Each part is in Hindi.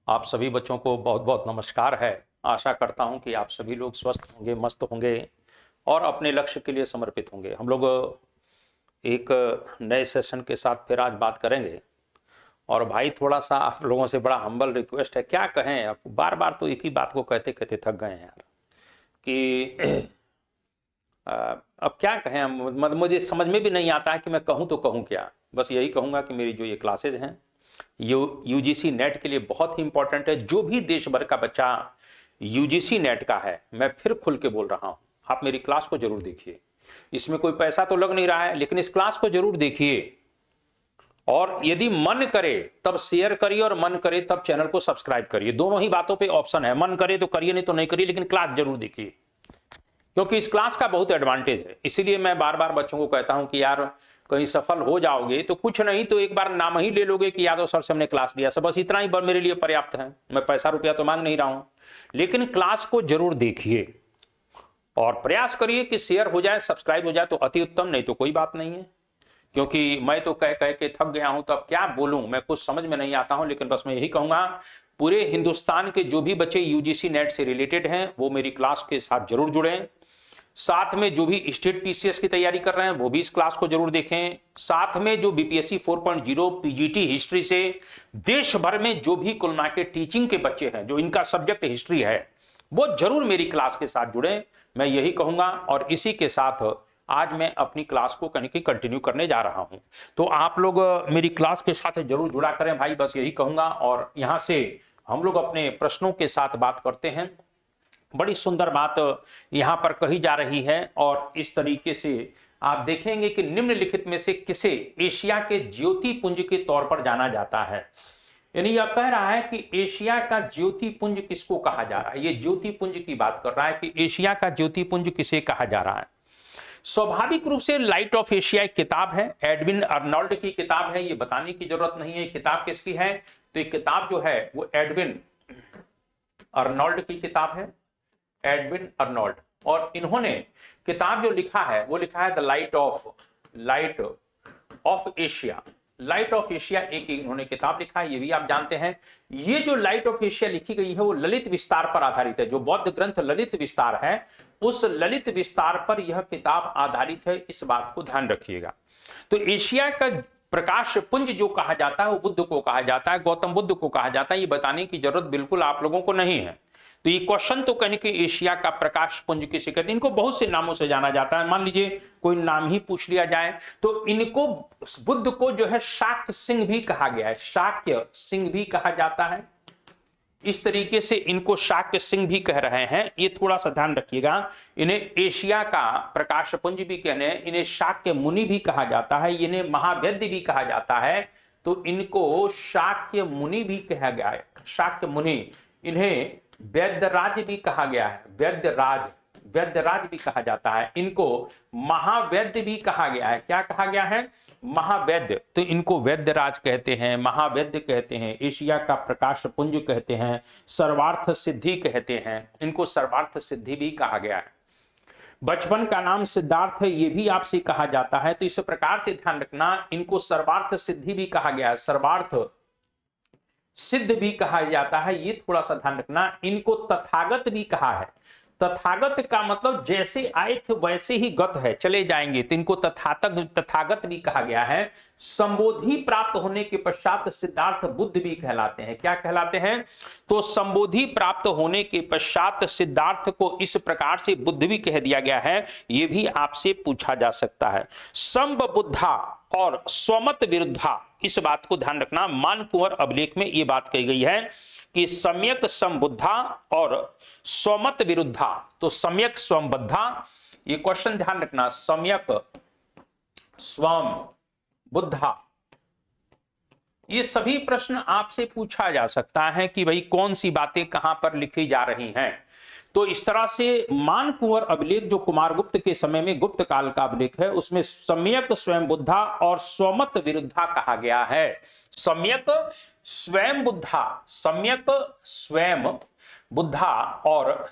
आप सभी बच्चों को बहुत बहुत नमस्कार है। आशा करता हूं कि आप सभी लोग स्वस्थ होंगे, मस्त होंगे और अपने लक्ष्य के लिए समर्पित होंगे। हम लोग एक नए सेशन के साथ फिर आज बात करेंगे। और भाई थोड़ा सा आप लोगों से बड़ा हम्बल रिक्वेस्ट है, क्या कहें, आप बार बार तो एक ही बात को कहते कहते थक गए हैं यार कि अब क्या कहें। मतलब मुझे समझ में भी नहीं आता है कि मैं कहूँ तो कहूँ क्या। बस यही कहूँगा कि मेरी जो ये क्लासेज हैं यूजीसी नेट के लिए बहुत ही इंपॉर्टेंट है। जो भी देश भर का बच्चा यूजीसी नेट का है, मैं फिर खुल के बोल रहा हूं, आप मेरी क्लास को जरूर देखिए। इसमें कोई पैसा तो लग नहीं रहा है, लेकिन इस क्लास को जरूर देखिए। और यदि मन करे तब शेयर करिए और मन करे तब चैनल को सब्सक्राइब करिए। दोनों ही बातों पे ऑप्शन है, मन करे तो करिए नहीं तो नहीं करिए, लेकिन क्लास जरूर देखिए, क्योंकि इस क्लास का बहुत एडवांटेज है। इसीलिए मैं बार बार बच्चों को कहता हूं कि यार कहीं सफल हो जाओगे तो कुछ नहीं तो एक बार नाम ही ले लोगे कि यादव सर से हमने क्लास लिया, सब बस इतना ही मेरे लिए पर्याप्त है। मैं पैसा रुपया तो मांग नहीं रहा हूं, लेकिन क्लास को जरूर देखिए और प्रयास करिए कि शेयर हो जाए, सब्सक्राइब हो जाए तो अति उत्तम, नहीं तो कोई बात नहीं है। क्योंकि मैं तो कह कह के थक गया हूं, तो अब क्या बोलूं, मैं कुछ समझ में नहीं आता हूं। लेकिन बस मैं यही कहूंगा, पूरे हिंदुस्तान के जो भी बच्चे यूजीसी नेट से रिलेटेड हैं वो मेरी क्लास के साथ जरूर जुड़ें। साथ में जो भी स्टेट पीसीएस की तैयारी कर रहे हैं वो भी इस क्लास को जरूर देखें। साथ में जो बीपीएससी 4.0 पीजीटी हिस्ट्री से देश भर में जो भी कुल मिला के टीचिंग के बच्चे हैं, जो इनका सब्जेक्ट हिस्ट्री है, वो जरूर मेरी क्लास के साथ जुड़े, मैं यही कहूंगा। और इसी के साथ आज मैं अपनी क्लास को कहीं की कंटिन्यू करने जा रहा हूं, तो आप लोग मेरी क्लास के साथ जरूर जुड़ा करें भाई, बस यही कहूंगा। और यहां से हम लोग अपने प्रश्नों के साथ बात करते हैं। बड़ी सुंदर बात यहां पर कही जा रही है और इस तरीके से आप देखेंगे कि निम्नलिखित में से किसे एशिया के ज्योति पुंज के तौर पर जाना जाता है। यानी यह कह रहा है कि एशिया का ज्योति पुंज किसको कहा जा रहा है। ये ज्योति पुंज की बात कर रहा है कि एशिया का ज्योति पुंज किसे कहा जा रहा है। स्वाभाविक रूप से लाइट ऑफ एशिया एक किताब है, एडविन अर्नोल्ड की किताब है, ये बताने की जरूरत नहीं है किताब किसकी है। तो ये किताब जो है वो एडविन अर्नोल्ड की किताब है, एडविन अर्नोल्ड। और इन्होंने किताब जो लिखा है वो लिखा है the light of Asia. Light of Asia एक इन्होंने किताब लिखा है, ये भी आप जानते हैं। ये जो लाइट ऑफ एशिया लिखी गई है वो ललित विस्तार पर आधारित है। जो बौद्ध ग्रंथ ललित विस्तार है, उस ललित विस्तार पर यह किताब आधारित है, इस बात को ध्यान रखिएगा। तो एशिया का प्रकाश पुंज जो कहा जाता है वो बुद्ध को कहा जाता है, गौतम बुद्ध को कहा जाता है। ये बताने की जरूरत बिल्कुल आप लोगों को नहीं है। तो ये क्वेश्चन तो कहने कि एशिया का प्रकाश पुंज किसे कहते हैं। इनको बहुत से नामों से जाना जाता है। मान लीजिए कोई नाम ही पूछ लिया जाए तो इनको, बुद्ध को जो है शाक्य सिंह भी कहा गया है, शाक्य सिंह भी कहा जाता है। इस तरीके से इनको शाक्य सिंह भी कह रहे हैं, ये थोड़ा सा ध्यान रखिएगा। इन्हें एशिया का प्रकाश पुंज भी कहने हैं, इन्हें शाक्य मुनि भी कहा जाता है, इन्हें महावैद्य भी कहा जाता है। तो इनको शाक्य मुनि भी कहा गया है, शाक्य मुनि। इन्हें वैद्यराज भी कहा गया है, वैद्यराज भी कहा जाता है। इनको महावैद्य भी कहा गया है। क्या कहा गया है? महावैद्य। तो इनको वैद्यराज कहते हैं, महावैद्य कहते हैं, एशिया का प्रकाश पुंज कहते हैं, सर्वार्थ सिद्धि कहते हैं, इनको सर्वार्थ सिद्धि भी कहा गया है। बचपन का नाम सिद्धार्थ है, ये भी आपसे कहा जाता है। तो इस प्रकार से ध्यान रखना, इनको सर्वार्थ सिद्धि भी कहा गया है, सर्वार्थ सिद्ध भी कहा जाता है, ये थोड़ा सा ध्यान रखना। इनको तथागत भी कहा है। तथागत का मतलब जैसे आए थे वैसे ही गत है, चले जाएंगे, तो इनको तथागत भी कहा गया है। संबोधि प्राप्त होने के पश्चात सिद्धार्थ बुद्ध भी कहलाते हैं। क्या कहलाते हैं? तो संबोधि प्राप्त होने के पश्चात सिद्धार्थ को इस प्रकार से बुद्ध भी कह दिया गया है, ये भी आपसे पूछा जा सकता है। संब बुद्धा और स्वमत विरुद्धा, इस बात को ध्यान रखना। मानकुंवर अभिलेख में यह बात कही गई है कि सम्यक संबुद्धा और स्वमत विरुद्धा। तो सम्यक स्वमबद्धा, ये क्वेश्चन ध्यान रखना, सम्यक स्वम बुद्धा, ये सभी प्रश्न आपसे पूछा जा सकता है कि भाई कौन सी बातें कहां पर लिखी जा रही हैं। तो इस तरह से मानकुंवर अभिलेख जो कुमारगुप्त के समय में गुप्त काल का अभिलेख है, उसमें सम्यक स्वयं बुद्धा और स्वमत विरुद्धा कहा गया है। सम्यक स्वयं बुद्धा, सम्यक स्वयं बुद्धा, और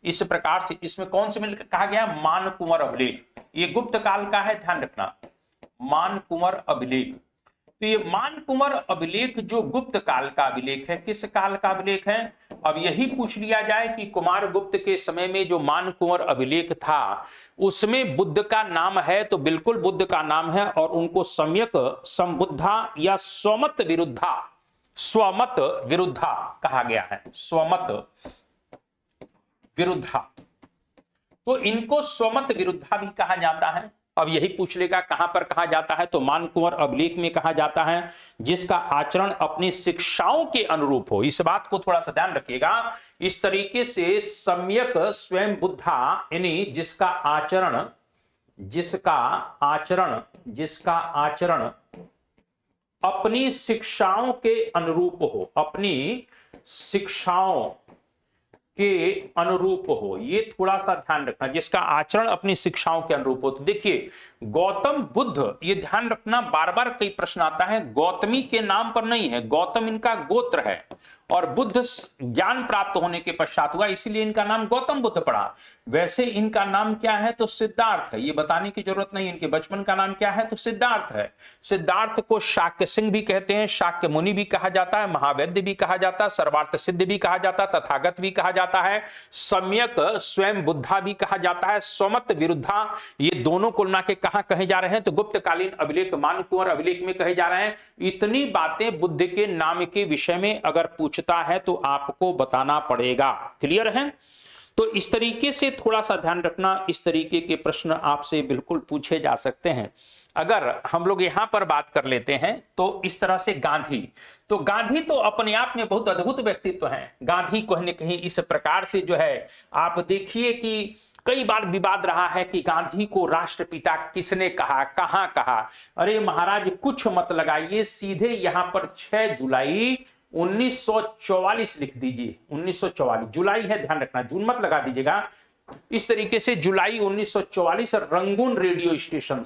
इस प्रकार से इसमें कौन से मिलकर कहा गया? मानकुंवर अभिलेख। ये गुप्त काल का है, ध्यान रखना, मानकुंवर अभिलेख। तो ये मानकुंवर अभिलेख जो गुप्त काल का अभिलेख है, किस काल का अभिलेख है? अब यही पूछ लिया जाए कि कुमार गुप्त के समय में जो मानकुंवर अभिलेख था उसमें बुद्ध का नाम है, तो बिल्कुल बुद्ध का नाम है और उनको सम्यक संबुद्धा या स्वमत विरुद्धा, स्वमत विरुद्धा कहा गया है, स्वमत विरुद्धा। तो इनको स्वमत विरुद्धा भी कहा जाता है। अब यही पूछ लेगा कहां पर कहा जाता है, तो मानकुंवर अभिलेख में कहा जाता है जिसका आचरण अपनी शिक्षाओं के अनुरूप हो। इस बात को थोड़ा सा ध्यान रखिएगा। इस तरीके से सम्यक स्वयं बुद्धा यानी जिसका आचरण अपनी शिक्षाओं के अनुरूप हो, अपनी शिक्षाओं के अनुरूप हो, ये थोड़ा सा ध्यान रखना, जिसका आचरण अपनी शिक्षाओं के अनुरूप हो। तो देखिए गौतम बुद्ध, ये ध्यान रखना, बार बार कई प्रश्न आता है, गौतमी के नाम पर नहीं है, गौतम इनका गोत्र है और बुद्ध ज्ञान प्राप्त होने के पश्चात हुआ, इसीलिए इनका नाम गौतम बुद्ध पड़ा। वैसे इनका नाम क्या है, तो सिद्धार्थ है, ये बताने की जरूरत नहीं। इनके बचपन का नाम क्या है, तो सिद्धार्थ है। सिद्धार्थ को शाक्य सिंह भी कहते हैं, शाक्य मुनि भी कहा जाता है, महावैद्य भी कहा जाता है, सर्वार्थ सिद्ध भी कहा जाता है, तथागत भी कहा जाता है, सम्यक स्वयं बुद्धा भी कहा जाता है, स्वमत विरुद्धा। ये दोनों कुल मिला के कहां कहे जा रहे हैं, तो गुप्तकालीन अभिलेख मानकुंवर अभिलेख में कहे जा रहे हैं। इतनी बातें बुद्ध के नाम के विषय में अगर पूछता है तो आपको बताना पड़ेगा। क्लियर है? तो इस तरीके से थोड़ा सा ध्यान रखना, इस तरीके के प्रश्न आपसे बिल्कुल पूछे जा सकते हैं। अगर हम लोग यहां पर बात कर लेते हैं तो इस तरह से गांधी, तो गांधी तो अपने आप में बहुत अद्भुत व्यक्तित्व हैं। गांधी कहीं न कहीं इस प्रकार से जो है, आप देखिए कि कई बार विवाद रहा है कि गांधी को राष्ट्रपिता किसने कहा, कहां कहा। अरे महाराज कुछ मत लगाइए, सीधे यहां पर 6 जुलाई 1944 लिख दीजिए। 1944 जुलाई है, ध्यान रखना, जून मत लगा दीजिएगा। इस तरीके से जुलाई 1944 रंगून रेडियो स्टेशन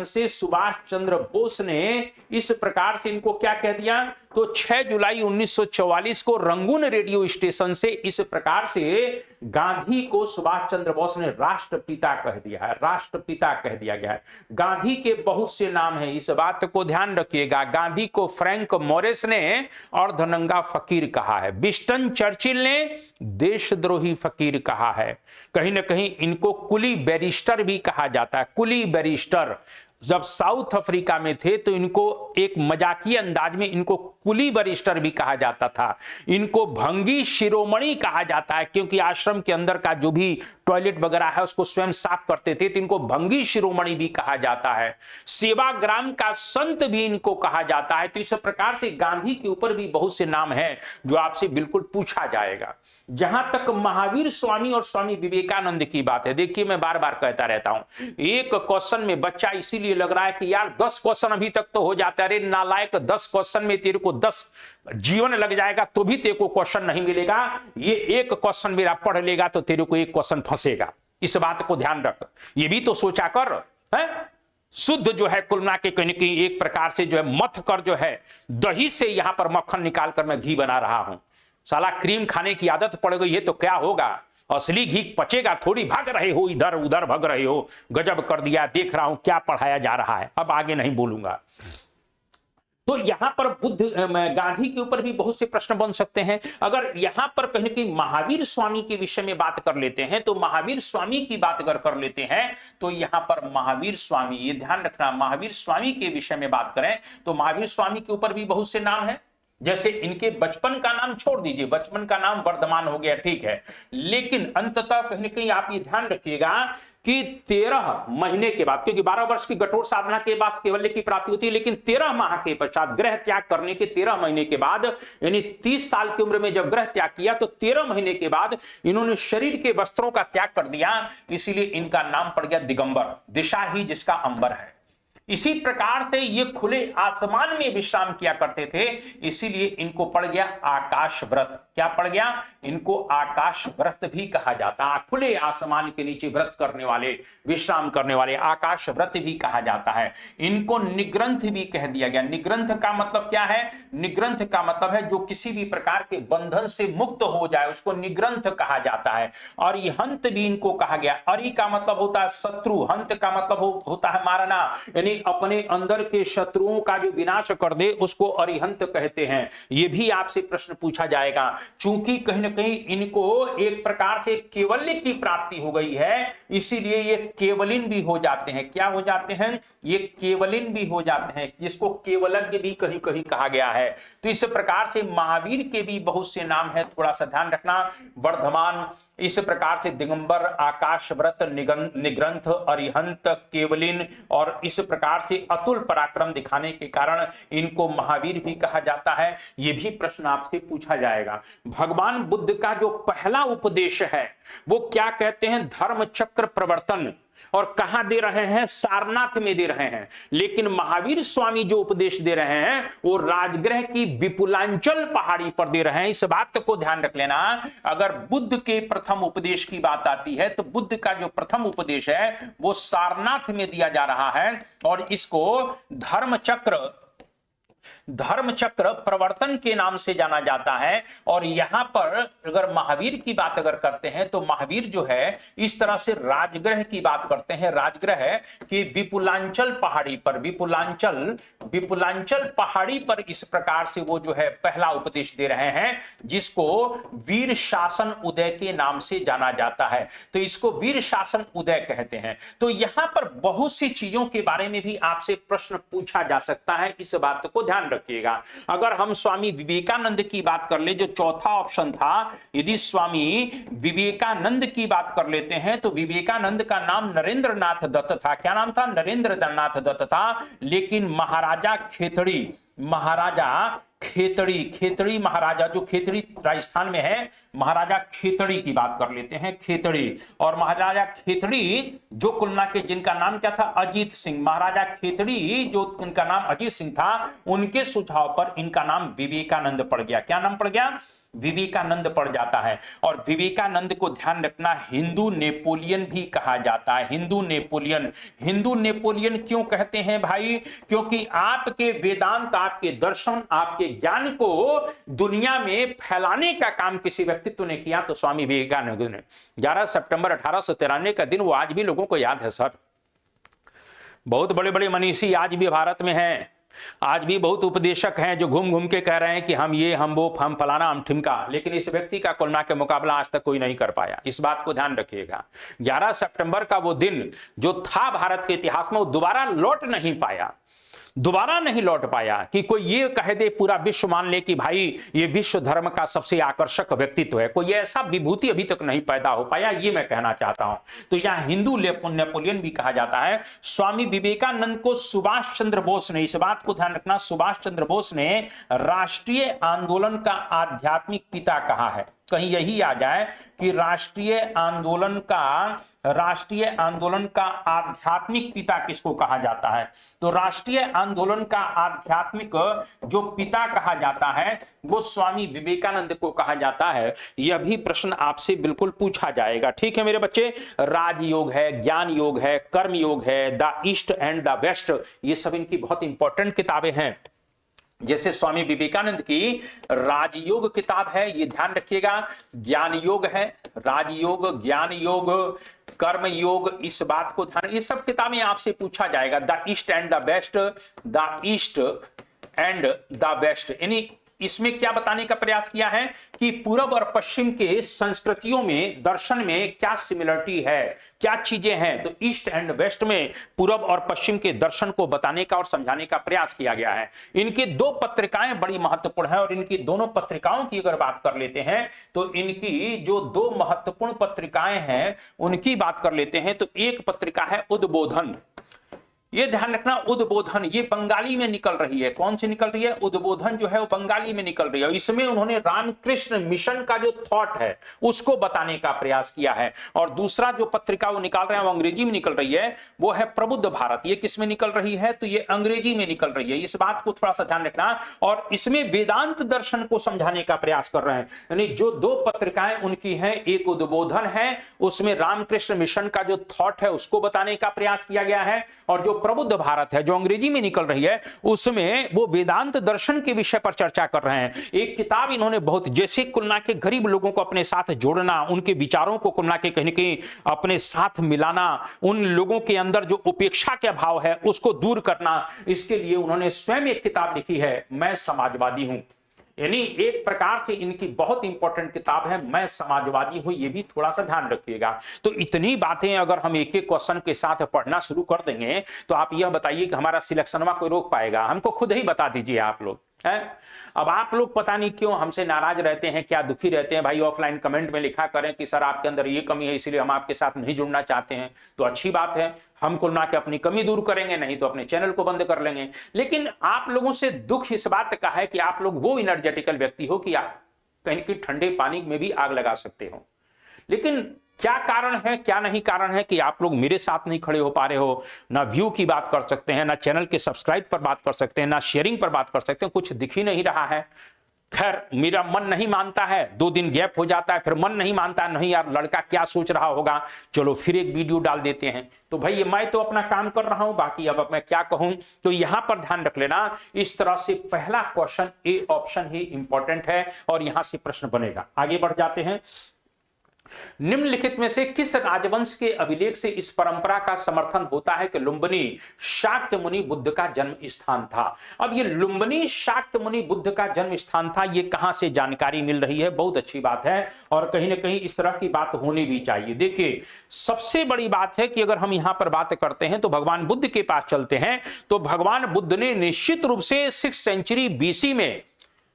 से सुभाष चंद्र बोस ने इस प्रकार से इनको क्या कह दिया, तो 6 जुलाई 1944 को रंगून रेडियो स्टेशन से इस प्रकार से गांधी को सुभाष चंद्र बोस ने राष्ट्रपिता कह दिया है, राष्ट्रपिता कह दिया गया है। गांधी के बहुत से नाम हैं, इस बात को ध्यान रखिएगा। गांधी को फ्रैंक मोरिस ने अर्धनंगा फकीर कहा है, विंस्टन चर्चिल ने देशद्रोही फकीर कहा है, कहीं ना कहीं इनको कुली बैरिस्टर भी कहा जाता है, कुली बैरिस्टर। जब साउथ अफ्रीका में थे तो इनको एक मजाकिया अंदाज में इनको कुली बैरिस्टर भी कहा जाता था। इनको भंगी शिरोमणि कहा जाता है, क्योंकि आश्रम के अंदर का जो भी टॉयलेट वगैरह है उसको स्वयं साफ करते थे, तो इनको भंगी शिरोमणि भी कहा जाता है। सेवाग्राम का संत भी इनको कहा जाता है। तो इस प्रकार से गांधी के ऊपर भी बहुत से नाम हैं जो आपसे बिल्कुल पूछा जाएगा। जहां तक महावीर स्वामी और स्वामी विवेकानंद की बात है, देखिए मैं बार बार कहता रहता हूं, एक क्वेश्चन में बच्चा इसीलिए लग रहा है कि यार 10 क्वेश्चन अभी तक तो हो जाता है। अरे नालायक, 10 क्वेश्चन में तेरे को 10 जीवन लग जाएगा तो भी तेरे को क्वेश्चन नहीं मिलेगा। ये एक क्वेश्चन मेरा पढ़ लेगा तो तेरे को एक क्वेश्चन फंसेगा। इस बात को ध्यान रख, ये भी तो सोचा कर है। शुद्ध जो है कुल मिला के कहीं न कहीं एक प्रकार से जो है मथ कर जो है दही से यहां पर मक्खन निकाल कर मैं घी बना रहा हूं। साला क्रीम खाने की आदत पड़ गई है तो क्या होगा, असली घी पचेगा थोड़ी। भाग रहे हो इधर उधर, भाग रहे हो, गजब कर दिया। देख रहा हूं क्या पढ़ाया जा रहा है, अब आगे नहीं बोलूंगा। तो यहां पर गांधी के ऊपर भी बहुत से प्रश्न बन सकते हैं। अगर यहां पर कहीं कि महावीर स्वामी के विषय में बात कर लेते हैं, तो महावीर स्वामी की बात अगर कर लेते हैं तो यहां पर महावीर स्वामी, ये ध्यान रखना, महावीर स्वामी के विषय में बात करें तो महावीर स्वामी के ऊपर भी बहुत से नाम है। जैसे इनके बचपन का नाम छोड़ दीजिए, बचपन का नाम वर्धमान हो गया, ठीक है, लेकिन अंततः कहीं न कहीं आप ये ध्यान रखिएगा कि 13 महीने के बाद, क्योंकि 12 वर्ष की कठोर साधना के बाद केवल्य की प्राप्ति होती है, लेकिन 13 माह के पश्चात ग्रह त्याग करने के 13 महीने के बाद, यानी 30 साल की उम्र में जब ग्रह त्याग किया तो 13 महीने के बाद इन्होंने शरीर के वस्त्रों का त्याग कर दिया, इसीलिए इनका नाम पड़ गया दिगंबर, दिशा ही जिसका अंबर है। इसी प्रकार से ये खुले आसमान में विश्राम किया करते थे, इसीलिए इनको पड़ गया आकाश व्रत। क्या पड़ गया? इनको आकाश व्रत भी कहा जाता है। खुले आसमान के नीचे व्रत करने वाले, विश्राम करने वाले आकाश व्रत भी कहा जाता है। इनको निग्रंथ भी कह दिया गया। निग्रंथ का मतलब क्या है? निग्रंथ का मतलब है जो किसी भी प्रकार के बंधन से मुक्त हो जाए उसको निग्रंथ कहा जाता है। और ये हंत भी इनको कहा गया। अरि का मतलब होता है शत्रु, हंत का मतलब होता है मारना, यानी अपने अंदर के शत्रुओं का जो विनाश कर दे उसको अरिहंत कहते हैं। ये भी आपसे प्रश्न पूछा जाएगा। चूंकि कहीं ना कहीं इनको एक प्रकार से केवल्य की प्राप्ति हो गई है, इसीलिए ये केवलिन भी हो जाते हैं। क्या हो जाते हैं? ये केवलिन भी हो जाते हैं, जिसको केवलज्ञ भी कहीं कहीं कहा गया है। तो इस प्रकार से महावीर के भी बहुत से नाम है, थोड़ा सा ध्यान रखना। वर्धमान, इस प्रकार से दिगंबर, आकाशव्रत, निग्रंथ, अरिहंत, केवलिन, और इस प्रकार से अतुल पराक्रम दिखाने के कारण इनको महावीर भी कहा जाता है। यह भी प्रश्न आपसे पूछा जाएगा। भगवान बुद्ध का जो पहला उपदेश है वो क्या कहते हैं? धर्म चक्र प्रवर्तन। और कहां दे रहे हैं? सारनाथ में दे रहे हैं। लेकिन महावीर स्वामी जो उपदेश दे रहे हैं वो राजगृह की विपुलांचल पहाड़ी पर दे रहे हैं। इस बात को ध्यान रख लेना। अगर बुद्ध के प्रथम उपदेश की बात आती है तो बुद्ध का जो प्रथम उपदेश है वो सारनाथ में दिया जा रहा है, और इसको धर्म चक्र प्रवर्तन के नाम से जाना जाता है। और यहां पर अगर महावीर की बात अगर करते हैं तो महावीर जो है इस तरह से राजगृह की बात करते हैं। राजगृह की विपुलांचल पहाड़ी पर, विपुलांचल पहाड़ी पर इस प्रकार से वो जो है पहला उपदेश दे रहे हैं, जिसको वीर शासन उदय के नाम से जाना जाता है। तो इसको वीर शासन उदय कहते हैं। तो यहां पर बहुत सी चीजों के बारे में भी आपसे प्रश्न पूछा जा सकता है, इस बात को ध्यान रखिएगा। अगर हम स्वामी विवेकानंद की बात कर ले, जो चौथा ऑप्शन था, यदि स्वामी विवेकानंद की बात कर लेते हैं तो विवेकानंद का नाम नरेंद्रनाथ दत्त था। क्या नाम था? नरेंद्रनाथ दत्त था। लेकिन महाराजा खेतड़ी महाराजा, जो खेतड़ी राजस्थान में है, महाराजा खेतड़ी की बात कर लेते हैं। खेतड़ी, और महाराजा खेतड़ी जो कुलना के, जिनका नाम क्या था? अजीत सिंह। महाराजा खेतड़ी जो इनका नाम अजीत सिंह था, उनके सुझाव पर इनका नाम विवेकानंद पड़ गया। क्या नाम पड़ गया? विवेकानंद पड़ जाता है। और विवेकानंद को ध्यान रखना, हिंदू नेपोलियन भी कहा जाता है। हिंदू नेपोलियन क्यों कहते हैं भाई? क्योंकि आपके वेदांत, आपके दर्शन, आपके ज्ञान को दुनिया में फैलाने का काम किसी व्यक्तित्व ने किया तो स्वामी विवेकानंद ने। 11 सितंबर 1893 का दिन वो आज भी लोगों को याद है सर। बहुत बड़े बड़े मनीषी आज भी भारत में हैं। आज भी बहुत उपदेशक हैं जो घूम घूम के कह रहे हैं कि हम ये, हम वो, हम फलाना, हम ठिमका, लेकिन इस व्यक्ति का कोरोना के मुकाबला आज तक कोई नहीं कर पाया। इस बात को ध्यान रखिएगा। 11 सितंबर का वो दिन जो था भारत के इतिहास में, वो दोबारा लौट नहीं पाया कि कोई ये कह दे, पूरा विश्व मान ले कि भाई ये विश्व धर्म का सबसे आकर्षक व्यक्तित्व है। कोई ऐसा विभूति अभी तक नहीं पैदा हो पाया, ये मैं कहना चाहता हूं। तो यहां हिंदू नेपोलियन भी कहा जाता है। स्वामी विवेकानंद को सुभाष चंद्र बोस ने, इस बात को ध्यान रखना, सुभाष चंद्र बोस ने राष्ट्रीय आंदोलन का आध्यात्मिक पिता कहा है। कहीं यही आ जाए कि राष्ट्रीय आंदोलन का आध्यात्मिक पिता किसको कहा जाता है? तो राष्ट्रीय आंदोलन का आध्यात्मिक जो पिता कहा जाता है वो स्वामी विवेकानंद को कहा जाता है। यह भी प्रश्न आपसे बिल्कुल पूछा जाएगा। ठीक है मेरे बच्चे, राजयोग है, ज्ञान योग है, कर्म योग है, the East and the West, ये सब इनकी बहुत इंपॉर्टेंट किताबें हैं। जैसे स्वामी विवेकानंद की राजयोग किताब है, ये ध्यान रखिएगा। ज्ञान योग है, राजयोग, ज्ञान योग, कर्म योग, इस बात को ध्यान, ये सब किताबें आपसे पूछा जाएगा। The East and the West, the East and the West, यानी इसमें क्या बताने का प्रयास किया है कि पूर्व और पश्चिम के संस्कृतियों में, दर्शन में क्या सिमिलरिटी है, क्या चीजें हैं। तो ईस्ट एंड वेस्ट में पूर्व और पश्चिम के दर्शन को बताने का और समझाने का प्रयास किया गया है। इनकी 2 पत्रिकाएं बड़ी महत्वपूर्ण है, और इनकी दोनों पत्रिकाओं की अगर बात कर लेते हैं तो इनकी जो 2 महत्वपूर्ण पत्रिकाएं हैं उनकी बात कर लेते हैं। तो एक पत्रिका है उद्बोधन, ये ध्यान रखना, उद्बोधन, ये बंगाली में निकल रही है। कौन सी निकल रही है? उद्बोधन जो है वो बंगाली में निकल रही है। इसमें उन्होंने रामकृष्ण मिशन का जो थॉट है उसको बताने का प्रयास किया है। और दूसरा जो पत्रिका वो निकाल रहे हैं वो अंग्रेजी में निकल रही है, वो है प्रबुद्ध भारत। ये किस में निकल रही है? तो ये अंग्रेजी में निकल रही है। इस बात को थोड़ा सा ध्यान रखना। और इसमें वेदांत दर्शन को समझाने का प्रयास कर रहे हैं। यानी जो 2 पत्रिकाएं उनकी हैं, एक उद्बोधन है, उसमें रामकृष्ण मिशन का जो थॉट है उसको बताने का प्रयास किया गया है, और जो प्रबुद्ध भारत है, जो अंग्रेजी में निकल रही है, उसमें वो वेदांत दर्शन के विषय पर चर्चा कर रहे हैं। एक किताब इन्होंने बहुत, जैसे कुल मिला के गरीब लोगों को अपने साथ जोड़ना, उनके विचारों को कुल मिला के कहीं न कहीं अपने साथ मिलाना, उन लोगों के अंदर जो उपेक्षा के भाव है उसको दूर करना, इसके लिए उन्होंने स्वयं एक किताब लिखी है, मैं समाजवादी हूं। यानी एक प्रकार से इनकी बहुत इंपॉर्टेंट किताब है, मैं समाजवादी हूं, ये भी थोड़ा सा ध्यान रखिएगा। तो इतनी बातें अगर हम एक एक क्वेश्चन के साथ पढ़ना शुरू कर देंगे तो आप यह बताइए कि हमारा सिलेक्शनवा कोई रोक पाएगा? हमको खुद ही बता दीजिए आप लोग है। अब आप लोग पता नहीं क्यों हमसे नाराज रहते हैं, क्या दुखी रहते हैं भाई, ऑफलाइन कमेंट में लिखा करें कि सर आपके अंदर ये कमी है इसलिए हम आपके साथ नहीं जुड़ना चाहते हैं। तो अच्छी बात है, हम कुल ना के अपनी कमी दूर करेंगे, नहीं तो अपने चैनल को बंद कर लेंगे। लेकिन आप लोगों से दुख इस बात का है कि आप लोग वो एनर्जेटिकल व्यक्ति हो कि आप कहीं कि ठंडे पानी में भी आग लगा सकते हो। लेकिन क्या कारण है, क्या नहीं कारण है कि आप लोग मेरे साथ नहीं खड़े हो पा रहे हो? ना व्यू की बात कर सकते हैं, ना चैनल के सब्सक्राइब पर बात कर सकते हैं, ना शेयरिंग पर बात कर सकते हैं, कुछ दिख ही नहीं रहा है। खैर, मेरा मन नहीं मानता है, 2 दिन गैप हो जाता है, फिर मन नहीं मानता है, नहीं यार लड़का क्या सोच रहा होगा, चलो फिर एक वीडियो डाल देते हैं। तो भाई मैं तो अपना काम कर रहा हूं, बाकी अब मैं क्या कहूं। तो यहां पर ध्यान रख लेना, इस तरह से पहला question A option he important है और यहां से प्रश्न बनेगा। आगे बढ़ जाते हैं। निम्नलिखित में से किस राजवंश के अभिलेख से इस परंपरा का समर्थन होता है कि लुम्बिनी शाक्य मुनि बुद्ध का जन्म स्थान था? अब ये लुम्बिनी शाक्य मुनि बुद्ध का जन्म स्थान था, ये कहां से जानकारी मिल रही है? बहुत अच्छी बात है और कहीं ना कहीं इस तरह की बात होनी भी चाहिए। देखिए, सबसे बड़ी बात है कि अगर हम यहां पर बात करते हैं तो भगवान बुद्ध के पास चलते हैं, तो भगवान बुद्ध ने निश्चित रूप से 6th सेंचुरी BC में,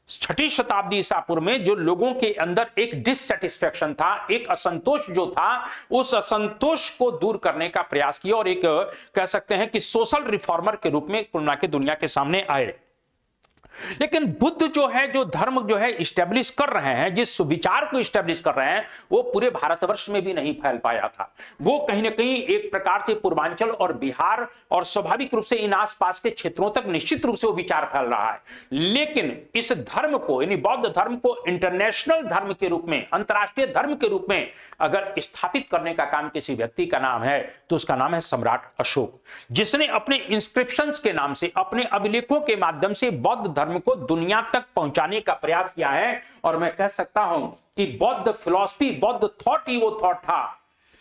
6ठी शताब्दी ईसा पूर्व में, जो लोगों के अंदर एक डिससेटिस्फैक्शन था, एक असंतोष जो था, उस असंतोष को दूर करने का प्रयास किया और एक कह सकते हैं कि सोशल रिफॉर्मर के रूप में पूर्णा के दुनिया के सामने आए। लेकिन बुद्ध जो है, जो धर्म जो है इस्टेब्लिश कर रहे हैं, जिस विचार को इस्टेब्लिश कर रहे हैं, वो पूरे भारतवर्ष में भी नहीं फैल पाया था। वो कहीं ना कहीं एक प्रकार से पूर्वांचल और बिहार और स्वाभाविक रूप से इन आसपास के क्षेत्रों तक निश्चित रूप से वो विचार फैल रहा है। लेकिन इस धर्म को, यानी बौद्ध धर्म को इंटरनेशनल धर्म के रूप में, अंतरराष्ट्रीय धर्म के रूप में अगर स्थापित करने का काम किसी व्यक्ति का नाम है तो उसका नाम है सम्राट अशोक, जिसने अपने इंस्क्रिप्शंस के नाम से, अपने अभिलेखों के माध्यम से बौद्ध धर्म को दुनिया तक पहुंचाने का प्रयास किया है। और मैं कह सकता हूं कि बौद्ध फिलॉसफी, बौद्ध थॉट ही वो थॉट था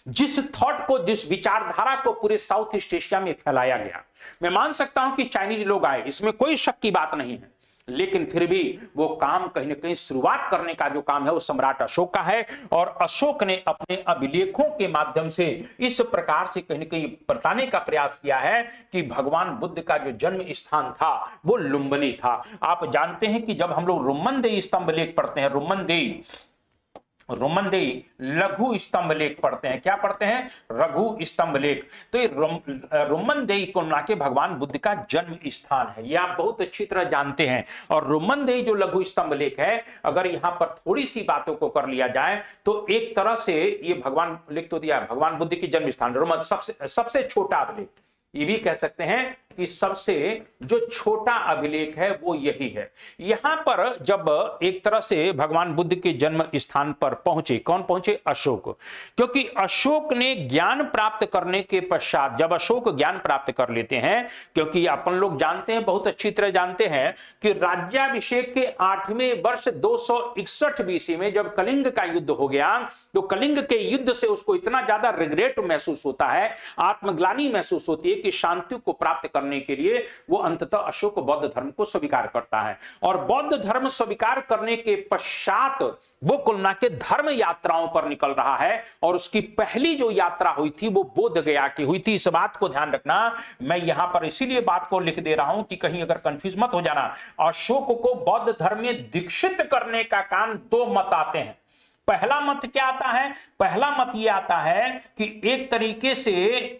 जिस थॉट को, जिस विचारधारा को पूरे साउथ ईस्ट एशिया में फैलाया गया। मैं मान सकता हूं कि चाइनीज लोग आए, इसमें कोई शक की बात नहीं है, लेकिन फिर भी वो काम कहीं ना कहीं शुरुआत करने का जो काम है वो सम्राट अशोक का है। और अशोक ने अपने अभिलेखों के माध्यम से इस प्रकार से कहीं ना कहीं बताने का प्रयास किया है कि भगवान बुद्ध का जो जन्म स्थान था वो लुम्बिनी था। आप जानते हैं कि जब हम लोग रुम्मनदेई स्तंभ लेख पढ़ते हैं, रुम्मनदेई लघु स्तंभ लेख पढ़ते हैं, क्या पढ़ते हैं? लघु स्तंभ लेख। तो ये रुम्मनदेई को मिला के भगवान बुद्ध का जन्म स्थान है, ये आप बहुत अच्छी तरह जानते हैं। और रुम्मनदेई जो लघु स्तंभ लेख है, अगर यहां पर थोड़ी सी बातों को कर लिया जाए तो एक तरह से ये भगवान लिख तो दिया, भगवान बुद्ध की जन्म स्थान रुम्मन, सबसे छोटा अभिलेख, ये भी कह सकते हैं कि सबसे जो छोटा अभिलेख है वो यही है। यहां पर जब एक तरह से भगवान बुद्ध के जन्म स्थान पर पहुंचे, कौन पहुंचे? अशोक। क्योंकि अशोक ने ज्ञान प्राप्त करने के पश्चात, जब अशोक ज्ञान प्राप्त कर लेते हैं, क्योंकि अपन लोग जानते हैं, बहुत अच्छी तरह जानते हैं कि राज्याभिषेक के 8वें वर्ष 261 BC में जब कलिंग का युद्ध हो गया, तो कलिंग के युद्ध से उसको इतना ज्यादा रिग्रेट महसूस होता है, आत्मग्लानि महसूस होती है कि शांति को प्राप्त करने के लिए वो अंततः अशोक बौद्ध धर्म को स्वीकार करता है। और बौद्ध धर्म स्वीकार करने के पश्चात वो कुलना के धर्म यात्राओं पर निकल रहा है। और उसकी पहली जो यात्रा हुई थी वो बोध गया की हुई थी। इस बात को ध्यान रखना, मैं यहां पर इसीलिए बात को लिख दे रहा हूं कि कहीं अगर कंफ्यूज मत हो जाना। अशोक को बौद्ध धर्म में दीक्षित करने का काम 2 मत आते हैं। पहला मत क्या आता है? पहला मत यह आता है कि एक तरीके से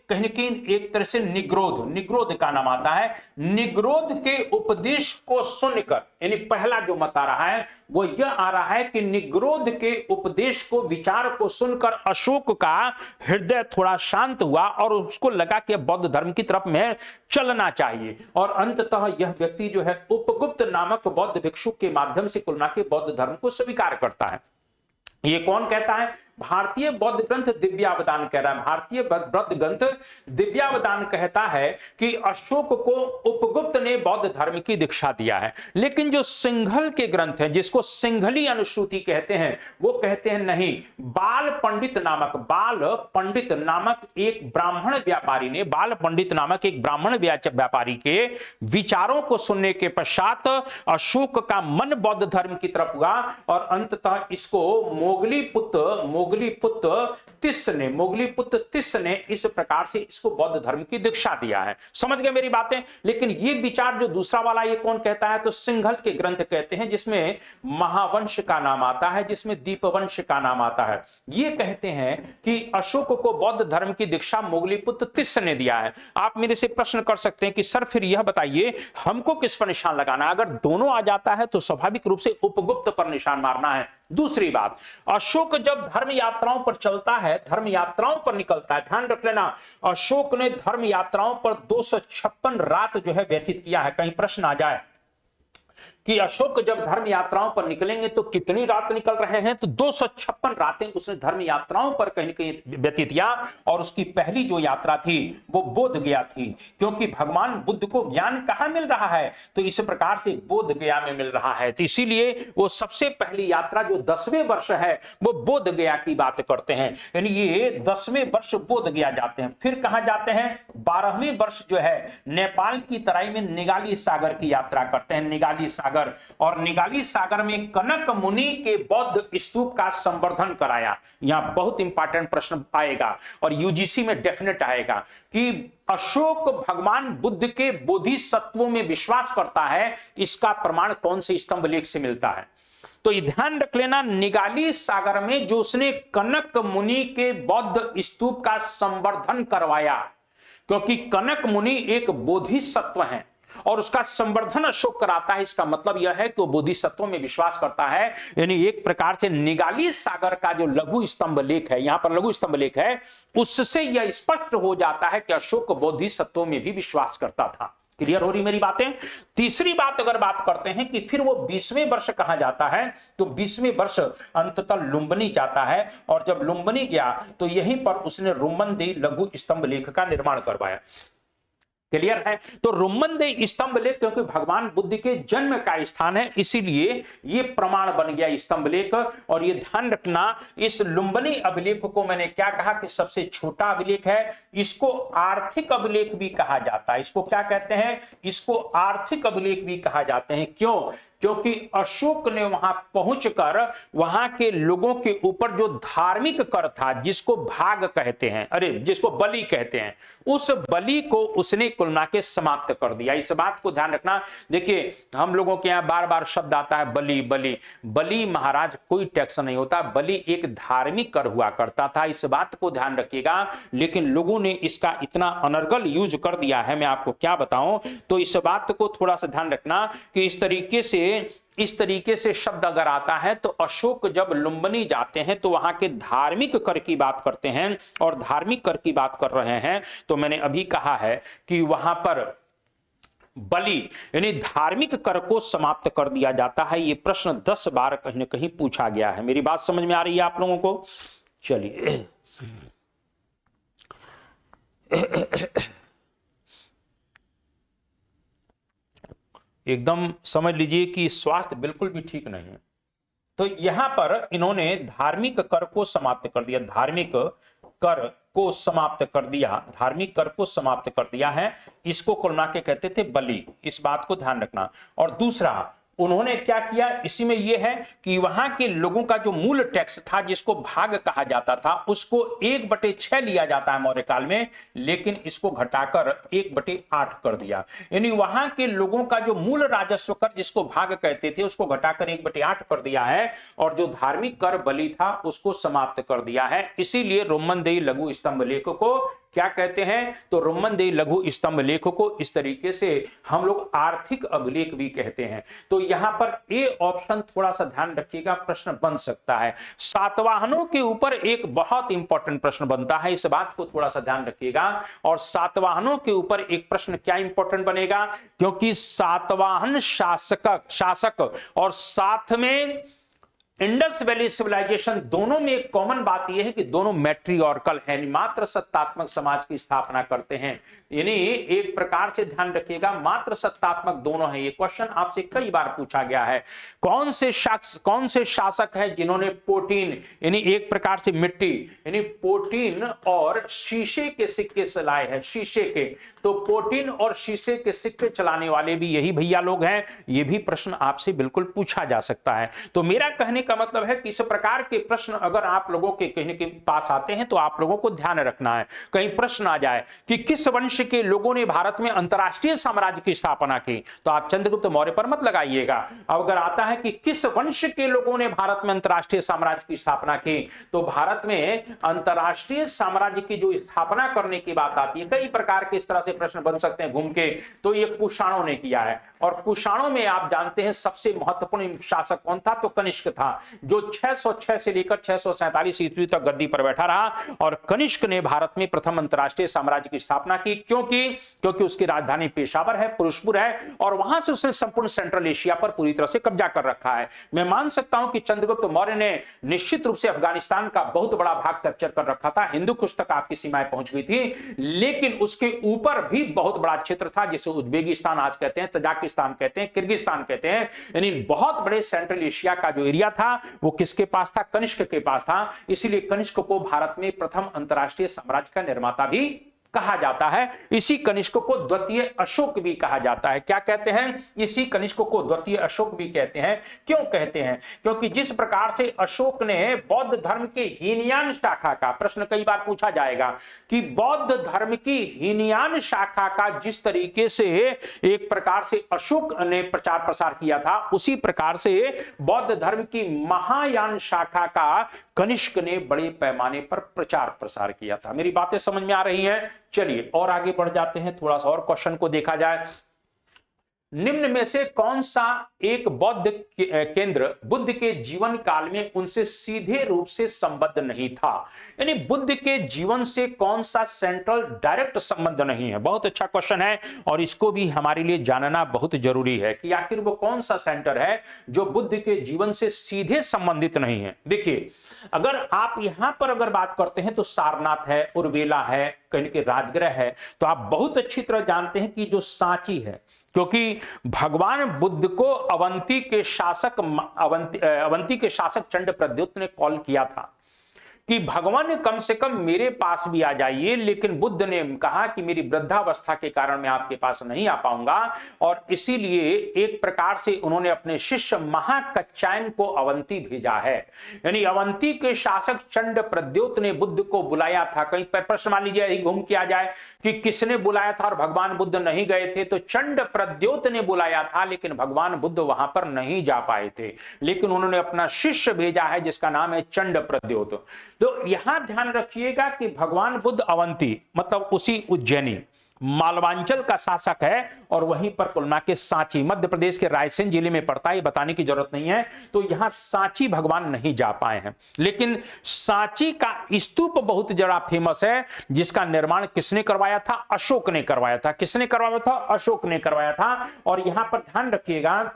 कहीं न कहीं एक तरह से निग्रोध का नाम आता है। निग्रोध के उपदेश को सुनकर, यानी पहला जो मत आ रहा है वो यह आ रहा है कि निग्रोध के उपदेश को, विचार को सुनकर अशोक का हृदय थोड़ा शांत हुआ और उसको लगा कि बौद्ध धर्म की तरफ में चलना चाहिए। और अंततः यह व्यक्ति जो है उपगुप्त नामक बौद्ध भिक्षु के माध्यम से कुलना के बौद्ध धर्म को स्वीकार करता है। ये कौन कहता है? भारतीय बौद्ध ग्रंथ दिव्यावदान कह रहा है, भारतीय बौद्ध ग्रंथ दिव्यावदान कहता है कि अशोक को उपगुप्त ने बौद्ध धर्म की दीक्षा दिया है। लेकिन जो सिंघल के ग्रंथ हैं, जिसको सिंघली अनुश्रुति कहते हैं, वो कहते हैं नहीं, बाल पंडित नामक एक ब्राह्मण व्यापारी ने, बाल पंडित नामक एक ब्राह्मण व्यापारी के विचारों को सुनने के पश्चात अशोक का मन बौद्ध धर्म की तरफ हुआ और अंततः इसको मोगलीपुत्र तिस ने इस प्रकार से इसको बौद्ध धर्म की दीक्षा दिया है। समझ गए मेरी बातें? लेकिन ये विचार जो दूसरा वाला ये कौन कहता है, तो सिंघल के ग्रंथ कहते हैं, जिसमें महावंश का नाम आता है, जिसमें दीपवंश का नाम आता है। ये कहते हैं कि अशोक को बौद्ध धर्म की दीक्षा मोगलीपुत्र तिस ने दिया है। आप मेरे से प्रश्न कर सकते हैं कि सर फिर यह बताइए हमको किस पर निशान लगाना है? अगर दोनों आ जाता है तो स्वाभाविक रूप से उपगुप्त पर निशान मारना है। दूसरी बात, अशोक जब धर्म यात्राओं पर चलता है, धर्म यात्राओं पर निकलता है, ध्यान रख लेना, अशोक ने धर्म यात्राओं पर 256 रात जो है व्यतीत किया है। कहीं प्रश्न आ जाए कि अशोक जब धर्म यात्राओं पर निकलेंगे तो कितनी रात निकल रहे हैं, तो 256 रातें उसने धर्म यात्राओं पर कहीं न कहीं व्यतीत किया। और उसकी पहली जो यात्रा थी वो बोध गया थी, क्योंकि भगवान बुद्ध को ज्ञान कहां मिल रहा है, तो इस प्रकार से बोध गया में मिल रहा है। तो इसीलिए वो सबसे पहली यात्रा जो 10वें वर्ष है वो बोध गया की बात करते हैं, यानी ये 10वें वर्ष बोध गया जाते हैं। फिर कहां जाते हैं, 12वें वर्ष जो है नेपाल की तराई में निगाली सागर की यात्रा करते हैं, निगाली सागर। और निगाली सागर में कनक मुनि के बौद्ध स्तूप का संवर्धन कराया। यहां बहुत इंपॉर्टेंट प्रश्न आएगा और यूजीसी में डेफिनेट आएगा कि अशोक भगवान बुद्ध के बोधिसत्वों में विश्वास करता है, इसका प्रमाण कौन से स्तंभ लेख से मिलता है? तो ये ध्यान रख लेना, निगाली सागर में जो उसने कनक मुनि के बौद्ध स्तूप का संवर्धन करवाया, क्योंकि कनक मुनि एक बोधिसत्व है और उसका संवर्धन अशोक कराता है। इसका मतलब यह है कि वो बोधिसत्वों में विश्वास करता है। यानी एक प्रकार से निगाली सागर का जो लघु स्तंभ लेख है, यहां पर लघु स्तंभ लेख है, उससे यह स्पष्ट हो जाता है कि अशोक बोधिसत्वों में भी विश्वास करता था। क्लियर हो रही मेरी बातें? तीसरी बात अगर बात करते हैं कि फिर वो 20वें वर्ष कहां जाता है, तो 20वें वर्ष अंततः लुम्बिनी जाता है। और जब लुम्बिनी गया तो यहीं पर उसने रुम्मनदेही लघु स्तंभ लेख का निर्माण करवाया। क्लियर है? तो रुम्मनदेही स्तंभ लेख क्योंकि भगवान बुद्ध के जन्म का स्थान है, इसीलिए ये प्रमाण बन गया स्तंभ लेख। और ये ध्यान रखना, इस लुम्बिनी अभिलेख को मैंने क्या कहा कि सबसे छोटा अभिलेख है, इसको आर्थिक अभिलेख भी कहा जाता है। इसको क्या कहते हैं? इसको आर्थिक अभिलेख भी कहा जाते हैं। क्यों? क्योंकि अशोक ने वहां पहुंचकर वहां के लोगों के ऊपर जो धार्मिक कर था, जिसको भाग कहते हैं, अरे जिसको बलि कहते हैं, उस बलि को उसने कुल मिला के समाप्त कर दिया। इस बात को ध्यान रखना। देखिए हम लोगों के यहां बार बार शब्द आता है बलि बलि बलि। महाराज कोई टैक्स नहीं होता, बलि एक धार्मिक कर हुआ करता था, इस बात को ध्यान रखिएगा। लेकिन लोगों ने इसका इतना अनर्गल यूज कर दिया है, मैं आपको क्या बताऊं। तो इस बात को थोड़ा सा ध्यान रखना कि इस तरीके से शब्द अगर आता है तो अशोक जब लुम्बिनी जाते हैं तो वहां के धार्मिक कर की बात करते हैं। और धार्मिक कर की बात कर रहे हैं तो मैंने अभी कहा है कि वहां पर बलि यानी धार्मिक कर को समाप्त कर दिया जाता है। यह प्रश्न 10 बार कहीं न कहीं पूछा गया है। मेरी बात समझ में आ रही है आप लोगों को? चलिए एकदम समझ लीजिए कि स्वास्थ्य बिल्कुल भी ठीक नहीं है। तो यहां पर इन्होंने धार्मिक कर को समाप्त कर दिया, धार्मिक कर को समाप्त कर दिया, धार्मिक कर को समाप्त कर दिया है। इसको कुल के कहते थे बलि, इस बात को ध्यान रखना। और दूसरा उन्होंने क्या किया, इसी में यह है कि वहां के लोगों का जो मूल टैक्स था, जिसको भाग कहा जाता था, उसको 1/6 लिया जाता है मौर्य काल में, लेकिन इसको घटाकर 1/8 कर दिया। यानी वहां के लोगों का जो मूल राजस्व कर, जिसको भाग कहते थे, उसको घटाकर 1/8 कर दिया है। और जो धार्मिक कर बलि था उसको समाप्त कर दिया है। इसीलिए रुम्मनदेही लघु स्तंभ लेख को क्या कहते हैं, तो रुम्मनदेही लघु स्तंभ लेख को इस तरीके से हम लोग आर्थिक अभिलेख भी कहते हैं। तो यहां पर ए ऑप्शन थोड़ा सा ध्यान रखिएगा, प्रश्न बन सकता है। सातवाहनों के ऊपर एक बहुत इंपॉर्टेंट प्रश्न बनता है, इस बात को थोड़ा सा ध्यान रखिएगा। और सातवाहनों के ऊपर एक प्रश्न क्या इंपॉर्टेंट बनेगा, क्योंकि सातवाहन शासक और साथ में इंडस वैली सिविलाइजेशन, दोनों में एक कॉमन बात यह है कि दोनों मैट्रियार्कल हैं, मात्र सत्तात्मक समाज की स्थापना करते हैं। यानी एक प्रकार से ध्यान रखिएगा, मात्र सत्तात्मक दोनों हैं। ये क्वेश्चन आपसे कई बार पूछा गया है, कौन से शासक है जिन्होंने पोटीन यानी एक प्रकार से मिट्टी यानी पोटीन और शीशे के सिक्के चलाए हैं, शीशे के। तो पोटीन और शीशे के सिक्के चलाने वाले भी यही भैया लोग हैं। ये भी प्रश्न आपसे बिल्कुल पूछा जा सकता है। तो मेरा कहने का मतलब है कि इस प्रकार के प्रश्न अगर आप लोगों के कहने के पास आते हैं तो आप लोगों को ध्यान रखना है, कहीं प्रश्न आ जाए कि किस वंश के लोगों ने भारत में अंतरराष्ट्रीय साम्राज्य की स्थापना की, तो आप चंद्रगुप्त मौर्य पर मत लगाइएगा। अब अगर आता है कि किस वंश के लोगों ने भारत में अंतरराष्ट्रीय साम्राज्य की स्थापना की, तो भारत में अंतरराष्ट्रीय साम्राज्य की जो स्थापना करने की बात आती है, कई प्रकार के इस तरह से प्रश्न बन सकते हैं घूम के, तो ये कुषाणों ने किया है। और कुषाणों में आप जानते हैं सबसे महत्वपूर्ण शासक कौन था, तो कनिष्क था, जो 606 से लेकर 647 ईस्वी तक गद्दी पर बैठा रहा। और कनिष्क ने भारत में प्रथम अंतरराष्ट्रीय साम्राज्य की स्थापना की, क्योंकि उसकी राजधानी पेशावर है, पुरुषपुर है, और वहां से उसने संपूर्ण सेंट्रल एशिया पर पूरी तरह से कब्जा कर रखा है। मैं मान सकता हूं कि चंद्रगुप्त मौर्य ने निश्चित रूप से अफगानिस्तान का बहुत बड़ा भाग कैप्चर कर रखा था, हिंदू कुश तक आपकी सीमाएं पहुंच गई थी, लेकिन उसके ऊपर भी बहुत बड़ा क्षेत्र था जिसे उज्बेकिस्तान आज कहते हैं, तजाकिस्तान कहते हैं, किर्गिस्तान कहते हैं, यानी बहुत बड़े सेंट्रल एशिया का जो एरिया था वो किसके पास था, कनिष्क के पास था। इसीलिए कनिष्क को भारत में प्रथम अंतरराष्ट्रीय साम्राज्य का निर्माता भी कहा जाता है। इसी कनिष्क को द्वितीय अशोक भी कहा जाता है। क्या कहते हैं, इसी कनिष्क को द्वितीय अशोक भी कहते हैं। क्यों कहते हैं, क्योंकि जिस प्रकार से अशोक ने बौद्ध धर्म के हीनयान शाखा का, प्रश्न कई बार पूछा जाएगा कि बौद्ध धर्म की हीनयान शाखा का जिस तरीके से एक प्रकार से अशोक ने प्रचार प्रसार किया था, उसी प्रकार से बौद्ध धर्म की महायान शाखा का कनिष्क ने बड़े पैमाने पर प्रचार प्रसार किया था। मेरी बातें समझ में आ रही हैं? चलिए और आगे बढ़ जाते हैं, थोड़ा सा और क्वेश्चन को देखा जाए। निम्न में से कौन सा एक बौद्ध केंद्र बुद्ध के जीवन काल में उनसे सीधे रूप से संबद्ध नहीं था? यानी बुद्ध के जीवन से कौन सा सेंट्रल डायरेक्ट संबंध नहीं है? बहुत अच्छा क्वेश्चन है और इसको भी हमारे लिए जानना बहुत जरूरी है कि आखिर वो कौन सा सेंटर है जो बुद्ध के जीवन से सीधे संबंधित नहीं है। देखिए, अगर आप यहां पर अगर बात करते हैं तो सारनाथ है, उर्वेला है, कहीं के राजगृह है, तो आप बहुत अच्छी तरह जानते हैं कि जो सांची है, क्योंकि भगवान बुद्ध को अवंती के शासक चंड प्रद्योत ने कॉल किया था कि भगवान कम से कम मेरे पास भी आ जाइए, लेकिन बुद्ध ने कहा कि मेरी वृद्धावस्था के कारण मैं आपके पास नहीं आ पाऊंगा, और इसीलिए एक प्रकार से उन्होंने अपने शिष्य महाकच्छायन को अवंती भेजा है। यानी अवंती के शासक चंड प्रद्योत ने बुद्ध को बुलाया था। कहीं पर प्रश्न मान लीजिए यही घूम के आ जाए कि किसने बुलाया था और भगवान बुद्ध नहीं गए थे, तो चंड प्रद्योत ने बुलाया था, लेकिन भगवान बुद्ध वहां पर नहीं जा पाए थे, लेकिन उन्होंने अपना शिष्य भेजा है जिसका नाम है चंड प्रद्योत। तो यहां ध्यान रखिएगा कि भगवान बुद्ध अवंती मतलब उसी उज्जैनी मालवांचल का शासक है, और वहीं पर तुलना के सांची मध्य प्रदेश के रायसेन जिले में पड़ता है, ये बताने की जरूरत नहीं है। तो यहां सांची भगवान नहीं जा पाए हैं, लेकिन सांची का स्तूप बहुत जरा फेमस है, जिसका निर्माण किसने करवाया था? अशोक ने करवाया था। किसने करवाया था? अशोक ने करवाया था। और यहां पर ध्यान रखिएगा,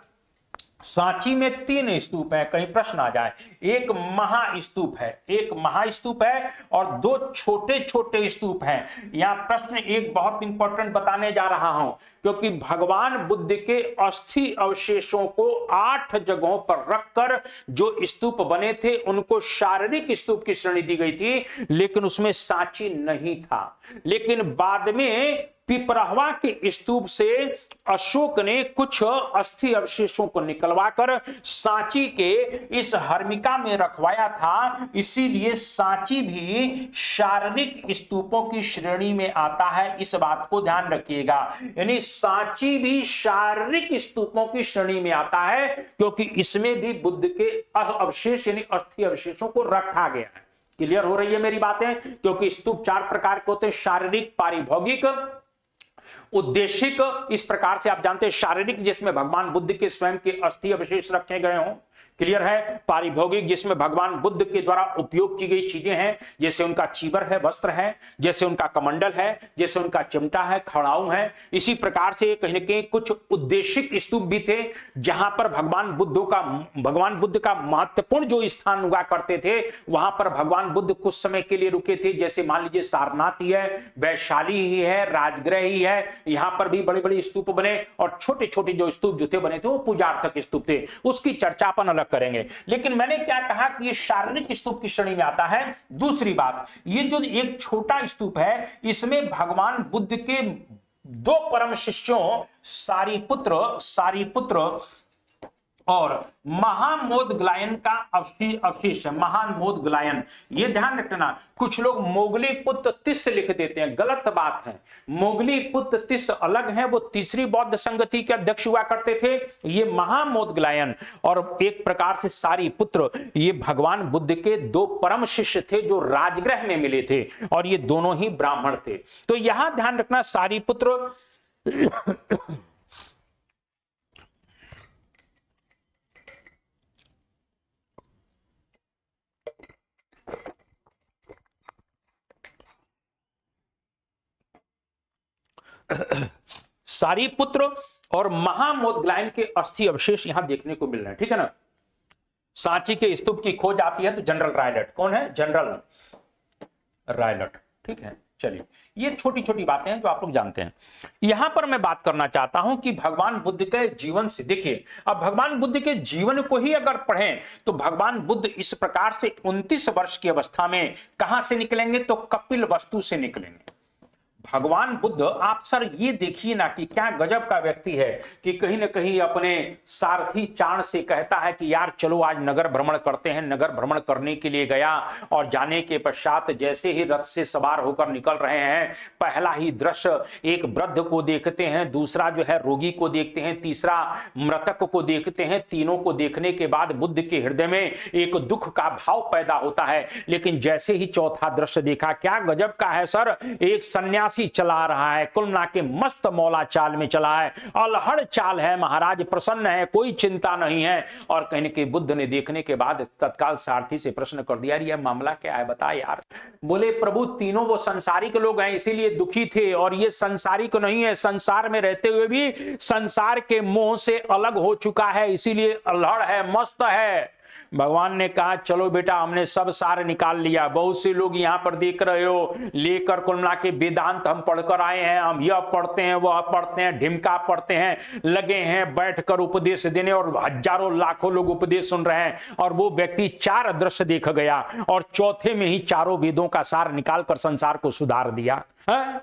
सांची में 3 स्तूप है, कहीं प्रश्न आ जाए। एक महास्तूप है, एक महास्तूप है, और 2 छोटे छोटे स्तूप हैं। यहां प्रश्न एक बहुत इंपॉर्टेंट बताने जा रहा हूं, क्योंकि भगवान बुद्ध के अस्थि अवशेषों को 8 जगहों पर रखकर जो स्तूप बने थे उनको शारीरिक स्तूप की श्रेणी दी गई थी, लेकिन उसमें सांची नहीं था। लेकिन बाद में पिपरहवा के स्तूप से अशोक ने कुछ अस्थि अवशेषों को निकलवाकर सांची के इस हर्मिका में रखवाया था। इसीलिए सांची भी शारीरिक स्तूपों की श्रेणी में आता है, इस बात को ध्यान रखिएगा। यानी सांची भी शारीरिक स्तूपों की श्रेणी में आता है, क्योंकि इसमें भी बुद्ध के अवशेष यानी अस्थि अवशेषों को रखा गया है। क्लियर हो रही है मेरी बातें? क्योंकि स्तूप 4 प्रकार के होते हैं, शारीरिक, पारिभौगिक, उद्देशिक इस प्रकार से आप जानते हैं, शारीरिक जिसमें भगवान बुद्ध के स्वयं के अस्थि अवशेष रखे गए हों, क्लियर है। पारिभौगिक जिसमें भगवान बुद्ध के द्वारा उपयोग की गई चीजें हैं, जैसे उनका चीवर है, वस्त्र है, जैसे उनका कमंडल है, जैसे उनका चिमटा है, खड़ाऊ है। इसी प्रकार से कहीं न कहीं कुछ उद्देशिक स्तूप भी थे जहां पर भगवान बुद्ध का महत्वपूर्ण जो स्थान हुआ करते थे, वहां पर भगवान बुद्ध कुछ समय के लिए रुके थे। जैसे मान लीजिए सारनाथ ही है, वैशाली ही है, राजगृह ही है, यहां पर भी बड़े बड़े स्तूप बने और छोटे छोटे जो स्तूप जो थे बने थे वो पूजार्थक स्तूप थे। उसकी चर्चा अपन अलग करेंगे। लेकिन मैंने क्या कहा कि ये शारीरिक स्तूप की श्रेणी में आता है। दूसरी बात, ये जो एक छोटा स्तूप है, इसमें भगवान बुद्ध के दो परम शिष्यों सारीपुत्र और महामोदग्लायन का अवशेष है। महामोदग्लायन, ये ध्यान रखना, कुछ लोग मोगली पुत्र तिस लिख देते हैं, गलत बात है। मोगली पुत्र तिस अलग है, वो तीसरी बौद्ध संगति के अध्यक्ष हुआ करते थे। ये महामोदग्लायन और एक प्रकार से सारीपुत्र, ये भगवान बुद्ध के दो परम शिष्य थे जो राजगृह में मिले थे, और ये दोनों ही ब्राह्मण थे। तो यहां ध्यान रखना, सारीपुत्र सारीपुत्र और महामोदग्लायन के अस्थि अवशेष यहां देखने को मिल रहे हैं, ठीक है ना। सांची के स्तूप की खोज आती है तो जनरल रायलट, कौन है? जनरल रायलट, ठीक है। चलिए, ये छोटी छोटी बातें हैं जो आप लोग जानते हैं। यहां पर मैं बात करना चाहता हूं कि भगवान बुद्ध के जीवन से, देखिए अब भगवान बुद्ध के जीवन को ही अगर पढ़ें तो भगवान बुद्ध इस प्रकार से 29 वर्ष की अवस्था में कहां से निकलेंगे? तो कपिल वस्तु से निकलेंगे। भगवान बुद्ध, आप सर ये देखिए ना कि क्या गजब का व्यक्ति है कि कहीं ना कहीं अपने सारथी चाण से कहता है कि यार चलो आज नगर भ्रमण करते हैं। नगर भ्रमण करने के लिए गया और जाने के पश्चात जैसे ही रथ से सवार होकर निकल रहे हैं, पहला ही दृश्य एक वृद्ध को देखते हैं, दूसरा जो है रोगी को देखते हैं, तीसरा मृतक को देखते हैं। तीनों को देखने के बाद बुद्ध के हृदय में एक दुख का भाव पैदा होता है। लेकिन जैसे ही चौथा दृश्य देखा, क्या गजब का है सर, एक सन्यासी चला रहा है, कुल मिला के मस्त मौला चाल में चला है, अलहड़ चाल है, महाराज प्रसन्न है, कोई चिंता नहीं है। और कहने के बुद्ध ने देखने के बाद तत्काल सारथी से प्रश्न कर दिया, यह मामला क्या है, बता यार। बोले प्रभु तीनों वो संसारिक लोग हैं इसीलिए दुखी थे, और ये संसारिक नहीं है, संसार में रहते हुए भी संसार के मोह से अलग हो चुका है, इसीलिए अलहड़ है, मस्त है। भगवान ने कहा चलो बेटा, हमने सब सार निकाल लिया। बहुत से लोग यहां पर देख रहे हो लेकर कुल मिला के वेदांत हम पढ़कर आए हैं, हम यह पढ़ते हैं, वह पढ़ते हैं, ढिमका पढ़ते हैं, लगे हैं बैठकर उपदेश देने, और हजारों लाखों लोग उपदेश सुन रहे हैं। और वो व्यक्ति चार दृश्य देख गया और चौथे में ही चारों वेदों का सार निकालकर संसार को सुधार दिया है?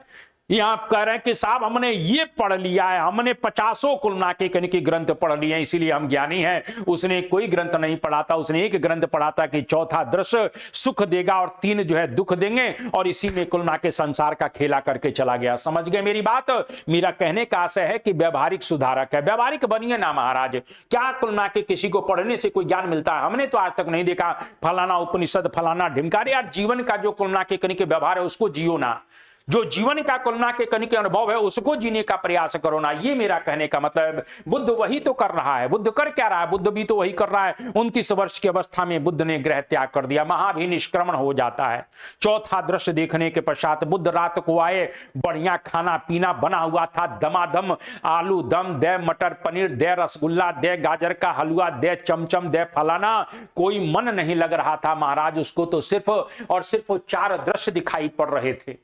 यहां आप कह रहे हैं कि साहब हमने ये पढ़ लिया है, हमने 50 कुलना के कनिक ग्रंथ पढ़ लिए हैं इसीलिए हम ज्ञानी हैं। उसने कोई ग्रंथ नहीं पढ़ा था, उसने एक ग्रंथ पढ़ा था कि चौथा दृश्य सुख देगा और तीन जो है दुख देंगे, और इसी में कुलना के संसार का खेला करके चला गया। समझ गए मेरी बात? मेरा कहने का आशय है कि व्यवहारिक सुधारक है, व्यवहारिक बनिए ना महाराज। क्या कुलना के किसी को पढ़ने से कोई ज्ञान मिलता है? हमने तो आज तक नहीं देखा फलाना उपनिषद फलाना ढिमकारी। यार जीवन का जो कुलना के कनिक व्यवहार है उसको जियो ना, जो जीवन का कुलना के कनिक अनुभव है उसको जीने का प्रयास करो ना। ये मेरा कहने का मतलब। बुद्ध वही तो कर रहा है। बुद्ध कर क्या रहा है? बुद्ध भी तो वही कर रहा है। 29 वर्ष की अवस्था में बुद्ध ने गृह त्याग कर दिया, महाभिनिष्क्रमण हो जाता है। चौथा दृश्य देखने के पश्चात बुद्ध रात को आए, बढ़िया खाना पीना बना हुआ था, दमादम आलू दम, दे मटर पनीर, दे रसगुल्ला, दे गाजर का हलवा, दे चमचम, दे फलाना। कोई मन नहीं लग रहा था महाराज उसको, तो सिर्फ और सिर्फ 4 दृश्य दिखाई पड़ रहे थे।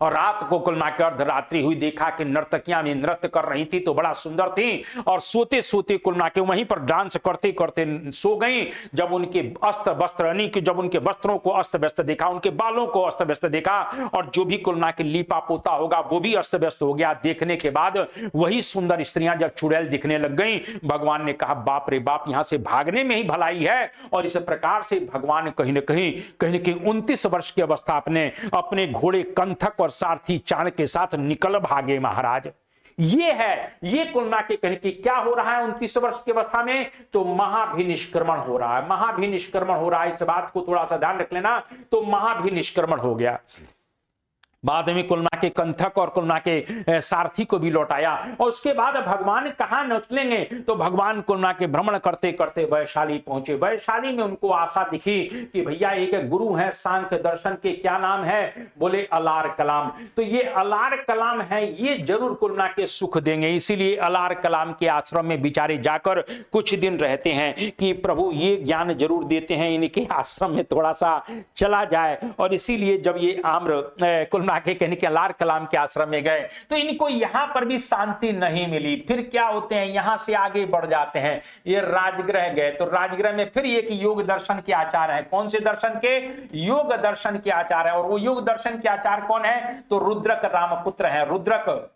और रात को कुल मिलाकर अर्धरात्रि हुई, देखा कि नर्तकियां में नृत्य कर रही थी तो बड़ा सुंदर थी, और सोते सोते कुल मिलाकर वहीं पर डांस करते करते सो गई। जब उनके अस्त वस्त्र यानी कि जब उनके वस्त्रों को अस्त व्यस्त देखा, उनके बालों को अस्त व्यस्त देखा, और जो भी कुल मिलाकर लीपा पोता होगा वो भी अस्त व्यस्त हो गया। देखने के बाद वही सुंदर स्त्रियां जब चुड़ैल दिखने लग गई, भगवान ने कहा बाप रे बाप, यहां से भागने में ही भलाई है। और इस प्रकार से भगवान कहीं न कहीं 29 वर्ष की अवस्था अपने घोड़े कंथक सारथी चाण के साथ निकल भागे महाराज। ये है, ये कुलना के कहने की क्या हो रहा है 29 वर्ष की अवस्था में? तो महाभिनिष्क्रमण हो रहा है, महाभिनिष्क्रमण हो रहा है। इस बात को थोड़ा सा ध्यान रख लेना। तो महाभिनिष्क्रमण हो गया। बाद में कुलना के कंथक और कुलना के सारथी को भी लौटाया। और उसके बाद भगवान कहाँ निकलेंगे, तो भगवान कुलना के भ्रमण करते करते वैशाली पहुंचे। वैशाली में उनको आशा दिखी कि भैया एक गुरु है सांख्य दर्शन के, क्या नाम है, बोले अलार कलाम। तो ये अलार कलाम है, ये जरूर कुलना के सुख देंगे। इसीलिए अलार कलाम के आश्रम में बिचारे जाकर कुछ दिन रहते हैं कि प्रभु ये ज्ञान जरूर देते हैं, इनके आश्रम में थोड़ा सा चला जाए। और इसीलिए जब ये आम्र के कहने के अलार कलाम के आश्रम में गए तो इनको यहां पर भी शांति नहीं मिली। फिर क्या होते हैं, यहां से आगे बढ़ जाते हैं, ये राजगृह गए। तो राजगृह में फिर एक योग दर्शन के आचार्य है। कौन से दर्शन के, योग दर्शन के आचार्य है। और वो योग दर्शन के आचार्य कौन है, तो रुद्रक रामपुत्र है। रुद्रक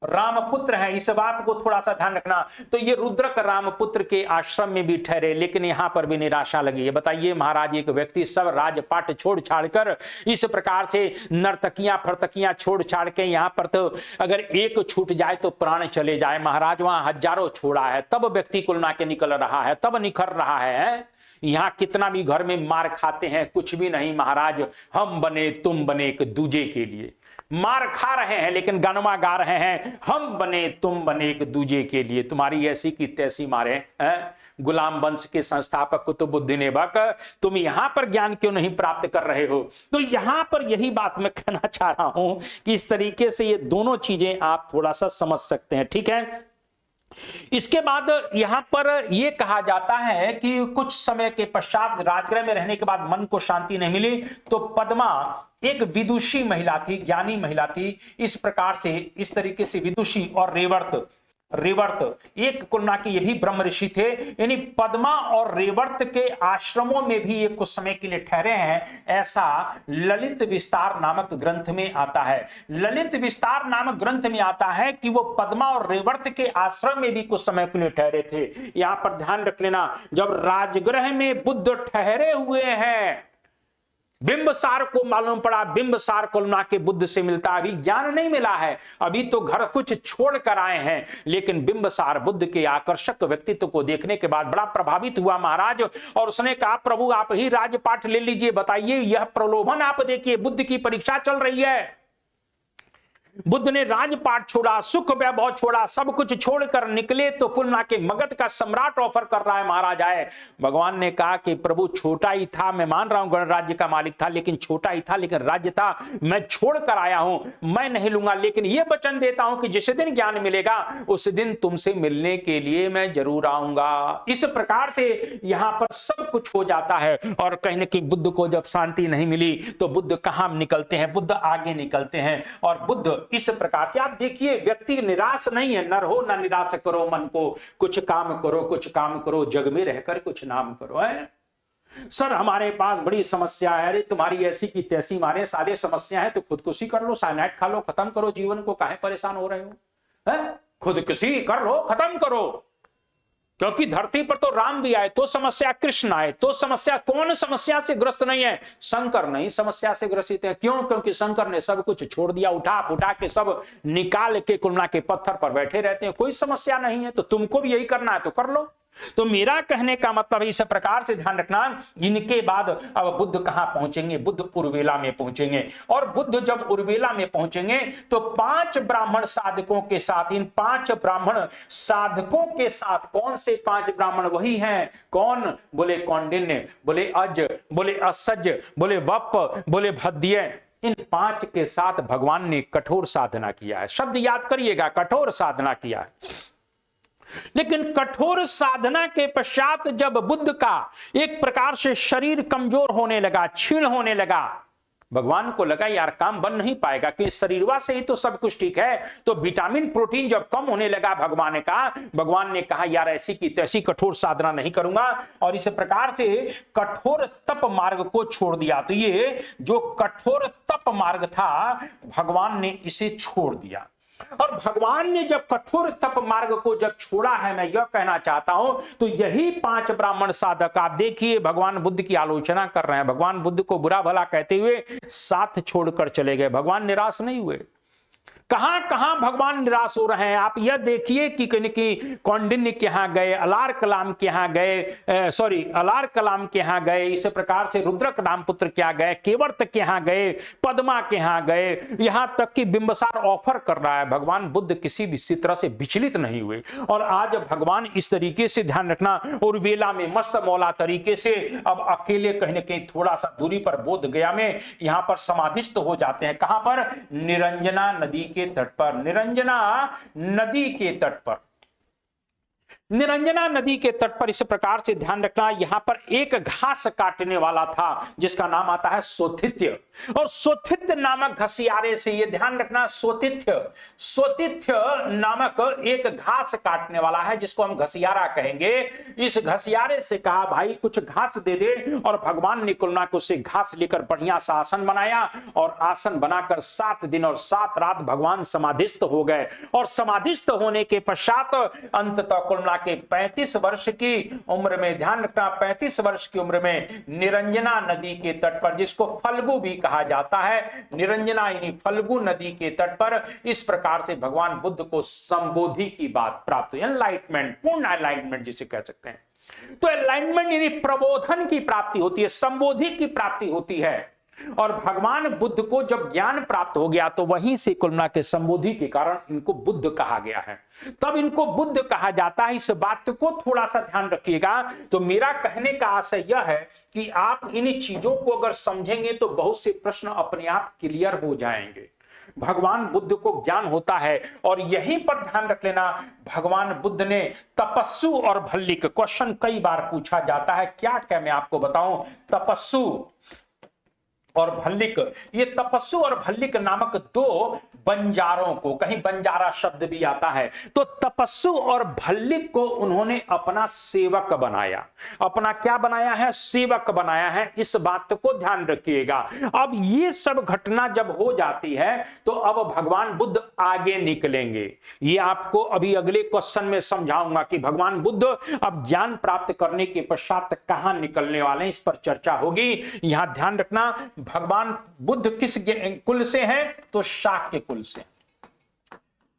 रामपुत्र है, इस बात को थोड़ा सा ध्यान रखना। तो ये रुद्रक रामपुत्र के आश्रम में भी ठहरे, लेकिन यहां पर भी निराशा लगी है। बताइए महाराज, एक व्यक्ति सब राजपाट छोड़ छाड़ कर इस प्रकार से नर्तकियां फर्तकियां छोड़ छाड़ के यहां पर, तो अगर एक छूट जाए तो प्राण चले जाए। महाराज वहां हजारों छोड़ा है, तब व्यक्ति कुलना के निकल रहा है, तब निखर रहा है। यहां कितना भी घर में मार खाते हैं, कुछ भी नहीं महाराज। हम बने तुम बने एक दूजे के लिए, मार खा रहे हैं लेकिन गानमा गा रहे हैं, हम बने तुम बने एक दूजे के लिए। तुम्हारी ऐसी की तैसी मारे हैं। गुलाम वंश के संस्थापक कुतुबुद्दीन ऐबक, तुम यहां पर ज्ञान क्यों नहीं प्राप्त कर रहे हो। तो यहां पर यही बात मैं कहना चाह रहा हूं कि इस तरीके से ये दोनों चीजें आप थोड़ा सा समझ सकते हैं, ठीक है। इसके बाद यहां पर यह कहा जाता है कि कुछ समय के पश्चात राजगृह में रहने के बाद मन को शांति नहीं मिली, तो पद्मा एक विदुषी महिला थी, ज्ञानी महिला थी। इस प्रकार से, इस तरीके से विदुषी और रेवर्त एक कुलना के ये भी ब्रह्म ऋषि थे। यानी पद्मा और रेवर्त के आश्रमों में भी ये कुछ समय के लिए ठहरे हैं, ऐसा ललित विस्तार नामक ग्रंथ में आता है। ललित विस्तार नामक ग्रंथ में आता है कि वो पद्मा और रेवर्त के आश्रम में भी कुछ समय के लिए ठहरे थे। यहां पर ध्यान रख लेना, जब राजगृह में बुद्ध ठहरे हुए हैं, बिंबसार को मालूम पड़ा बिंबसार कुलना के बुद्ध से मिलता, अभी ज्ञान नहीं मिला है, अभी तो घर कुछ छोड़ कर आए हैं। लेकिन बिंबसार बुद्ध के आकर्षक व्यक्तित्व को देखने के बाद बड़ा प्रभावित हुआ महाराज, और उसने कहा प्रभु आप ही राजपाट ले लीजिए, बताइए यह प्रलोभन आप देखिए, बुद्ध की परीक्षा चल रही है। बुद्ध ने राजपाट छोड़ा, सुख वैभव छोड़ा, सब कुछ छोड़कर निकले तो कुलना के मगध का सम्राट ऑफर कर रहा है महाराज आए। भगवान ने कहा कि प्रभु छोटा ही था, मैं मान रहा हूं गणराज्य का मालिक था, लेकिन छोटा ही था, लेकिन राज्य था, मैं छोड़कर आया हूं, मैं नहीं लूंगा। लेकिन यह वचन देता हूं कि जिस दिन ज्ञान मिलेगा उस दिन तुमसे मिलने के लिए मैं जरूर आऊंगा। इस प्रकार से यहां पर सब कुछ हो जाता है। और कहने की बुद्ध को जब शांति नहीं मिली तो बुद्ध कहां निकलते हैं, बुद्ध आगे निकलते हैं। और बुद्ध इस प्रकार से, आप देखिए व्यक्ति निराश नहीं है, नर हो ना निराश करो मन को, कुछ काम करो, कुछ काम करो, जग में रहकर कुछ नाम करो। है सर हमारे पास बड़ी समस्या है, अरे तुम्हारी ऐसी की तैसी, मारे सारे समस्या है तो खुदकुशी कर लो, साइनाइड खा लो, खत्म करो जीवन को, काहे परेशान हो रहे हो, है खुदकुशी कर लो, खत्म करो। क्योंकि धरती पर तो राम भी आए तो समस्या, कृष्ण आए तो समस्या, कौन समस्या से ग्रस्त नहीं है, शंकर नहीं समस्या से ग्रसित है। क्यों, क्योंकि शंकर ने सब कुछ छोड़ दिया, उठा पुठा के सब निकाल के कुलना के पत्थर पर बैठे रहते हैं, कोई समस्या नहीं है। तो तुमको भी यही करना है तो कर लो। तो मेरा कहने का मतलब इस प्रकार से ध्यान रखना, इनके बाद अब बुद्ध कहां पहुंचेंगे, बुद्ध उर्वेला में पहुंचेंगे। और बुद्ध जब उर्वेला में पहुंचेंगे तो 5 ब्राह्मण साधकों के साथ, इन 5 ब्राह्मण साधकों के साथ, कौन से 5 ब्राह्मण, वही हैं कौन, बोले कौंडिन्य, बोले अज, बोले असज, बोले वप, बोले भद्य, इन 5 के साथ भगवान ने कठोर साधना किया है। शब्द याद करिएगा, कठोर साधना किया है। लेकिन कठोर साधना के पश्चात जब बुद्ध का एक प्रकार से शरीर कमजोर होने लगा, क्षीण होने लगा, भगवान को लगा यार काम बन नहीं पाएगा कि शरीरवा से ही तो सब कुछ ठीक है। तो विटामिन प्रोटीन जब कम होने लगा भगवान ने कहा यार ऐसी की तैसी कठोर साधना नहीं करूंगा, और इस प्रकार से कठोर तप मार्ग को छोड़ दिया। तो ये जो कठोर तप मार्ग था भगवान ने इसे छोड़ दिया। और भगवान ने जब कठोर तप मार्ग को जब छोड़ा है, मैं यह कहना चाहता हूं, तो यही 5 ब्राह्मण साधक, आप देखिए भगवान बुद्ध की आलोचना कर रहे हैं, भगवान बुद्ध को बुरा भला कहते हुए साथ छोड़कर चले गए। भगवान निराश नहीं हुए, कहां कहां भगवान निराश हो रहे हैं। आप यह देखिए कि कौंडिन्य के यहां गए, अलार कलाम के यहां गए, अलार कलाम के यहां गए, इस प्रकार से रुद्रक रामपुत्र के यहां गए, केवर्त के यहां गए, पद्मा के यहां गए, यहां तक कि बिंबसार ऑफर कर रहा है। भगवान बुद्ध किसी भी तरह से विचलित नहीं हुए। और आज भगवान इस तरीके से, ध्यान रखना, उर्वेला में मस्त मौला तरीके से अब अकेले कहीं ना कहीं थोड़ा सा दूरी पर बोध गया में यहां पर समाधिस्थ हो जाते हैं। कहां पर? निरंजना नदी के तट पर। निरंजना नदी के तट पर, निरंजना नदी के तट पर इस प्रकार से, ध्यान रखना, यहां पर एक घास काटने वाला था जिसका नाम आता है सोतिथ्य। और सोतिथ्य नामक घसियारे से, ये ध्यान रखना, सोतिथ्य नामक एक घास काटने वाला है जिसको हम घसियारा कहेंगे। इस घसियारे से कहा भाई कुछ घास दे दे, और भगवान ने कुल मिलाकर उससे घास लेकर बढ़िया सा आसन बनाया, और आसन बनाकर 7 दिन और 7 रात भगवान समाधिस्थ हो गए। और समाधिस्थ होने के पश्चात अंततः कुल मिला के 35 वर्ष की उम्र में, ध्यान रखना, 35 वर्ष की उम्र में निरंजना नदी के तट पर, जिसको फल्गु भी कहा जाता है, निरंजना यानी फल्गु नदी के तट पर इस प्रकार से भगवान बुद्ध को संबोधि की बात प्राप्त हुई। एनलाइटमेंट, पूर्ण एनलाइटमेंट जिसे कह सकते हैं। तो एनलाइटमेंट यानी प्रबोधन की प्राप्ति होती है, संबोधि की प्राप्ति होती है। और भगवान बुद्ध को जब ज्ञान प्राप्त हो गया तो वहीं से कुलना के संबोधि के कारण इनको बुद्ध कहा गया है। तब इनको बुद्ध कहा जाता है। इस बात को थोड़ा सा ध्यान रखिएगा। तो मेरा कहने का आशय यह है कि आप इन चीजों को अगर समझेंगे तो बहुत से प्रश्न अपने आप क्लियर हो जाएंगे। भगवान बुद्ध को ज्ञान होता है, और यहीं पर ध्यान रख लेना, भगवान बुद्ध ने तपस्सु और भल्लिक, क्वेश्चन कई बार पूछा जाता है, क्या क्या मैं आपको बताऊं, तपस्सु और भल्लिक, ये तपस्सु और भल्लिक नामक 2 बंजारों को, कहीं बंजारा शब्द भी आता है, तो तपस्सु और भल्लिक को उन्होंने अपना सेवक बनाया। अपना क्या बनाया है? सेवक बनाया है। इस बात को ध्यान रखिएगा। अब ये सब घटना जब हो जाती है तो अब भगवान बुद्ध आगे निकलेंगे। ये आपको अभी अगले क्वेश्चन में समझाऊंगा कि भगवान बुद्ध अब ज्ञान प्राप्त करने के पश्चात कहां निकलने वाले हैं, इस पर चर्चा होगी। यहां ध्यान रखना, भगवान बुद्ध किस कुल से हैं? तो शाक्य कुल से,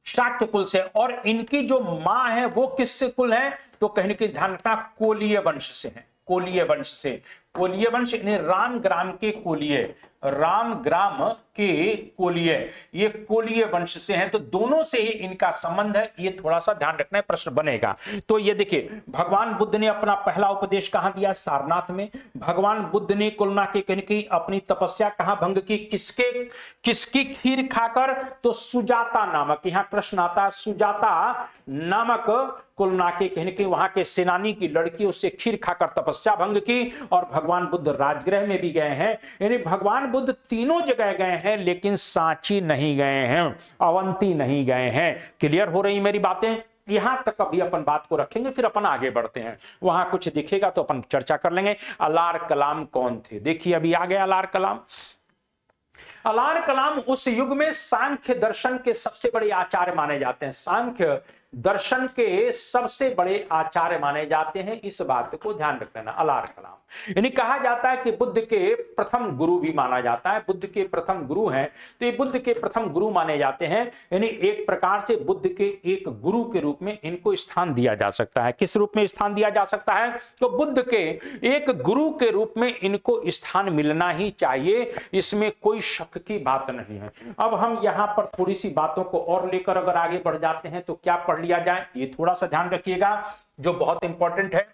शाक्य कुल से। और इनकी जो मां है वो किससे कुल है? तो कहने की ध्यान रखना, कोलीय वंश से है। कोलीय वंश से, कोलीय वंश यानी राम ग्राम के कोलीय, राम ग्राम के कोलीय, ये कोलीय वंश से हैं। तो दोनों से ही इनका संबंध है। ये थोड़ा सा ध्यान रखना है, प्रश्न बनेगा। तो ये देखिए, भगवान बुद्ध ने अपना पहला उपदेश कहां दिया? सारनाथ में। भगवान बुद्ध ने कुलना के कहने की अपनी तपस्या कहां भंग की? किसकी खीर खाकर? तो सुजाता नामक, यहां प्रश्न आता है, सुजाता नामक कुलना के कहने की वहां के सेनानी की लड़की, उससे खीर खाकर तपस्या भंग की। और भगवान बुद्ध राजगृह में भी गए हैं, यानी भगवान बुद्ध तीनों जगह गए हैं, लेकिन सांची नहीं गए हैं, अवंती नहीं गए हैं। क्लियर हो रही मेरी बातें? यहां तक अभी अपन बात को रखेंगे, फिर अपन आगे बढ़ते हैं। वहां कुछ दिखेगा तो अपन चर्चा कर लेंगे। अलार कलाम कौन थे? देखिए अभी आ गए अलार कलाम। अलार कलाम उस युग में सांख्य दर्शन के सबसे बड़े आचार्य माने जाते हैं। सांख्य दर्शन के सबसे बड़े आचार्य माने जाते हैं। इस बात को ध्यान रख लेना। अलार कलाम यानी कहा जाता है कि बुद्ध के प्रथम गुरु भी माना जाता है। बुद्ध के प्रथम गुरु हैं, तो ये बुद्ध के प्रथम गुरु माने जाते हैं। यानी एक प्रकार से बुद्ध के एक गुरु के रूप में इनको स्थान दिया जा सकता है। किस रूप में स्थान दिया जा सकता है? तो बुद्ध के एक गुरु के रूप में इनको स्थान मिलना ही चाहिए, इसमें कोई शक की बात नहीं है। अब हम यहां पर थोड़ी सी बातों को और लेकर अगर आगे बढ़ जाते हैं तो क्या पढ़ लिया जाए, ये थोड़ा सा ध्यान रखिएगा, जो बहुत इंपॉर्टेंट है।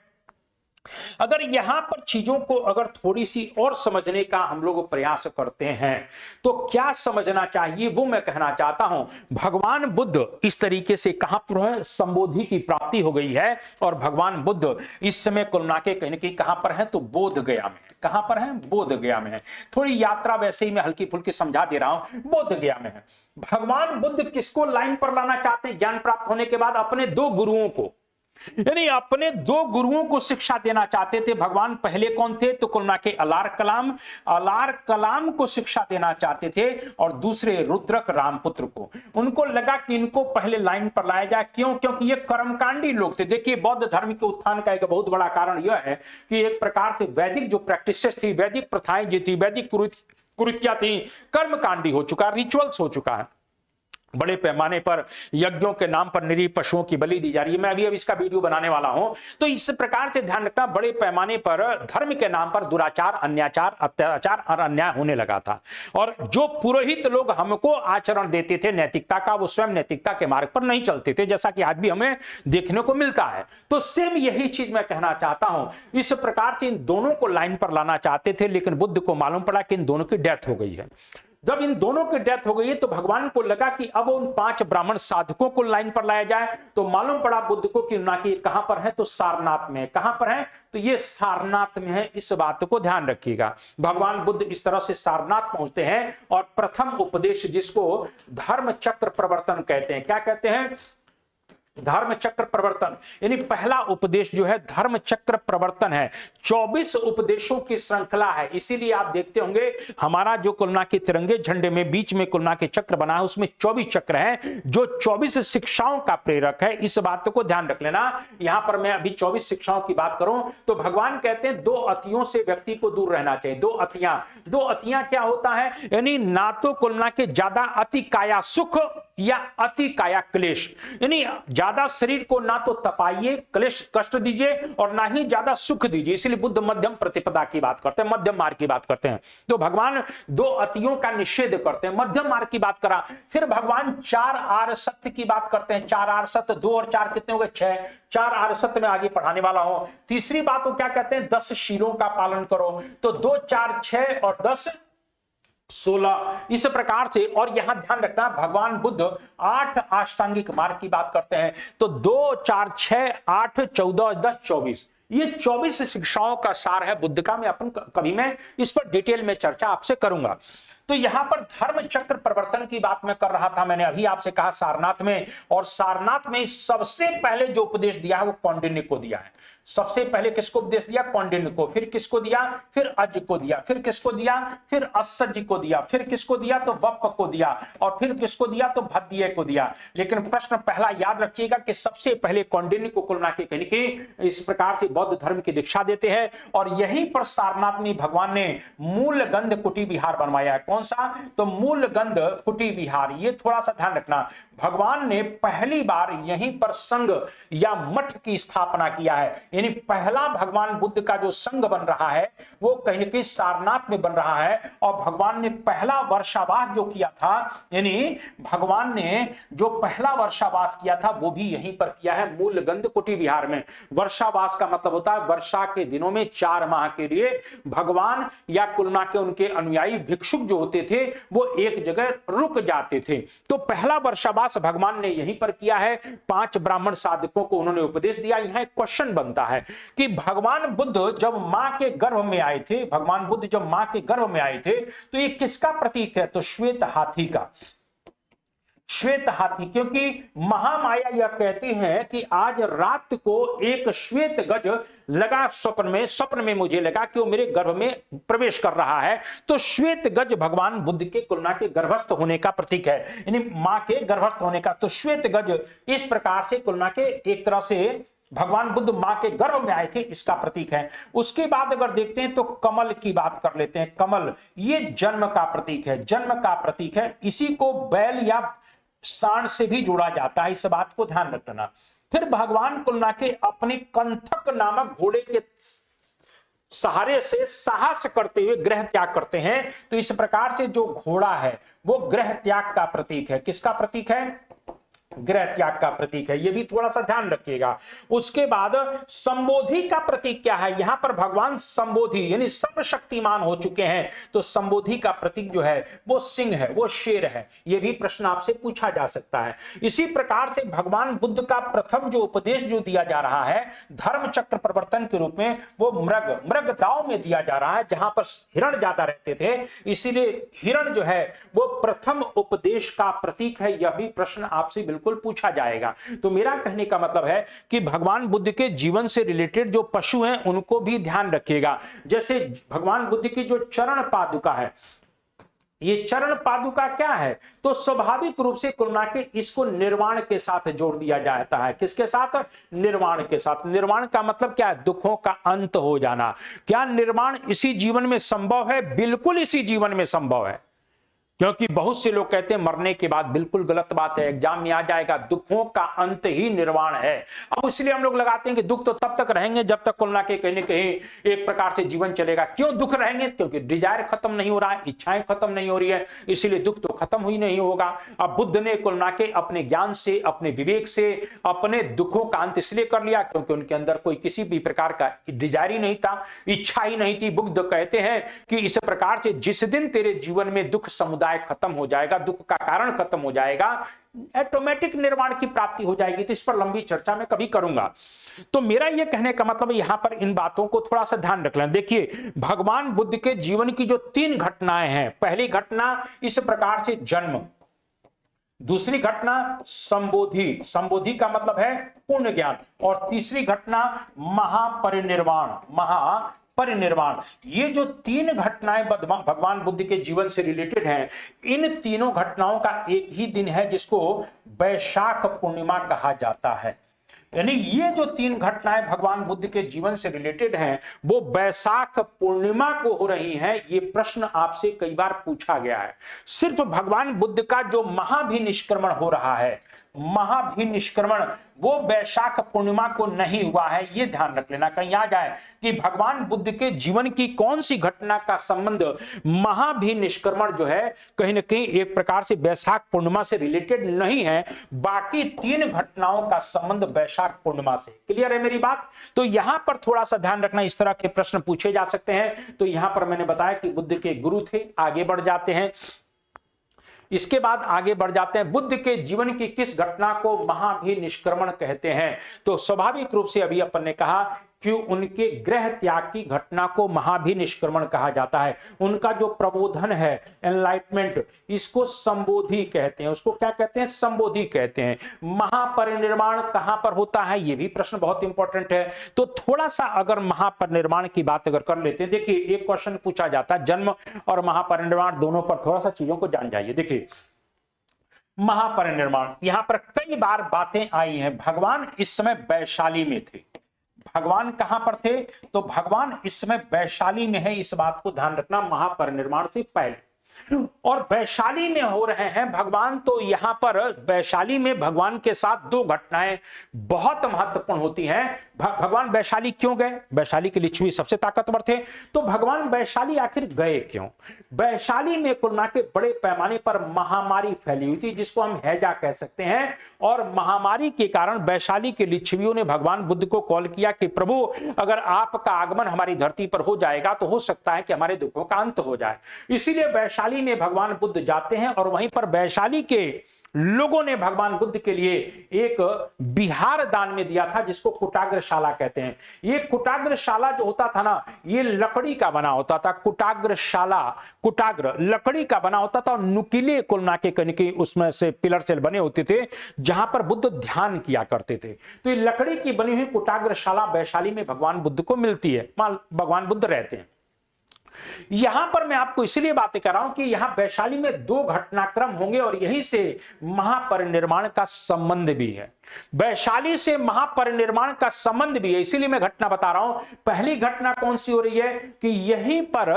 अगर यहां पर चीजों को अगर थोड़ी सी और समझने का हम लोग प्रयास करते हैं तो क्या समझना चाहिए वो मैं कहना चाहता हूं। भगवान बुद्ध इस तरीके से कहां पर संबोधि की प्राप्ति हो गई है, और भगवान बुद्ध इस समय कुलना के कहने की कहां पर है? तो बोध गया में। कहां पर है? बोध गया में है। थोड़ी यात्रा वैसे ही मैं हल्की फुल्की समझा दे रहा हूं, बोध गया में है। भगवान बुद्ध किसको लाइन पर लाना चाहते हैं ज्ञान प्राप्त होने के बाद? अपने 2 गुरुओं को, यानी अपने 2 गुरुओं को शिक्षा देना चाहते थे। भगवान पहले कौन थे? तो कुलना के अलार कलाम, अलार कलाम को शिक्षा देना चाहते थे, और दूसरे रुद्रक रामपुत्र को। उनको लगा कि इनको पहले लाइन पर लाया जाए। क्यों? क्योंकि ये कर्मकांडी लोग थे। देखिए, बौद्ध धर्म के उत्थान का एक बहुत बड़ा कारण यह है कि एक प्रकार से वैदिक जो प्रैक्टिसेस थी, वैदिक प्रथाएं जो थी, वैदिक कुरीतियां थी, कर्मकांडी हो चुका, रिचुअल्स हो चुका है। बड़े पैमाने पर यज्ञों के नाम पर निरीह पशुओं की बलि दी जा रही है। मैं अभी इसका वीडियो बनाने वाला हूं। तो इस प्रकार से ध्यान रखना, बड़े पैमाने पर धर्म के नाम पर दुराचार, अन्याचार, अत्याचार और अन्याय होने लगा था। और जो पुरोहित लोग हमको आचरण देते थे नैतिकता का, वो स्वयं नैतिकता के मार्ग पर नहीं चलते थे, जैसा कि आज भी हमें देखने को मिलता है। तो सेम यही चीज मैं कहना चाहता हूं। इस प्रकार से इन दोनों को लाइन पर लाना चाहते थे, लेकिन बुद्ध को मालूम पड़ा कि इन दोनों की डेथ हो गई है। जब इन दोनों की डेथ हो गई है तो भगवान को लगा कि अब उन 5 ब्राह्मण साधकों को लाइन पर लाया जाए। तो मालूम पड़ा बुद्ध को कि ना कि कहां पर है, तो सारनाथ में है। कहां पर है, तो ये सारनाथ में है। इस बात को ध्यान रखिएगा। भगवान बुद्ध इस तरह से सारनाथ पहुंचते हैं और प्रथम उपदेश, जिसको धर्म चक्र प्रवर्तन कहते हैं, क्या कहते हैं, धर्म चक्र प्रवर्तन, यानी पहला उपदेश जो है धर्म चक्र प्रवर्तन है। 24 उपदेशों की श्रृंखला है। इसीलिए आप देखते होंगे हमारा जो कुलना के तिरंगे झंडे में बीच में कुलना के चक्र बना है, उसमें 24 चक्र हैं, जो 24 शिक्षाओं का प्रेरक है। इस बात को ध्यान रख लेना। यहां पर मैं अभी 24 शिक्षाओं की बात करूं तो भगवान कहते हैं 2 अतियों से व्यक्ति को दूर रहना चाहिए। 2 अतियां क्या होता है, यानी ना तो कुलना के ज्यादा अति काया सुख या अति काया क्लेश, यानी ज्यादा शरीर को ना तो तपाइए, क्लेश कष्ट दीजिए, और ना ही ज्यादा सुख दीजिए। इसलिए बुद्ध मध्यम प्रतिपदा की बात करते हैं, मध्यम मार्ग की बात करते हैं। तो भगवान 2 अतियों का निषेध करते हैं, मध्यम मार्ग की बात करा। फिर भगवान 4 आर्य सत्य की बात करते हैं। 4 आर्य सत्य, 2 और 4 कितने हो गए, 6। 4 आर्य सत्य में आगे पढ़ाने वाला हूं। तीसरी बात वो क्या कहते हैं, 10 शीलों का पालन करो। तो 2 4 6 और 10 16, इस प्रकार से। और यहां ध्यान रखना, भगवान बुद्ध 8 अष्टांगिक मार्ग की बात करते हैं। तो 2 4 6 8 14 10 24, ये 24 शिक्षाओं का सार है बुद्ध का। कभी मैं इस पर डिटेल में चर्चा आपसे करूंगा। तो यहां पर धर्म चक्र प्रवर्तन की बात मैं कर रहा था। मैंने अभी आपसे कहा सारनाथ में, और सारनाथ में सबसे पहले जो उपदेश दिया है वो कौंडिन्य को दिया है। सबसे पहले किसको उपदेश दिया, कौंडिन्य को। फिर किसको दिया, फिर अज को दिया। फिर किसको दिया, फिर अस्सज को दिया। फिर किसको दिया, तो वप्प को दिया। और फिर किसको दिया, तो भद्दिय को दिया। लेकिन प्रश्न पहला याद रखिएगा कि सबसे पहले कौंडिन्य को कुलना के कहने की इस प्रकार से बौद्ध धर्म की दीक्षा देते हैं। और यहीं पर सारनाथ में भगवान ने मूल गंध कुटी विहार बनवाया है। कौन सा, तो मूल गंध कुटी विहार। ये थोड़ा सा ध्यान रखना, भगवान ने पहली बार यहीं पर संघ या मठ की स्थापना किया है। यानी पहला भगवान बुद्ध का जो संघ बन रहा है वो कहीं ना कहीं सारनाथ में बन रहा है। और भगवान ने पहला वर्षावास जो किया था, यानी भगवान ने जो पहला वर्षावास किया था वो भी यहीं पर किया है, मूल गंध कुटी विहार में। वर्षावास का मतलब होता है वर्षा के दिनों में 4 माह के लिए भगवान या कुलना के उनके अनुयायी भिक्षुक जो होते थे वो एक जगह रुक जाते थे। तो पहला वर्षावास भगवान ने यहीं पर किया है। 5 ब्राह्मण साधकों को उन्होंने उपदेश दिया। यहां एक क्वेश्चन बनता है कि भगवान बुद्ध जब मां के गर्भ में आए थे, भगवान बुद्ध जब मां के गर्भ में आए थे तो ये किसका प्रतीक है, तो श्वेत हाथी का। श्वेत हाथी, क्योंकि महामाया यह कहती है कि आज रात को एक श्वेत गज लगा स्वप्न में मुझे लगा कि वो मेरे गर्भ में प्रवेश कर रहा है। तो श्वेत गज भगवान बुद्ध के कुलना के गर्भस्थ होने का प्रतीक है, यानी मां के गर्भस्थ होने का। तो श्वेत गज इस प्रकार से कुलना के एक तरह से भगवान बुद्ध मां के गर्भ में आए थे, इसका प्रतीक है। उसके बाद अगर देखते हैं तो कमल की बात कर लेते हैं। कमल ये जन्म का प्रतीक है, जन्म का प्रतीक है। इसी को बैल या सांड से भी जोड़ा जाता है, इस बात को ध्यान रखना। फिर भगवान कुलना के अपने कंथक नामक घोड़े के सहारे से साहस करते हुए गृह त्याग करते हैं। तो इस प्रकार से जो घोड़ा है वो गृह त्याग का प्रतीक है। किसका प्रतीक है, गृह त्याग का प्रतीक है। ये भी थोड़ा सा ध्यान रखिएगा। उसके बाद संबोधि का प्रतीक क्या है, यहां पर भगवान संबोधि यानी सर्वशक्तिमान हो चुके हैं। तो संबोधि का प्रतीक जो है वो सिंह है, वो शेर है। ये भी प्रश्न आपसे पूछा जा सकता है। इसी प्रकार से भगवान बुद्ध का प्रथम जो उपदेश जो दिया जा रहा है धर्म चक्र प्रवर्तन के रूप में, वो मृग दाव में दिया जा रहा है, जहां पर हिरण ज्यादा रहते थे, इसीलिए हिरण जो है वो प्रथम उपदेश का प्रतीक है। यह भी प्रश्न आपसे बिल्कुल पूछा जाएगा। तो मेरा कहने का मतलब है कि भगवान बुद्ध के जीवन से रिलेटेड जो पशु हैं उनको भी ध्यान रखिएगा। जैसे भगवान बुद्ध की जो चरण पादुका है, ये चरण पादुका क्या है, तो स्वाभाविक रूप से कुलना के इसको निर्वाण के साथ जोड़ दिया जाता है। किसके साथ, निर्वाण के साथ। निर्वाण का मतलब क्या है, दुखों का अंत हो जाना। क्या निर्वाण इसी जीवन में संभव है, बिल्कुल इसी जीवन में संभव है। क्योंकि बहुत से लोग कहते हैं मरने के बाद, बिल्कुल गलत बात है, एग्जाम में आ जाएगा, दुखों का अंत ही निर्वाण है। अब इसलिए हम लोग लगाते हैं कि दुख तो तब तक रहेंगे जब तक कुल ना के कहीं न कहीं एक प्रकार से जीवन चलेगा। क्यों दुख रहेंगे? क्योंकि डिजायर खत्म नहीं हो रहा है, इच्छाएं खत्म नहीं हो रही है, इसीलिए दुख तो खत्म ही नहीं होगा। अब बुद्ध ने कुल ना के अपने ज्ञान से, अपने विवेक से अपने दुखों का अंत इसलिए कर लिया क्योंकि उनके अंदर कोई किसी भी प्रकार का डिजायर ही नहीं था, इच्छा ही नहीं थी। बुद्ध कहते हैं कि इस प्रकार से जिस दिन तेरे जीवन में दुख समुदाय खत्म हो जाएगा, दुख का कारण खत्म हो जाएगा, ऑटोमेटिक निर्वाण की प्राप्ति हो जाएगी। तो इस पर लंबी चर्चा मैं कभी करूंगा। तो मेरा यह कहने का मतलब यहां पर इन बातों को थोड़ा सा ध्यान रख लें। देखिए, भगवान बुद्ध के जीवन की जो 3 घटनाएं हैं, पहली घटना इस प्रकार से जन्म, दूसरी घटना संबोधि, संबोधि का मतलब है पूर्ण ज्ञान, और तीसरी घटना महापरिनिर्वाण, महापरिनिर्वाण। ये जो 3 घटनाएं भगवान बुद्ध के जीवन से रिलेटेड हैं, इन तीनों घटनाओं का एक ही दिन है जिसको वैशाख पूर्णिमा कहा जाता है। यानी ये जो 3 घटनाएं भगवान बुद्ध के जीवन से रिलेटेड हैं, वो वैशाख पूर्णिमा को हो रही हैं। ये प्रश्न आपसे कई बार पूछा गया है। सिर्फ भगवान बुद्ध का जो महाभिनिष्क्रमण हो रहा है, महाभिनिष्क्रमण, वो वैशाख पूर्णिमा को नहीं हुआ है। ये ध्यान रख लेना, कहीं आ जाए कि भगवान बुद्ध के जीवन की कौन सी घटना का संबंध महाभिनिष्क्रमण जो है कहीं ना कहीं एक प्रकार से वैशाख पूर्णिमा से रिलेटेड नहीं है। बाकी 3 घटनाओं का संबंध वैशाख पूर्णिमा से। क्लियर है मेरी बात? तो यहां पर थोड़ा सा ध्यान रखना, इस तरह के प्रश्न पूछे जा सकते हैं। तो यहां पर मैंने बताया कि बुद्ध के गुरु थे। आगे बढ़ जाते हैं, इसके बाद आगे बढ़ जाते हैं, बुद्ध के जीवन की किस घटना को महाभिनिष्क्रमण कहते हैं? तो स्वाभाविक रूप से अभी अपन ने कहा कि उनके गृह त्याग की घटना को महाभिनिष्क्रमण कहा जाता है। उनका जो प्रबोधन है, एनलाइटमेंट, इसको संबोधि कहते हैं। उसको क्या कहते हैं? संबोधि कहते हैं। महापरिनिर्वाण कहां पर होता है? ये भी प्रश्न बहुत इंपॉर्टेंट है। तो थोड़ा सा अगर महापरिनिर्वाण की बात अगर कर लेते हैं, देखिए एक क्वेश्चन पूछा जाता है, जन्म और महापरिनिर्वाण दोनों पर थोड़ा सा चीजों को जान जाइए। देखिए, महापरिनिर्वाण, यहां पर कई बार बातें आई हैं। भगवान इस समय वैशाली में थे। भगवान कहां पर थे? तो भगवान इस समय वैशाली में है। इस बात को ध्यान रखना, महापरिनिर्वाण से पहले। और वैशाली में हो रहे हैं भगवान। तो यहां पर वैशाली में भगवान के साथ 2 घटनाएं बहुत महत्वपूर्ण होती हैं। भगवान वैशाली क्यों गए? वैशाली के लिच्छवी सबसे ताकतवर थे। तो भगवान वैशाली आखिर गए क्यों? वैशाली में कुल के बड़े पैमाने पर महामारी फैली हुई थी, जिसको हम हैजा कह सकते हैं। और महामारी के कारण वैशाली के लिच्छवियों ने भगवान बुद्ध को कॉल किया कि प्रभु, अगर आपका आगमन हमारी धरती पर हो जाएगा तो हो सकता है कि हमारे दुखों का अंत हो जाए। इसीलिए वैशाली में भगवान बुद्ध जाते हैं और वहीं पर वैशाली के लोगों ने भगवान बुद्ध के लिए एक विहार दान में दिया था, जिसको कुटाग्रशाला कहते हैं। ये कुटाग्रशाला जो होता था ना, ये लकड़ी का बना होता था। कुटाग्रशाला, कुटाग्र लकड़ी का बना होता था और नुकीले कुलना के कहीं उसमें से पिलर से बने होते थे, जहां पर बुद्ध ध्यान किया करते थे। तो ये लकड़ी की बनी हुई कुटाग्रशाला वैशाली में भगवान बुद्ध को मिलती है, भगवान बुद्ध रहते हैं। यहां पर मैं आपको इसलिए बातें कर रहा हूं कि यहां वैशाली में 2 घटनाक्रम होंगे और यहीं से महापरिनिर्वाण का संबंध भी है। वैशाली से महापरिनिर्वाण का संबंध भी है, इसीलिए मैं घटना बता रहा हूं। पहली घटना कौन सी हो रही है कि यहीं पर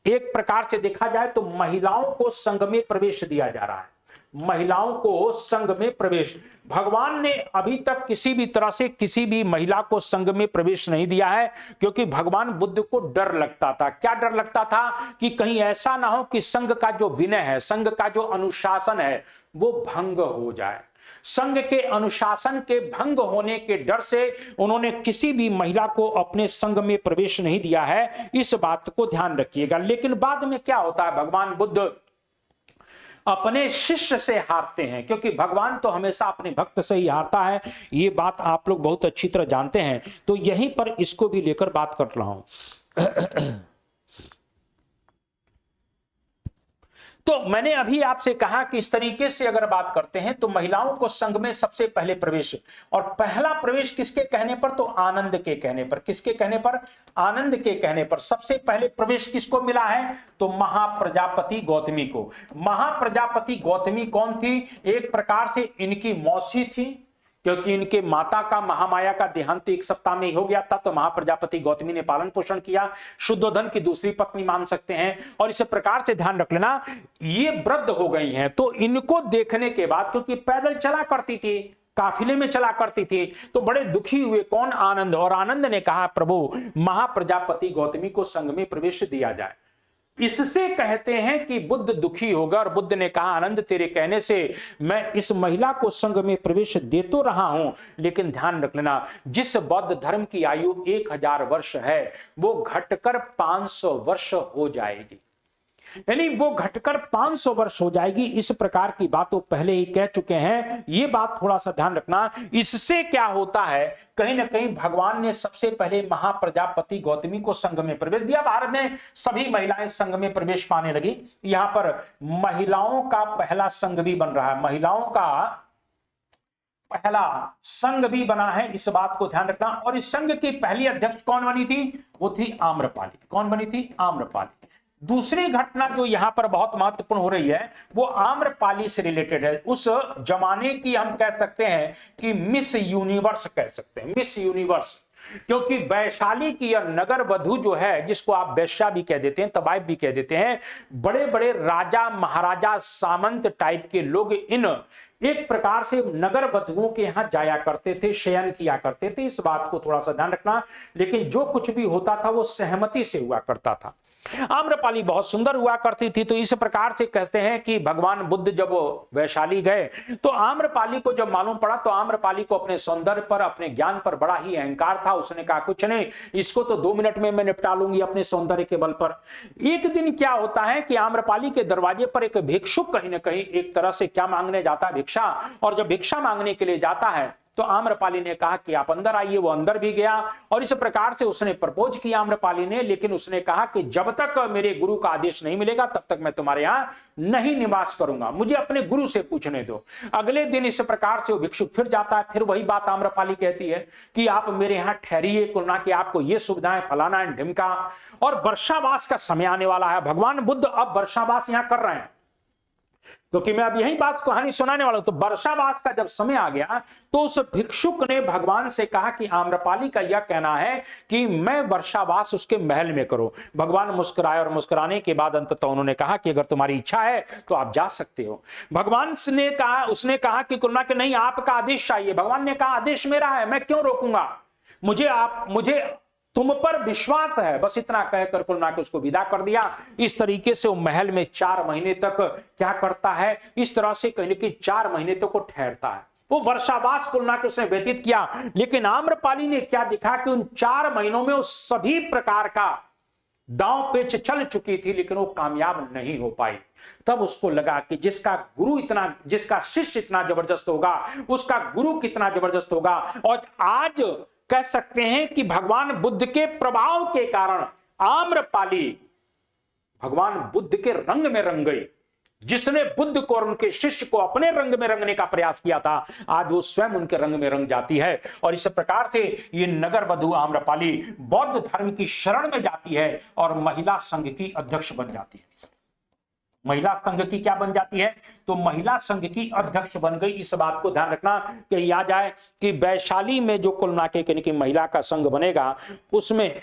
एक प्रकार से देखा जाए तो महिलाओं को संघ में प्रवेश दिया जा रहा है। महिलाओं को संघ में प्रवेश, भगवान ने अभी तक किसी भी तरह से किसी भी महिला को संघ में प्रवेश नहीं दिया है, क्योंकि भगवान बुद्ध को डर लगता था। क्या डर लगता था? कि कहीं ऐसा ना हो कि संघ का जो विनय है, संघ का जो अनुशासन है, वो भंग हो जाए। संघ के अनुशासन के भंग होने के डर से उन्होंने किसी भी महिला को अपने संघ में प्रवेश नहीं दिया है। इस बात को ध्यान रखिएगा। लेकिन बाद में क्या होता है, भगवान बुद्ध अपने शिष्य से हारते हैं, क्योंकि भगवान तो हमेशा अपने भक्त से ही हारता है। ये बात आप लोग बहुत अच्छी तरह जानते हैं। तो यहीं पर इसको भी लेकर बात कर रहा हूं। तो मैंने अभी आपसे कहा कि इस तरीके से अगर बात करते हैं तो महिलाओं को संघ में सबसे पहले प्रवेश, और पहला प्रवेश किसके कहने पर? तो आनंद के कहने पर। किसके कहने पर? आनंद के कहने पर सबसे पहले प्रवेश किसको मिला है? तो महाप्रजापति गौतमी को। महाप्रजापति गौतमी कौन थी? एक प्रकार से इनकी मौसी थी, क्योंकि इनके माता का महामाया का देहांत एक सप्ताह में ही हो गया था, तो महाप्रजापति गौतमी ने पालन पोषण किया। शुद्धोधन की दूसरी पत्नी मान सकते हैं। और इस प्रकार से ध्यान रख लेना, ये वृद्ध हो गई हैं, तो इनको देखने के बाद, क्योंकि पैदल चला करती थी, काफिले में चला करती थी, तो बड़े दुखी हुए। कौन? आनंद। और आनंद ने कहा, प्रभु महाप्रजापति गौतमी को संघ में प्रवेश दिया जाए। इससे कहते हैं कि बुद्ध दुखी होगा, और बुद्ध ने कहा, आनंद तेरे कहने से मैं इस महिला को संघ में प्रवेश दे तो रहा हूं, लेकिन ध्यान रख लेना, जिस बौद्ध धर्म की आयु 1000 वर्ष है, वो घटकर 500 वर्ष हो जाएगी। यानी वो घटकर 500 वर्ष हो जाएगी। इस प्रकार की बात वो पहले ही कह चुके हैं। ये बात थोड़ा सा ध्यान रखना। इससे क्या होता है, कहीं ना कहीं भगवान ने सबसे पहले महाप्रजापति गौतमी को संघ में प्रवेश दिया। भारत में सभी महिलाएं संघ में प्रवेश पाने लगी। यहां पर महिलाओं का पहला संघ भी बन रहा है, महिलाओं का पहला संघ भी बना है, इस बात को ध्यान रखना। और इस संघ की पहली अध्यक्ष कौन बनी थी? वो थी आम्रपाली। कौन बनी थी? आम्रपाली। दूसरी घटना जो यहां पर बहुत महत्वपूर्ण हो रही है, वो आम्रपाली से रिलेटेड है। उस जमाने की हम कह सकते हैं कि मिस यूनिवर्स कह सकते हैं, मिस यूनिवर्स। क्योंकि वैशाली की यह नगर वधु जो है, जिसको आप वैश्या भी कह देते हैं, तवाइफ भी कह देते हैं, बड़े बड़े राजा महाराजा सामंत टाइप के लोग इन एक प्रकार से नगर वधुओं के यहां जाया करते थे, शयन किया करते थे। इस बात को थोड़ा सा ध्यान रखना। लेकिन जो कुछ भी होता था वो सहमति से हुआ करता था। आम्रपाली बहुत सुंदर हुआ करती थी। तो इस प्रकार से कहते हैं कि भगवान बुद्ध जब वैशाली गए, तो आम्रपाली को जब मालूम पड़ा, तो आम्रपाली को अपने सौंदर्य पर, अपने ज्ञान पर बड़ा ही अहंकार था। उसने कहा, कुछ नहीं, इसको तो 2 मिनट में मैं निपटा लूंगी अपने सौंदर्य के बल पर। एक दिन क्या होता है कि आम्रपाली के दरवाजे पर एक भिक्षुक कहीं ना कहीं एक तरह से क्या मांगने जाता है? भिक्षा। और जब भिक्षा मांगने के लिए जाता है, तो आम्रपाली ने कहा कि आप अंदर आइए। वो अंदर भी गया और इस प्रकार से उसने प्रपोज किया आम्रपाली ने। लेकिन उसने कहा कि जब तक मेरे गुरु का आदेश नहीं मिलेगा, तब तक मैं तुम्हारे यहां नहीं निवास करूंगा, मुझे अपने गुरु से पूछने दो। अगले दिन इस प्रकार से वो भिक्षुक फिर जाता है। फिर वही बात आम्रपाली कहती है कि आप मेरे यहां ठहरिए, कुलना कि आपको ये सुविधाएं, फलाना ढिमका। और वर्षावास का समय आने वाला है। भगवान बुद्ध अब वर्षावास यहां कर रहे हैं, क्योंकि मैं अब यही बात कहानी सुनाने वाला हूं। तो वर्षावास का जब समय आ गया, तो उस भिक्षुक ने भगवान से कहा कि आम्रपाली का यह कहना है कि मैं वर्षावास उसके महल में करूं। भगवान मुस्कुराए, और मुस्कुराने के बाद अंततः उन्होंने कहा कि अगर तुम्हारी इच्छा है तो आप जा सकते हो। भगवान ने कहा, उसने कहा कि कुलना के नहीं, आपका आदेश चाहिए। भगवान ने कहा, आदेश मेरा है, मैं क्यों रोकूंगा, मुझे तुम पर विश्वास है। बस इतना कहकर कुलना के उसको विदा कर दिया। इस तरीके से वो महल में 4 महीने तक क्या करता है, इस तरह से कहने की 4 महीने तक वो ठहरता है। वो वर्षावास कुलना के उसने व्यतीत किया। लेकिन आम्रपाली ने क्या दिखा कि उन 4 महीनों में वो सभी प्रकार का दांव पेच चल चुकी थी, लेकिन वो कामयाब नहीं हो पाई। तब उसको लगा कि जिसका शिष्य इतना जबरदस्त होगा, उसका गुरु कितना जबरदस्त होगा। और आज कह सकते हैं कि भगवान बुद्ध के प्रभाव के कारण आम्रपाली भगवान बुद्ध के रंग में रंग गई। जिसने बुद्ध को और उनके शिष्य को अपने रंग में रंगने का प्रयास किया था, आज वो स्वयं उनके रंग में रंग जाती है। और इस प्रकार से ये नगर वधु आम्रपाली बौद्ध धर्म की शरण में जाती है और महिला संघ की अध्यक्ष बन जाती है। महिला संघ की क्या बन जाती है? तो महिला संघ की अध्यक्ष बन गई। इस बात को ध्यान रखना कि याद आए कि वैशाली में जो कुल नाके की महिला का संघ बनेगा, उसमें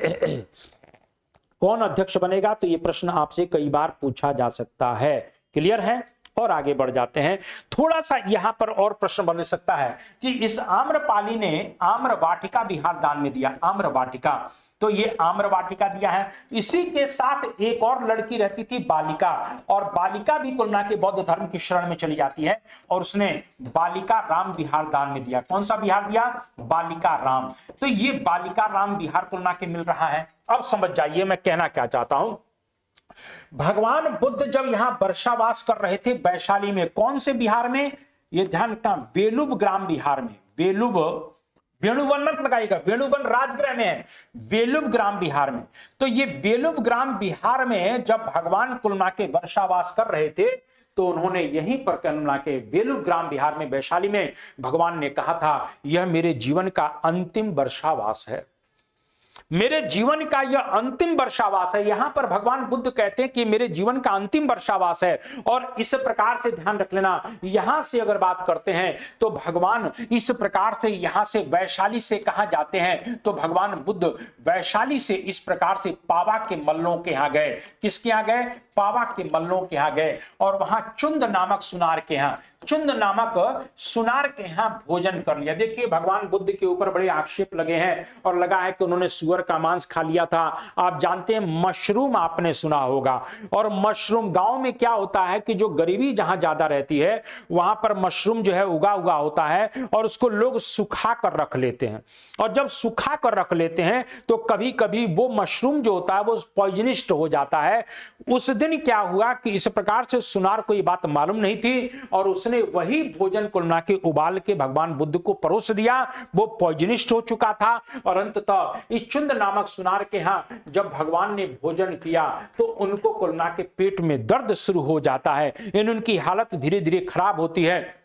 कौन अध्यक्ष बनेगा? तो ये प्रश्न आपसे कई बार पूछा जा सकता है। क्लियर है? और आगे बढ़ जाते हैं। थोड़ा सा यहां पर और प्रश्न बन सकता है कि इस आम्रपाली ने आम्रवाटिका विहार दान में दिया। आम्रवाटिका, तो ये आम्रवाटिका दिया है। इसी के साथ एक और लड़की रहती थी, बालिका। और बालिका भी कुलना के बौद्ध धर्म की शरण में चली जाती है, और उसने बालिका राम विहार दान में दिया। कौन सा विहार दिया? बालिका राम। तो ये बालिका राम विहार कुलना के मिल रहा है। अब समझ जाइए मैं कहना क्या चाहता हूं। भगवान बुद्ध जब यहां वर्षावास कर रहे थे वैशाली में, कौन से बिहार में? ये ध्यान रखना, वेलुव ग्राम बिहार में। वेणुवन मत लगाइएगा, वेणुवन राजगृह में है, वेलुव ग्राम बिहार में। तो ये वेलुव ग्राम बिहार में जब भगवान कुलना के वर्षावास कर रहे थे, तो उन्होंने यहीं पर कुलना के वेलुव ग्राम बिहार में, वैशाली में, भगवान ने कहा था, यह मेरे जीवन का अंतिम वर्षावास है। मेरे जीवन का यह अंतिम वर्षावास है। यहां पर भगवान बुद्ध कहते हैं कि मेरे जीवन का अंतिम वर्षावास है। और इस प्रकार से ध्यान रख लेना, यहां से अगर बात करते हैं तो भगवान इस प्रकार से यहां से वैशाली से कहां जाते हैं, तो भगवान बुद्ध वैशाली से इस प्रकार से पावा के मल्लों के यहां गए। किसके यहां गए? पावा के मल्लों के यहां गए और वहां चुंद नामक सुनार के यहां सुनार के यहां भोजन कर लिया। देखिए भगवान बुद्ध के ऊपर बड़े आक्षेप लगे हैं और लगा है कि उन्होंने सुअर का मांस खा लिया था। आप जानते हैं मशरूम आपने सुना होगा, और मशरूम गांव में क्या होता है कि जो गरीबी जहां ज्यादा रहती है वहां पर मशरूम जो है उगा होता है और उसको लोग सुखा कर रख लेते हैं। और जब सुखा कर रख लेते हैं तो कभी कभी वो मशरूम जो होता है वो पॉइजनिस्ट हो जाता है। उस दिन क्या हुआ कि इस प्रकार से सुनार को ये बात मालूम नहीं थी और उसने वही भोजन को बना के उबाल के भगवान बुद्ध को परोस दिया। वो पॉइजनिस्ट हो चुका था और अंततः इस चुंद नामक सुनार के यहां जब भगवान ने भोजन किया तो उनको कोरोना के पेट में दर्द शुरू हो जाता है, उनकी हालत धीरे धीरे खराब होती है।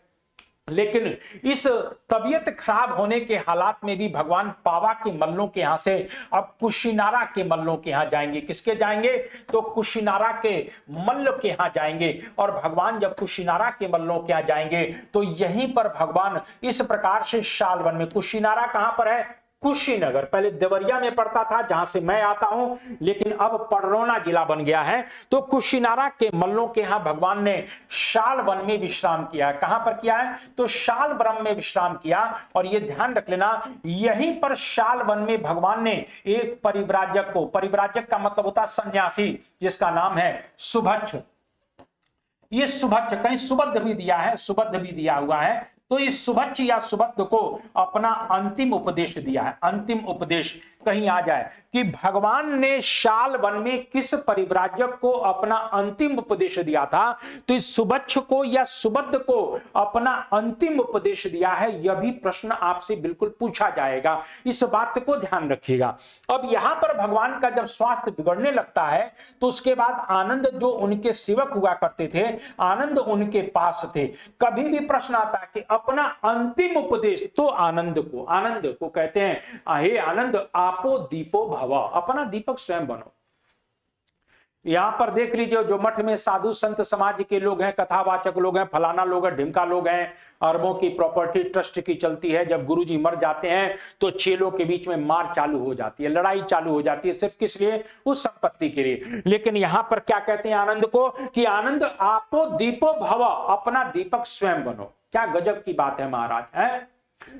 लेकिन इस तबीयत खराब होने के हालात में भी भगवान पावा के मल्लों के यहां से अब कुशीनारा के मल्लों के यहां जाएंगे। किसके जाएंगे? तो कुशीनारा के मल्ल के यहां जाएंगे। और भगवान जब कुशीनारा के मल्लों के यहां जाएंगे तो यहीं पर भगवान इस प्रकार से शालवन में, कुशीनारा कहां पर है? कुशीनगर, पहले देवरिया में पड़ता था जहां से मैं आता हूं, लेकिन अब पडरौना जिला बन गया है। तो कुशीनारा के मल्लों के यहां भगवान ने शाल वन में विश्राम किया है। कहां पर किया है? तो शाल वन में विश्राम किया। और यह ध्यान रख लेना, यहीं पर शाल वन में भगवान ने एक परिव्राजक को, परिव्राजक का मतलब होता है सन्यासी, जिसका नाम है सुभच्छ। ये सुभच्छ, कहीं सुबद्ध भी दिया है, सुबद्ध भी दिया हुआ है। तो इस सुभच्छ या सुबद्ध को अपना अंतिम उपदेश दिया है। अंतिम उपदेश कहीं आ जाए कि भगवान ने शाल वन में किस परिव्राजक को अपना अंतिम उपदेश दिया था, तो इस सुभच्छ को या सुबद्ध को अपना अंतिम उपदेश दिया है। यह भी प्रश्न आपसे बिल्कुल पूछा जाएगा, इस बात को ध्यान रखिएगा। अब यहां पर भगवान का जब स्वास्थ्य बिगड़ने लगता है तो उसके बाद आनंद जो उनके सेवक हुआ करते थे, आनंद उनके पास थे। कभी भी प्रश्न आता है कि अपना अंतिम उपदेश, तो आनंद को कहते हैं, हे आनंद आपो दीपो भव, अपना दीपक स्वयं बनो। यहां पर देख लीजिए, जो मठ में साधु संत समाज के लोग हैं, कथावाचक लोग हैं, फलाना लोग हैं, ढिमका लोग हैं, अरबों की प्रॉपर्टी ट्रस्ट की चलती है। जब गुरुजी मर जाते हैं तो चेलों के बीच में मार चालू हो जाती है, लड़ाई चालू हो जाती है, सिर्फ किस लिए? उस संपत्ति के लिए। लेकिन यहां पर क्या कहते हैं आनंद को कि आनंद आपो दीपो भव, अपना दीपक स्वयं बनो। क्या गजब की बात है महाराज, है?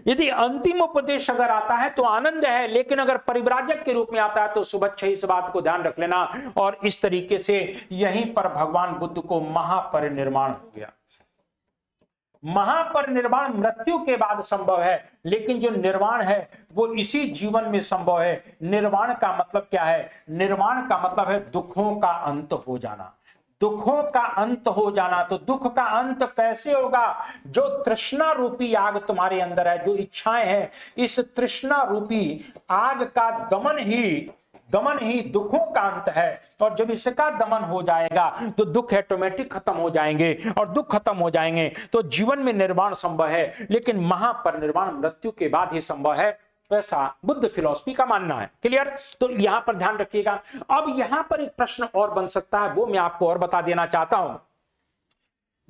यदि अंतिम उपदेश अगर आता है तो आनंद है, लेकिन अगर परिव्राजक के रूप में आता है तो सुबच्छ। इस बात को ध्यान रख लेना। और इस तरीके से यहीं पर भगवान बुद्ध को महापरिनिर्वाण हो गया। महापरिनिर्वाण मृत्यु के बाद संभव है, लेकिन जो निर्वाण है वो इसी जीवन में संभव है। निर्वाण का मतलब क्या है? निर्वाण का मतलब है दुखों का अंत हो जाना। दुखों का अंत हो जाना। तो दुख का अंत कैसे होगा? जो तृष्णा रूपी आग तुम्हारे अंदर है, जो इच्छाएं हैं, इस तृष्णा रूपी आग का दमन ही दुखों का अंत है। और जब इसका दमन हो जाएगा तो दुख ऑटोमेटिक खत्म हो जाएंगे, और दुख खत्म हो जाएंगे तो जीवन में निर्वाण संभव है। लेकिन महापरिनिर्वाण मृत्यु के बाद ही संभव है, ऐसा बुद्ध फिलॉसफी का मानना है। क्लियर? तो यहां पर ध्यान रखिएगा। अब यहां पर एक प्रश्न और बन सकता है, वो मैं आपको और बता देना चाहता हूं।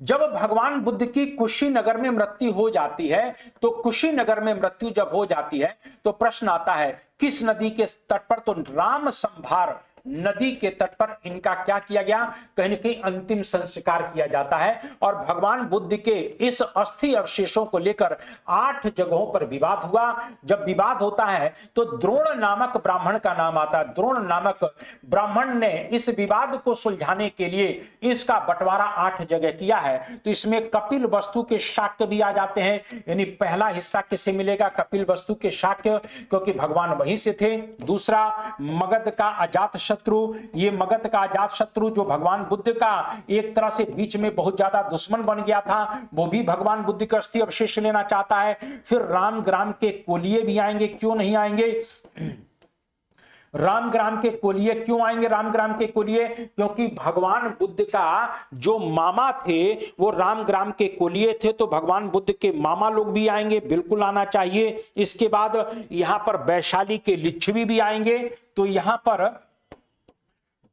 जब भगवान बुद्ध की कुशीनगर में मृत्यु हो जाती है, तो कुशीनगर में मृत्यु जब हो जाती है तो प्रश्न आता है किस नदी के तट पर? तो राम संभार नदी के तट पर इनका क्या किया गया? कहीं न कहीं अंतिम संस्कार किया जाता है। और भगवान बुद्ध के इस अस्थि अवशेषों को लेकर 8 जगहों पर विवाद हुआ। जब विवाद होता है तो द्रोण नामक ब्राह्मण का नाम आता है। द्रोण नामक ब्राह्मण ने इस विवाद को सुलझाने के लिए इसका बंटवारा 8 जगह किया है। तो इसमें कपिल वस्तु के शाक्य भी आ जाते हैं, यानी पहला हिस्सा किसे मिलेगा? कपिल वस्तु के शाक्य, क्योंकि भगवान वहीं से थे। दूसरा मगध का अजात शत्रु, ये मगध का अजात शत्रु जो भगवान बुद्ध का एक तरह से बीच में बहुत ज्यादा दुश्मन बन गया था, वो भी भगवान बुद्ध का अस्थि अवशेष लेना चाहता है। फिर राम ग्राम के कोलिये भी आएंगे, क्यों नहीं आएंगे? रामग्राम के कोलिये क्यों आएंगे? रामग्राम के कोलिये क्योंकि भगवान बुद्ध का जो मामा थे वो रामग्राम के कोलिये थे, तो भगवान बुद्ध के मामा लोग भी आएंगे, बिल्कुल आना चाहिए। इसके बाद यहां पर वैशाली के लिच्छवी भी आएंगे, तो यहां पर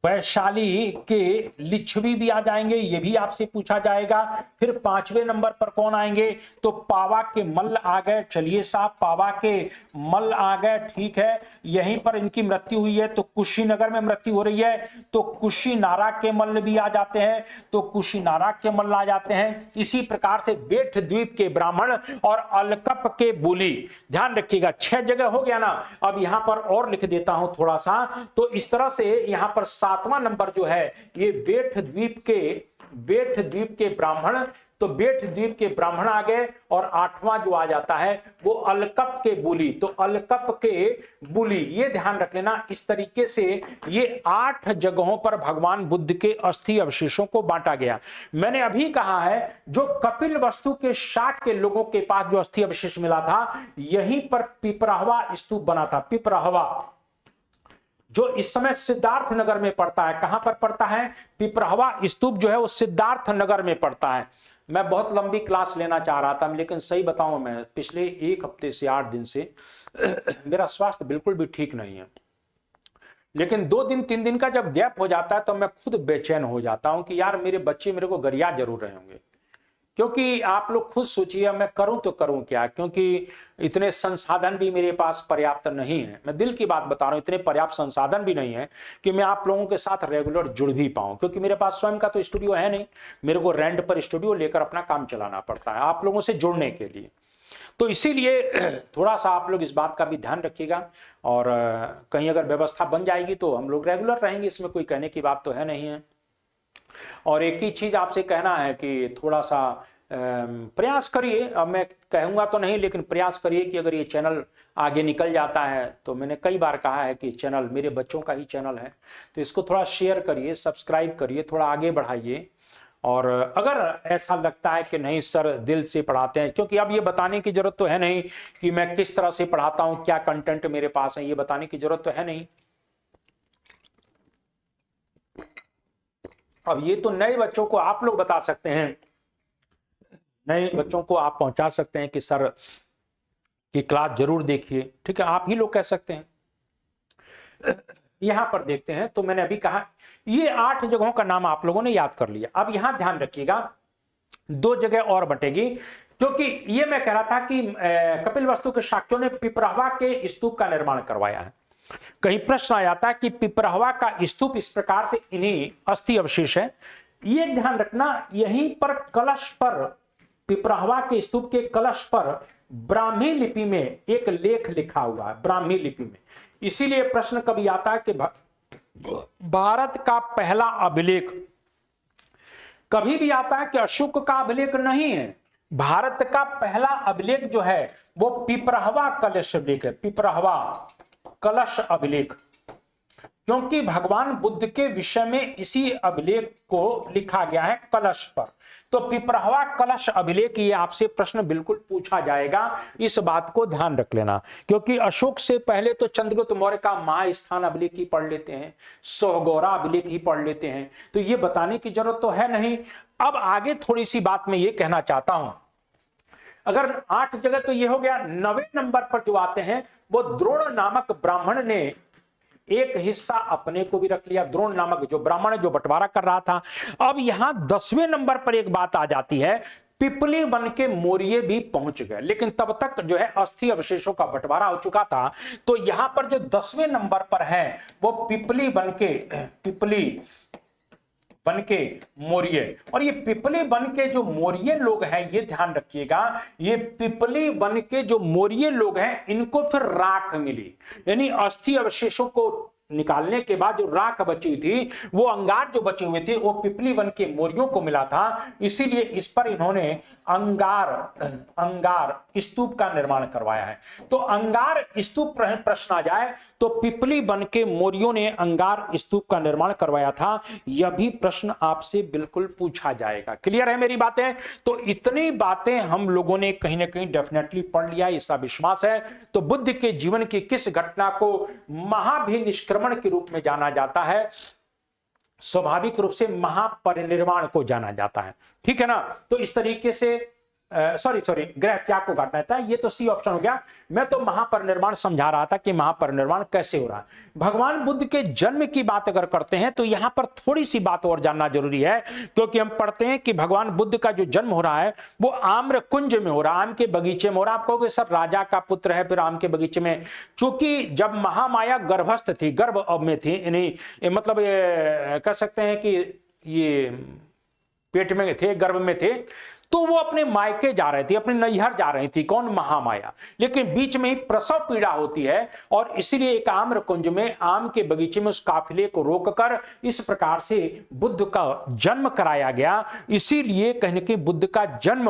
वैशाली के लिच्छवी भी आ जाएंगे, ये भी आपसे पूछा जाएगा। फिर 5वें नंबर पर कौन आएंगे? तो पावा के मल्ल आ गए। चलिए साहब, पावा के मल्ल आ गए, ठीक है। यहीं पर इनकी मृत्यु हुई है, तो कुशीनगर में मृत्यु हो रही है, तो कुशीनारा के मल्ल भी आ जाते हैं, तो कुशीनारा के मल्ल आ जाते हैं। इसी प्रकार से बेठ द्वीप के ब्राह्मण और अलकप के बुली, ध्यान रखिएगा 6 जगह हो गया ना। अब यहां पर और लिख देता हूं थोड़ा सा, तो इस तरह से यहां पर 7वां नंबर जो है ये बेठ द्वीप के ब्राह्मण, तो बेठ द्वीप के ब्राह्मण आ गए। और 8वां जो आ जाता है वो अलकप के बुली, तो अलकप के बुली, ये ध्यान रख लेना। इस तरीके से ये 8 जगहों पर भगवान बुद्ध के अस्थि अवशेषों को बांटा गया। मैंने अभी कहा है जो कपिल वस्तु के शाक के लोगों के पास जो अस्थि अवशेष मिला था, यहीं पर पिपराहवा स्तूप बना था। पिपराहवा जो इस समय सिद्धार्थ नगर में पड़ता है। कहां पर पड़ता है? पिपराहवा स्तूप जो है वो सिद्धार्थ नगर में पड़ता है। मैं बहुत लंबी क्लास लेना चाह रहा था, लेकिन सही बताऊं, मैं पिछले 1 हफ्ते से 8 दिन से मेरा स्वास्थ्य बिल्कुल भी ठीक नहीं है। लेकिन 2 दिन 3 दिन का जब गैप हो जाता है तो मैं खुद बेचैन हो जाता हूं कि यार मेरे बच्चे मेरे को गरिया जरूर रहे होंगे। क्योंकि आप लोग खुद सोचिए मैं करूं तो करूं क्या, क्योंकि इतने संसाधन भी मेरे पास पर्याप्त नहीं है। मैं दिल की बात बता रहा हूं, इतने पर्याप्त संसाधन भी नहीं है कि मैं आप लोगों के साथ रेगुलर जुड़ भी पाऊं, क्योंकि मेरे पास स्वयं का तो स्टूडियो है नहीं। मेरे को रेंट पर स्टूडियो लेकर अपना काम चलाना पड़ता है आप लोगों से जुड़ने के लिए। तो इसीलिए थोड़ा सा आप लोग इस बात का भी ध्यान रखिएगा, और कहीं अगर व्यवस्था बन जाएगी तो हम लोग रेगुलर रहेंगे, इसमें कोई कहने की बात तो है नहीं है। और एक ही चीज आपसे कहना है कि थोड़ा सा प्रयास करिए। अब मैं कहूंगा तो नहीं, लेकिन प्रयास करिए कि अगर ये चैनल आगे निकल जाता है, तो मैंने कई बार कहा है कि चैनल मेरे बच्चों का ही चैनल है, तो इसको थोड़ा शेयर करिए, सब्सक्राइब करिए, थोड़ा आगे बढ़ाइए। और अगर ऐसा लगता है कि नहीं सर दिल से पढ़ाते हैं, क्योंकि अब ये बताने की जरूरत तो है नहीं कि मैं किस तरह से पढ़ाता हूं, क्या कंटेंट मेरे पास है, ये बताने की जरूरत तो है नहीं। अब ये तो नए बच्चों को आप लोग बता सकते हैं, नए बच्चों को आप पहुंचा सकते हैं कि सर की क्लास जरूर देखिए, ठीक है, आप ही लोग कह सकते हैं। यहां पर देखते हैं, तो मैंने अभी कहा ये 8 जगहों का नाम आप लोगों ने याद कर लिया। अब यहां ध्यान रखिएगा 2 जगह और बटेगी, क्योंकि ये मैं कह रहा था कि कपिल वस्तु के शाक्यों ने पिपराहवा के स्तूप का निर्माण करवाया है। कहीं प्रश्न आ जाता है कि पिपराहवा का स्तूप इस प्रकार से इन्हीं अस्थि अवशेष है। ये ध्यान रखना, यहीं पर कलश पर, पिपराहवा के स्तूप के कलश पर ब्राह्मी लिपि में एक लेख लिखा हुआ है, ब्राह्मी लिपि में। इसीलिए प्रश्न कभी आता है कि भारत का पहला अभिलेख, कभी भी आता है कि अशोक का अभिलेख नहीं है। भारत का पहला अभिलेख जो है वो पिपराहवा कलश अभिलेख है, पिपराहवा कलश अभिलेख, क्योंकि भगवान बुद्ध के विषय में इसी अभिलेख को लिखा गया है कलश पर। तो पिपराहवा कलश अभिलेख, ये आपसे प्रश्न बिल्कुल पूछा जाएगा, इस बात को ध्यान रख लेना। क्योंकि अशोक से पहले तो चंद्रगुप्त मौर्य का महास्थान अभिलेख ही पढ़ लेते हैं, सोहगौरा अभिलेख ही पढ़ लेते हैं, तो ये बताने की जरूरत तो है नहीं। अब आगे थोड़ी सी बात मैं ये कहना चाहता हूं, अगर 8 जगह तो ये हो गया। 9वें नंबर पर जो आते हैं वो द्रोण नामक ब्राह्मण ने एक हिस्सा अपने को भी रख लिया। द्रोण नामक जो ब्राह्मण है जो बंटवारा कर रहा था। अब यहां 10वें नंबर पर एक बात आ जाती है, पिपली वन के मोरिये भी पहुंच गए, लेकिन तब तक जो है अस्थि अवशेषों का बंटवारा हो चुका था। तो यहां पर जो 10वें नंबर पर है वो पिपली वन के मोरिये। और ये पिपली वन के जो मोरिये लोग हैं, ये ध्यान रखिएगा, ये पिपली वन के जो मोरिये लोग हैं इनको फिर राख मिली, यानी अस्थि अवशेषों को निकालने के बाद जो राख बची थी, वो अंगार जो बचे हुए थे, वो पिपली वन के मौर्यों को मिला था, इसीलिए इस पर इन्होंने अंगार स्तूप का निर्माण करवाया है। तो अंगार स्तूप प्रश्न आ जाए तो पिपली वन के मौर्यों ने अंगार स्तूप का निर्माण करवाया था, यह भी प्रश्न आपसे बिल्कुल पूछा जाएगा। क्लियर है मेरी बातें? तो इतनी बातें हम लोगों ने कहीं ना कहीं डेफिनेटली पढ़ लिया, इसका विश्वास है। तो बुद्ध के जीवन की किस घटना को महाभिनिष्क्रमण के रूप में जाना जाता है? स्वाभाविक रूप से महापरिनिर्वाण को जाना जाता है, ठीक है ना। तो इस तरीके से सॉरी ग्रह त्याग को घटना था, ये तो सी ऑप्शन हो गया। मैं तो महापरिनिर्वाण समझा रहा था कि महापरिनिर्वाण कैसे हो रहा है। भगवान बुद्ध के जन्म की बात अगर करते हैं तो यहां पर थोड़ी सी बात और जानना जरूरी है, क्योंकि हम पढ़ते हैं कि भगवान बुद्ध का जो जन्म हो रहा है वो आम्र कुंज में हो रहा है, आम के बगीचे में हो रहा है। आप कहोगे सर राजा का पुत्र है फिर आम के बगीचे में, चूंकि जब महामाया गर्भस्थ थी, गर्भ में थी, मतलब कह सकते हैं कि ये पेट में थे, गर्भ में थे, तो वो अपने मायके जा रहे थे, अपने नैहर जा रही थी, कौन? महामाया। लेकिन बीच में ही प्रसव पीड़ा होती है और इसीलिए एक आम्र कुंज में, आम के बगीचे में उस काफिले को रोककर इस प्रकार से बुद्ध का जन्म कराया गया। इसीलिए कहने के बुद्ध का जन्म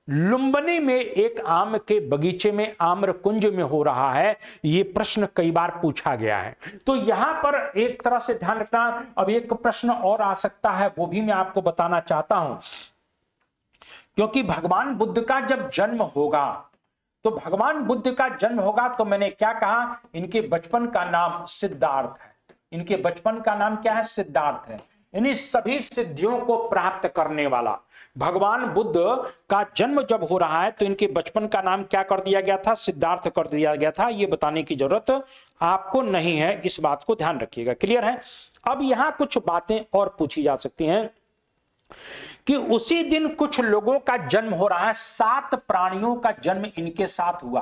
लुम्बिनी में एक आम के बगीचे में, आम्र कुंज में हो रहा है, ये प्रश्न कई बार पूछा गया है। तो यहां पर एक तरह से ध्यान रखना। अब एक प्रश्न और आ सकता है, वो भी मैं आपको बताना चाहता हूं, क्योंकि भगवान बुद्ध का जब जन्म होगा, तो भगवान बुद्ध का जन्म होगा तो मैंने क्या कहा, इनके बचपन का नाम सिद्धार्थ है। इनके बचपन का नाम क्या है? सिद्धार्थ है। इन्हीं सभी सिद्धियों को प्राप्त करने वाला भगवान बुद्ध का जन्म जब हो रहा है तो इनके बचपन का नाम क्या कर दिया गया था? सिद्धार्थ कर दिया गया था। ये बताने की जरूरत आपको नहीं है, इस बात को ध्यान रखिएगा। क्लियर है? अब यहां कुछ बातें और पूछी जा सकती हैं कि उसी दिन कुछ लोगों का जन्म हो रहा है, 7 प्राणियों का जन्म इनके साथ हुआ।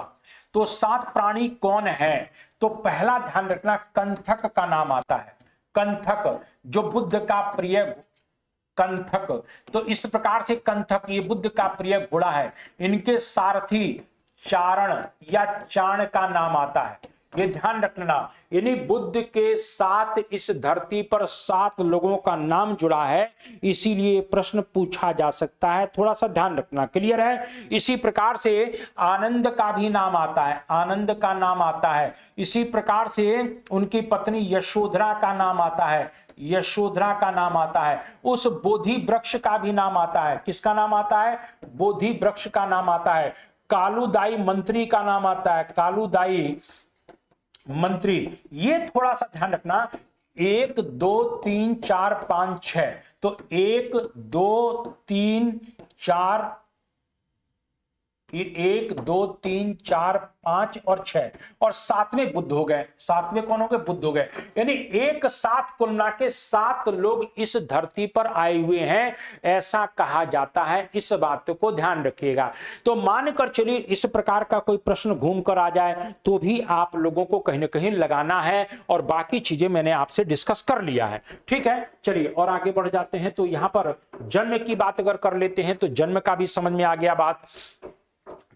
तो 7 प्राणी कौन है? तो पहला ध्यान रखना, कंथक का नाम आता है। कंथक जो बुद्ध का प्रिय कंथक, तो इस प्रकार से कंथक ये बुद्ध का प्रिय घोड़ा है। इनके सारथी चारण या चाण का नाम आता है, ये ध्यान रखना। यानी बुद्ध के साथ इस धरती पर 7 लोगों का नाम जुड़ा है, इसीलिए प्रश्न पूछा जा सकता है, थोड़ा सा ध्यान रखना। क्लियर है? इसी प्रकार से आनंद का भी नाम आता है, आनंद का नाम आता है। इसी प्रकार से उनकी पत्नी यशोधरा का नाम आता है, यशोधरा का नाम आता है। उस बोधि वृक्ष का भी नाम आता है। किसका नाम आता है? बोधि वृक्ष का नाम आता है। कालूदाई मंत्री का नाम आता है, कालूदाई मंत्री। ये थोड़ा सा ध्यान रखना। 1 2 3 4 5 6, तो 1 2 3 4, 1 2 3 4 5 और 6, और 7वें बुद्ध हो गए। 7वें कौन हो गए? बुद्ध हो गए। यानी एक साथ कुल मिला के 7 लोग इस धरती पर आए हुए हैं, ऐसा कहा जाता है। इस बात को ध्यान रखिएगा। तो मानकर चलिए इस प्रकार का कोई प्रश्न घूम कर आ जाए तो भी आप लोगों को कहीं ना कहीं लगाना है, और बाकी चीजें मैंने आपसे डिस्कस कर लिया है। ठीक है, चलिए और आगे बढ़ जाते हैं। तो यहां पर जन्म की बात अगर कर लेते हैं तो जन्म का भी समझ में आ गया बात।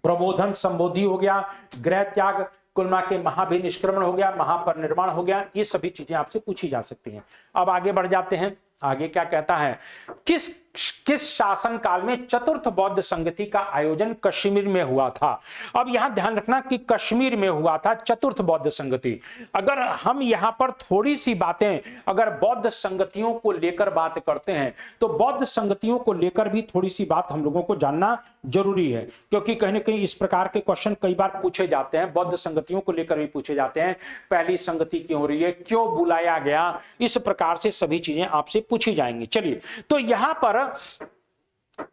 प्रबोधन संबोधि हो गया, गृह त्याग कुलमा के महाभिनिष्क्रमण हो गया, महापरिनिर्वाण हो गया। ये सभी चीजें आपसे पूछी जा सकती हैं। अब आगे बढ़ जाते हैं। आगे क्या कहता है, किस शासन काल में चतुर्थ बौद्ध संगति का आयोजन कश्मीर में हुआ था? अब यहां ध्यान रखना कि कश्मीर में हुआ था चतुर्थ बौद्ध संगति। अगर हम यहां पर थोड़ी सी बातें अगर बौद्ध संगतियों को लेकर बात करते हैं तो बौद्ध संगतियों को लेकर भी थोड़ी सी बात हम लोगों को जानना जरूरी है, क्योंकि कहीं ना कहीं इस प्रकार के क्वेश्चन कई बार पूछे जाते हैं, बौद्ध संगतियों को लेकर भी पूछे जाते हैं। पहली संगति क्यों हो रही है, क्यों बुलाया गया, इस प्रकार से सभी चीजें आपसे पूछी जाएंगी। चलिए, तो यहां पर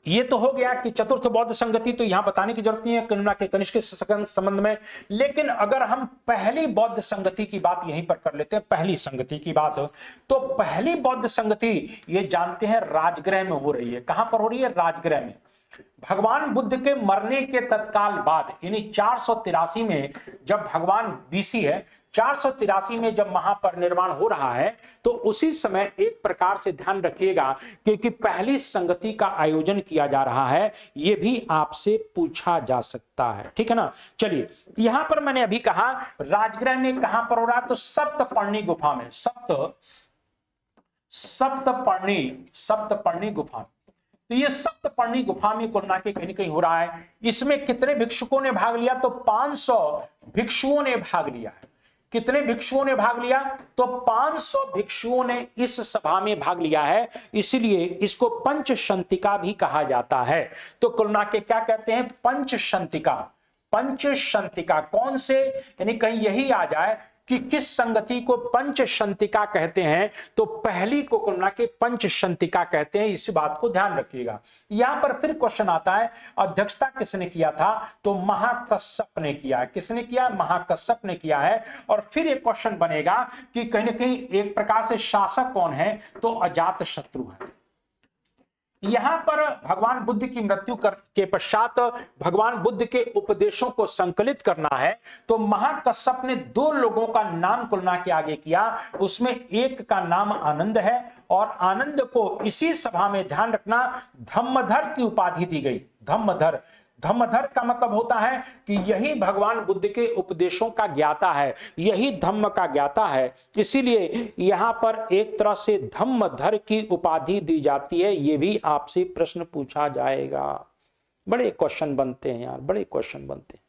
ये तो हो गया कि चतुर्थ बौद्ध संगति, तो यहां बताने की जरूरत नहीं है कुलमा के कनिष्क के संबंध में। लेकिन अगर हम पहली बौद्ध संगति की बात यहीं पर कर लेते हैं, पहली संगति की बात, तो पहली बौद्ध संगति ये जानते हैं राजगृह में हो रही है। कहां पर हो रही है? राजगृह में। भगवान बुद्ध के मरने के तत्काल बाद यानी 483 में, जब भगवान बीसी है 483 में जब महापरिनिर्वाण हो रहा है, तो उसी समय एक प्रकार से ध्यान रखिएगा क्योंकि पहली संगति का आयोजन किया जा रहा है, यह भी आपसे पूछा जा सकता है। ठीक है ना। चलिए, यहां पर मैंने अभी कहा राजगृह में कहां पर हो रहा, तो सप्तपर्णी गुफा में, सप्तपर्णी गुफा। तो ये सप्तपर्णी गुफा में कुल मिला के कहीं कहीं हो रहा है। इसमें कितने भिक्षुकों ने भाग लिया, तो 500 भिक्षुओं ने भाग लिया है। कितने भिक्षुओं ने भाग लिया, तो 500 भिक्षुओं ने इस सभा में भाग लिया है, इसलिए इसको पंचशंतिका भी कहा जाता है। तो कुल मिला के क्या कहते हैं, पंचशंतिका। पंचशंतिका कौन से, यानी कहीं यही आ जाए कि किस संगति को पंचशंतिका कहते हैं, तो पहली को कुल मिला के पंचशंतिका कहते हैं। इस बात को ध्यान रखिएगा। यहां पर फिर क्वेश्चन आता है, अध्यक्षता किसने किया था, तो महाकश्यप ने किया है। किसने किया, महाकश्यप ने किया है। और फिर एक क्वेश्चन बनेगा कि कहीं ना कहीं एक प्रकार से शासक कौन है, तो अजातशत्रु है। यहां पर भगवान बुद्ध की मृत्यु के पश्चात भगवान बुद्ध के उपदेशों को संकलित करना है, तो महाकश्यप ने 2 लोगों का नाम कुलना के आगे किया। उसमें एक का नाम आनंद है, और आनंद को इसी सभा में ध्यान रखना धम्मधर की उपाधि दी गई। धम्मधर, धम्मधर का मतलब होता है कि यही भगवान बुद्ध के उपदेशों का ज्ञाता है, यही धम्म का ज्ञाता है, इसीलिए यहां पर एक तरह से धम्मधर की उपाधि दी जाती है। यह भी आपसे प्रश्न पूछा जाएगा। बड़े क्वेश्चन बनते हैं यार, बड़े क्वेश्चन बनते हैं।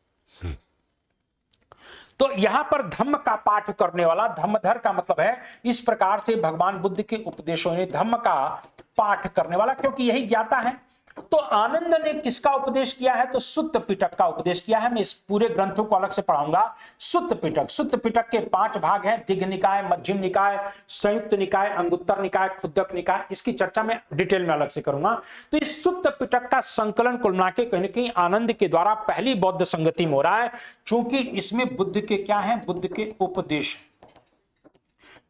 तो यहां पर धम्म का पाठ करने वाला, धम्मधर का मतलब है इस प्रकार से भगवान बुद्ध के उपदेशों ने धम्म का पाठ करने वाला, क्योंकि यही ज्ञाता है। तो आनंद ने किसका उपदेश किया है, तो सुत्त पिटक का उपदेश किया है। मैं इस पूरे ग्रंथों को अलग से पढ़ाऊंगा। सुत्त पिटक, सुत्त पिटक के 5 भाग हैं, दिग्घ निकाय, मध्यम निकाय, संयुक्त निकाय, अंगुत्तर निकाय, खुद्दक निकाय। इसकी चर्चा मैं डिटेल में अलग से करूंगा। तो इस सुत्त पिटक का संकलन कुल मिला के कहीं ना कहीं आनंद के द्वारा पहली बौद्ध संगति में हो रहा है, चूंकि इसमें बुद्ध के क्या है, बुद्ध के उपदेश,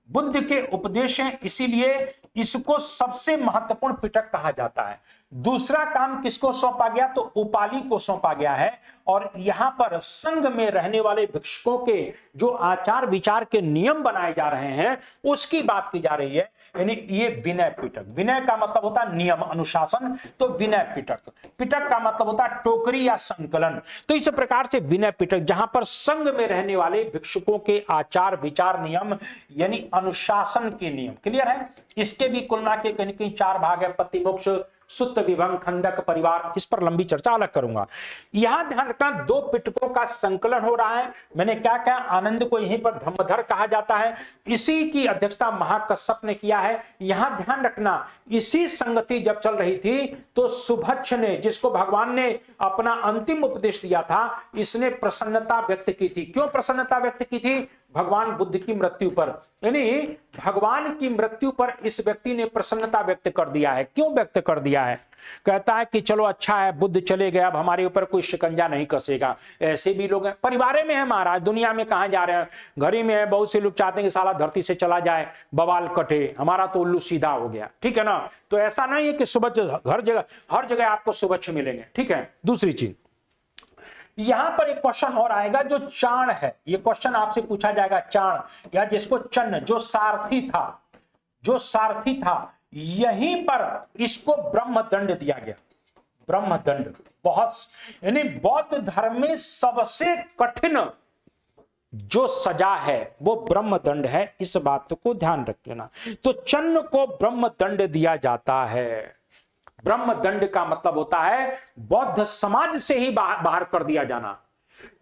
बुद्ध के उपदेश हैं, इसीलिए इसको सबसे महत्वपूर्ण पिटक कहा जाता है। दूसरा काम किसको सौंपा गया, तो उपाली को सौंपा गया है। और यहां पर संघ में रहने वाले भिक्षुकों के जो आचार विचार के नियम बनाए जा रहे हैं उसकी बात की जा रही है, यानी ये विनय पिटक। विनय का मतलब होता है नियम, अनुशासन, तो विनय पिटक। पिटक का मतलब होता है टोकरी या संकलन। तो इस प्रकार से विनय पिटक, जहां पर संघ में रहने वाले भिक्षुकों के आचार विचार नियम यानी अनुशासन के नियम। क्लियर है। इसके भी कुल मिला के कहीं कहीं 4 भाग है, पति मोक्ष, सुत्त विभंग, खंडक, परिवार। इस पर लंबी चर्चा अलग करूंगा। यहां ध्यान रखना 2 पिटकों का संकलन हो रहा है। मैंने क्या कहा, आनंद को यहीं पर धम्मधर कहा जाता है, इसी की अध्यक्षता महाकश्यप ने किया है। यहां ध्यान रखना इसी संगति जब चल रही थी तो सुभच्छ ने, जिसको भगवान ने अपना अंतिम उपदेश दिया था, इसने प्रसन्नता व्यक्त की थी। क्यों प्रसन्नता व्यक्त की थी, भगवान बुद्ध की मृत्यु पर, यानी भगवान की मृत्यु पर इस व्यक्ति ने प्रसन्नता व्यक्त कर दिया है। क्यों व्यक्त कर दिया है, कहता है कि चलो अच्छा है बुद्ध चले गए, अब हमारे ऊपर कोई शिकंजा नहीं कसेगा। ऐसे भी लोग हैं, परिवार में है महाराज, दुनिया में कहां जा रहे हैं, घर ही में है। बहुत से लोग चाहते हैं कि साला धरती से चला जाए, बवाल कटे, हमारा तो उल्लू सीधा हो गया। ठीक है ना। तो ऐसा नहीं है कि सुबह हर जगह आपको सुबह मिलेंगे। ठीक है। दूसरी चीज, यहां पर एक क्वेश्चन और आएगा जो चाण है। ये क्वेश्चन आपसे पूछा जाएगा, चाण या जिसको चन्न, जो सारथी था, यहीं पर इसको ब्रह्मदंड दिया गया। ब्रह्मदंड बहुत, यानी बौद्ध धर्म में सबसे कठिन जो सजा है वो ब्रह्मदंड है। इस बात को ध्यान रख लेना। तो चन्न को ब्रह्मदंड दिया जाता है। ब्रह्मदंड का मतलब होता है बौद्ध समाज से ही बाहर कर दिया जाना।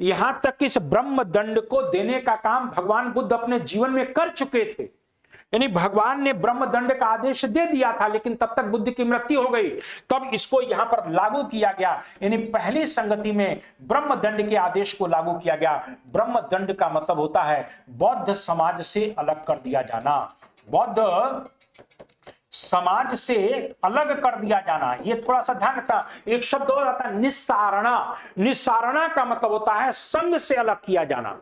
यहां तक कि इस ब्रह्मदंड को देने का काम भगवान बुद्ध अपने जीवन में कर चुके थे। यानी भगवान ने ब्रह्मदंड का आदेश दे दिया था, लेकिन तब तक बुद्ध की मृत्यु हो गई, तब इसको यहां पर लागू किया गया। यानी पहली संगति में ब्रह्मदंड के आदेश को लागू किया गया। ब्रह्मदंड का मतलब होता है बौद्ध समाज से अलग कर दिया जाना, बौद्ध समाज से अलग कर दिया जाना। ये थोड़ा सा ध्यान रखना। एक शब्द और आता है निस्सारणा। निस्सारणा का मतलब होता है संघ से अलग किया जाना।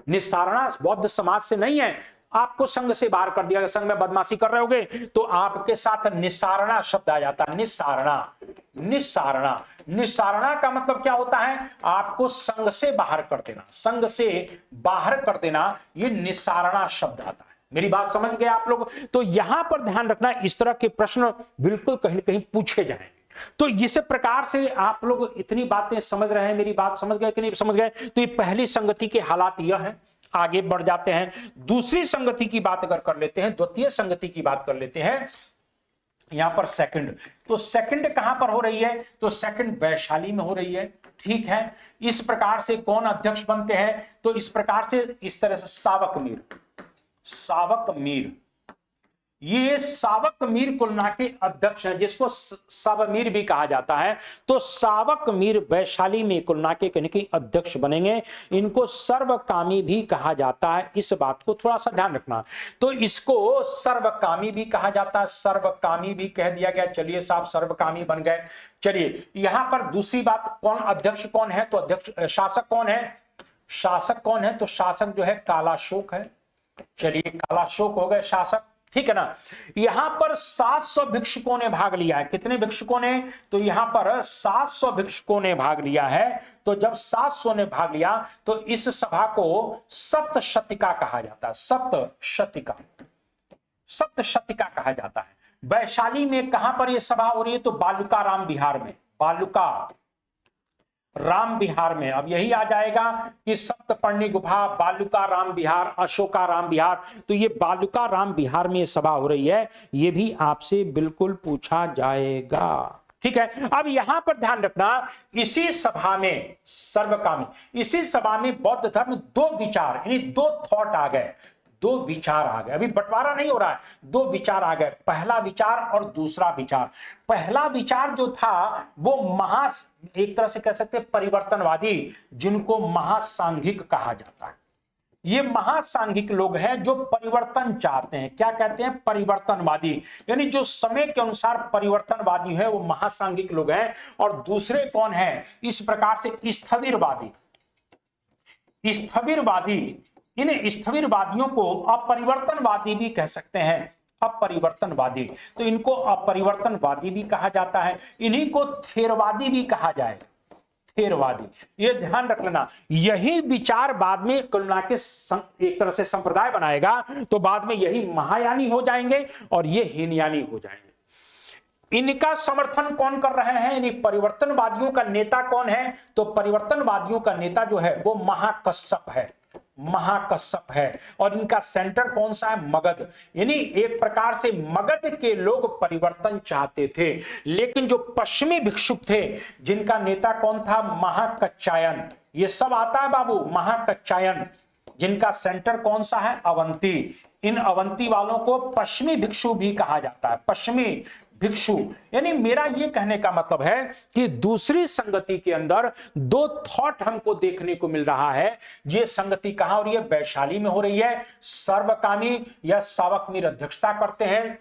निस्सारणा बौद्ध समाज से नहीं है, आपको संघ से बाहर कर दिया। संघ में बदमाशी कर रहे होगे तो आपके साथ निस्सारणा शब्द आ जाता है। निस्सारणा निस्सारणा। निस्सारणा का मतलब क्या होता है? आपको संघ से बाहर कर देना, संघ से बाहर कर देना, ये निस्सारणा शब्द आता है। मेरी बात समझ गए आप लोग? तो यहां पर ध्यान रखना, इस तरह के प्रश्न बिल्कुल कहीं ना कहीं पूछे जाएंगे। तो इस प्रकार से आप लोग इतनी बातें समझ रहे हैं, मेरी बात समझ गए कि नहीं समझ गए? तो ये पहली संगति के हालात यह है। आगे बढ़ जाते हैं, दूसरी संगति की बात अगर कर लेते हैं, द्वितीय संगति की बात कर लेते हैं। यहां पर सेकंड, तो सेकंड कहां पर हो रही है? तो सेकंड वैशाली में हो रही है। ठीक है, इस प्रकार से कौन अध्यक्ष बनते हैं? तो इस प्रकार से, इस तरह से सावक मीर, सावक मीर, ये सावक मीर कुलना के अध्यक्ष हैं, जिसको सबमीर भी कहा जाता है। तो सावक मीर वैशाली में कुलना के कहीं अध्यक्ष बनेंगे। इनको सर्वकामी भी कहा जाता है, इस बात को थोड़ा सा ध्यान रखना। तो इसको सर्वकामी भी कहा जाता है, सर्वकामी भी कह दिया गया। चलिए साहब, सर्वकामी बन गए। चलिए यहां पर दूसरी बात, कौन अध्यक्ष कौन है? तो अध्यक्ष, शासक कौन है? शासक कौन है? तो शासक जो है कालाशोक है। चलिए कालाशोक हो गए शासक, ठीक है ना। यहां पर 700 भिक्षुकों ने भाग लिया है। कितने भिक्षुकों ने? तो यहां पर 700 भिक्षुकों ने भाग लिया है। तो जब 700 ने भाग लिया तो इस सभा को सप्तशतिका कहा जाता है। सप्तशतिका, सप्तशतिका कहा जाता है। वैशाली में कहां पर यह सभा हो रही है? तो बालुका राम विहार में, बालुका राम विहार में। अब यही आ जाएगा कि सप्तपर्णी गुफा, बालुका राम विहार, अशोका राम विहार। तो ये बालुका राम विहार में सभा हो रही है, ये भी आपसे बिल्कुल पूछा जाएगा। ठीक है, अब यहां पर ध्यान रखना, इसी सभा में सर्वकामी, इसी सभा में बौद्ध धर्म दो विचार, यानी दो थॉट आ गए, दो विचार आ गए। अभी बंटवारा नहीं हो रहा है, दो विचार आ गए। पहला विचार और दूसरा विचार। पहला विचार जो था वो एक तरह से कह सकते हैं परिवर्तनवादी, जिनको महासांघिक कहा जाता है। ये महासांघिक लोग हैं जो परिवर्तन चाहते हैं। क्या कहते हैं? परिवर्तनवादी, यानी जो समय के अनुसार परिवर्तनवादी है वो महासांघिक लोग हैं। और दूसरे कौन है? इस प्रकार से स्थविरवादी। स्थविरवादी, इन स्थविरवादियों को अपरिवर्तनवादी भी कह सकते हैं। अपरिवर्तनवादी, तो इनको अपरिवर्तनवादी भी कहा जाता है। इन्हीं को थेरवादी भी कहा जाएगा, थेरवादी। ये ध्यान रख लेना। यही विचार बाद में कुलना के एक तरह से संप्रदाय बनाएगा, तो बाद में यही महायानी हो जाएंगे और ये हीनयानी हो जाएंगे। इनका समर्थन कौन कर रहे हैं? यानी परिवर्तनवादियों का नेता कौन है? तो परिवर्तनवादियों का नेता जो है वो महाकश्यप है, महाकश्यप है। और इनका सेंटर कौन सा है? मगध। यानी एक प्रकार से मगध के लोग परिवर्तन चाहते थे। लेकिन जो पश्चिमी भिक्षुक थे, जिनका नेता कौन था? महाकच्चायन। ये सब आता है बाबू, महाकच्चायन, जिनका सेंटर कौन सा है? अवंती। इन अवंती वालों को पश्चिमी भिक्षु भी कहा जाता है, पश्चिमी भिक्षु। यानी मेरा ये कहने का मतलब है कि दूसरी संगति के अंदर दो थॉट हमको देखने को मिल रहा है। ये संगति कहां हो रही है? वैशाली में हो रही है। सर्वकामी या सावकमीर अध्यक्षता करते हैं।